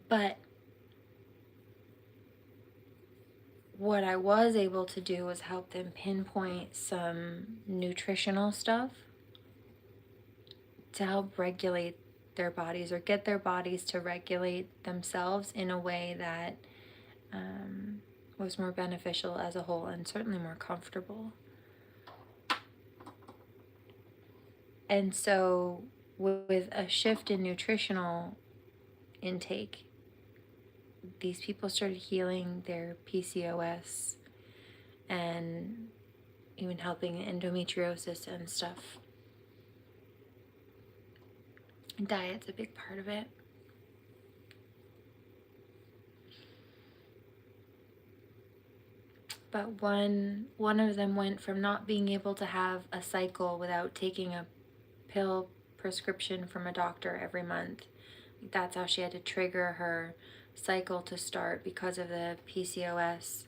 But what I was able to do was help them pinpoint some nutritional stuff to help regulate their bodies, or get their bodies to regulate themselves in a way that was more beneficial as a whole, and certainly more comfortable. And so with a shift in nutritional intake, these people started healing their PCOS and even helping endometriosis and stuff. Diet's a big part of it. But one of them went from not being able to have a cycle without taking a pill prescription from a doctor every month. That's how she had to trigger her cycle to start because of the PCOS,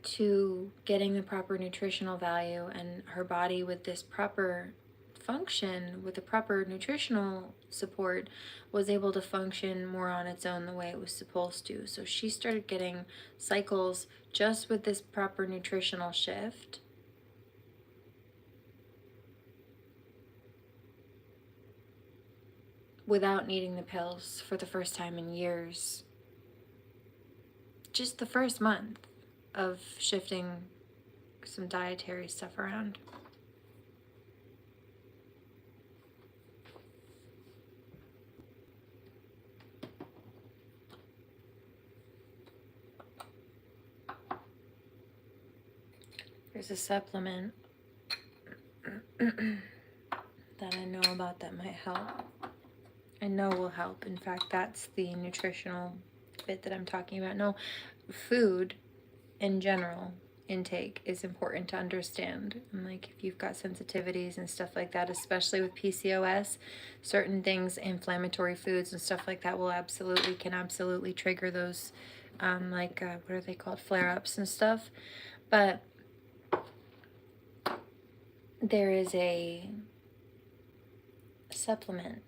to getting the proper nutritional value, and her body with this proper function, with the proper nutritional support, was able to function more on its own the way it was supposed to. So she started getting cycles just with this proper nutritional shift. without needing the pills for the first time in years. Just the first month of shifting some dietary stuff around. There's a supplement that I know about that might help. I know will help. In fact, that's the nutritional bit that I'm talking about. No, food in general intake is important to understand. And like if you've got sensitivities and stuff like that, especially with PCOS, certain things, inflammatory foods and stuff like that can absolutely trigger those what are they called, flare-ups and stuff. But there is a supplement.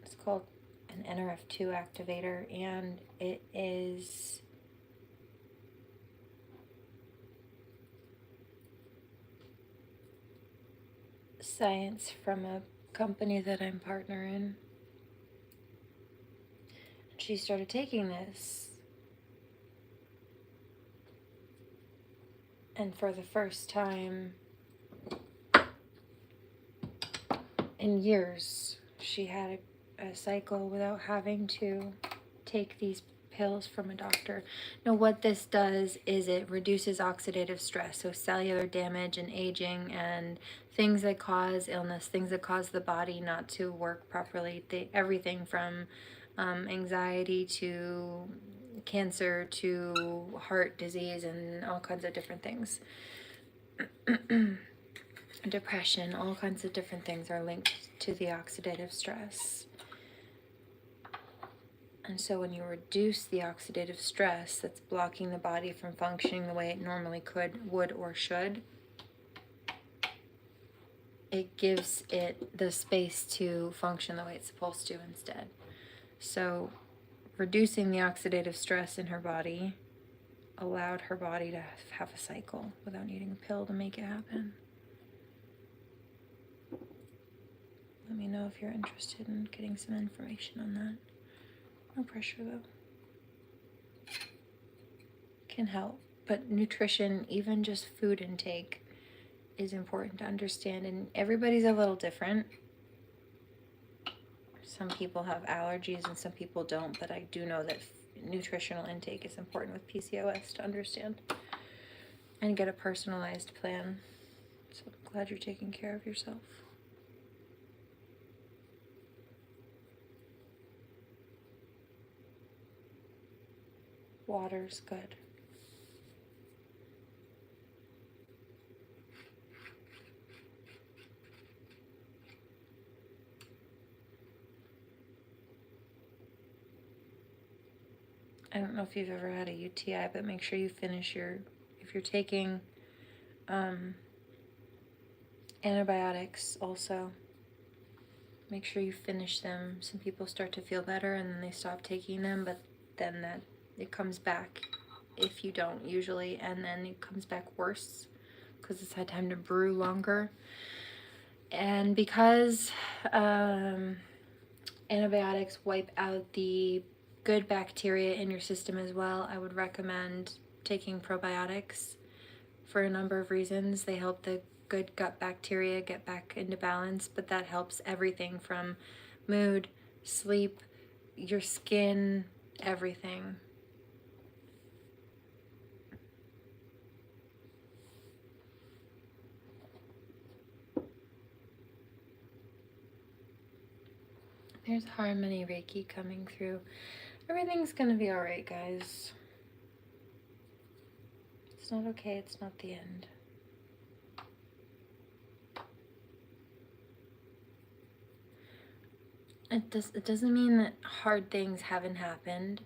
It's called an NRF2 activator, and it is science from a company that I'm partner in. She started taking this, and for the first time in years, she had a cycle without having to take these pills from a doctor. Now, what this does is it reduces oxidative stress, so cellular damage and aging and things that cause illness, things that cause the body not to work properly. Everything from anxiety to cancer to heart disease and all kinds of different things. Depression, all kinds of different things are linked to the oxidative stress. And so when you reduce the oxidative stress that's blocking the body from functioning the way it normally could, would, or should, it gives it the space to function the way it's supposed to instead. So reducing the oxidative stress in her body allowed her body to have a cycle without needing a pill to make it happen. Let me know if you're interested in getting some information on that. No pressure though. Can help. But nutrition, even just food intake, is important to understand. And everybody's a little different. Some people have allergies and some people don't. But I do know that nutritional intake is important with PCOS to understand. And get a personalized plan. So I'm glad you're taking care of yourself. Water's good. I don't know if you've ever had a UTI, but make sure you finish if you're taking antibiotics also, make sure you finish them. Some people start to feel better and then they stop taking them, but then it comes back if you don't usually, and then it comes back worse because it's had time to brew longer. And because antibiotics wipe out the good bacteria in your system as well, I would recommend taking probiotics for a number of reasons. They help the good gut bacteria get back into balance, but that helps everything from mood, sleep, your skin, everything. There's harmony Reiki coming through. Everything's gonna be alright, guys. It's not okay, it's not the end. It doesn't mean that hard things haven't happened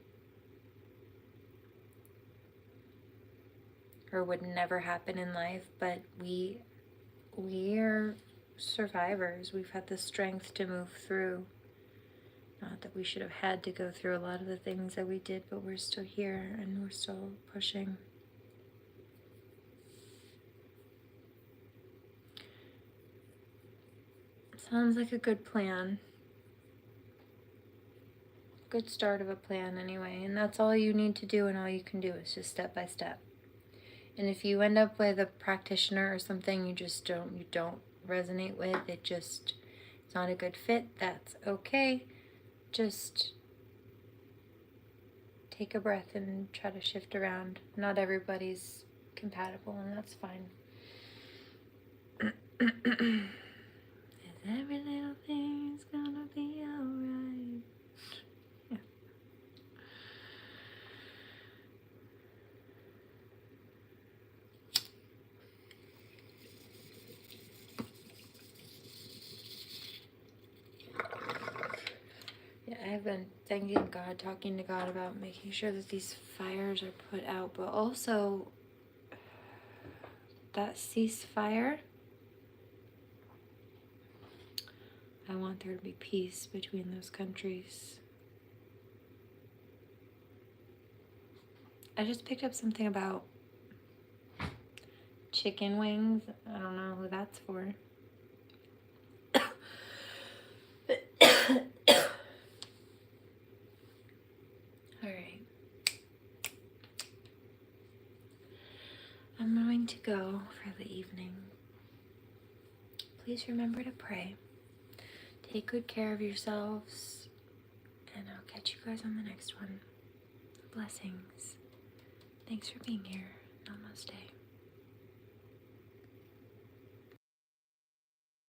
or would never happen in life, but we are survivors. We've had the strength to move through. Not that we should have had to go through a lot of the things that we did, but we're still here and we're still pushing. Sounds like a good plan. good start of a plan anyway. And that's all you need to do, and all you can do is just step by step. And if you end up with a practitioner or something you don't resonate with, it's not a good fit, that's okay. Just take a breath and try to shift around. Not everybody's compatible, and that's fine. Every little thing's gonna be alright. Yeah. Yeah, I've been thanking God, talking to God about making sure that these fires are put out, but also that ceasefire. I want there to be peace between those countries. I just picked up something about chicken wings. I don't know who that's for. Alright. I'm going to go for the evening. Please remember to pray. Take good care of yourselves, and I'll catch you guys on the next one. Blessings. Thanks for being here. Namaste.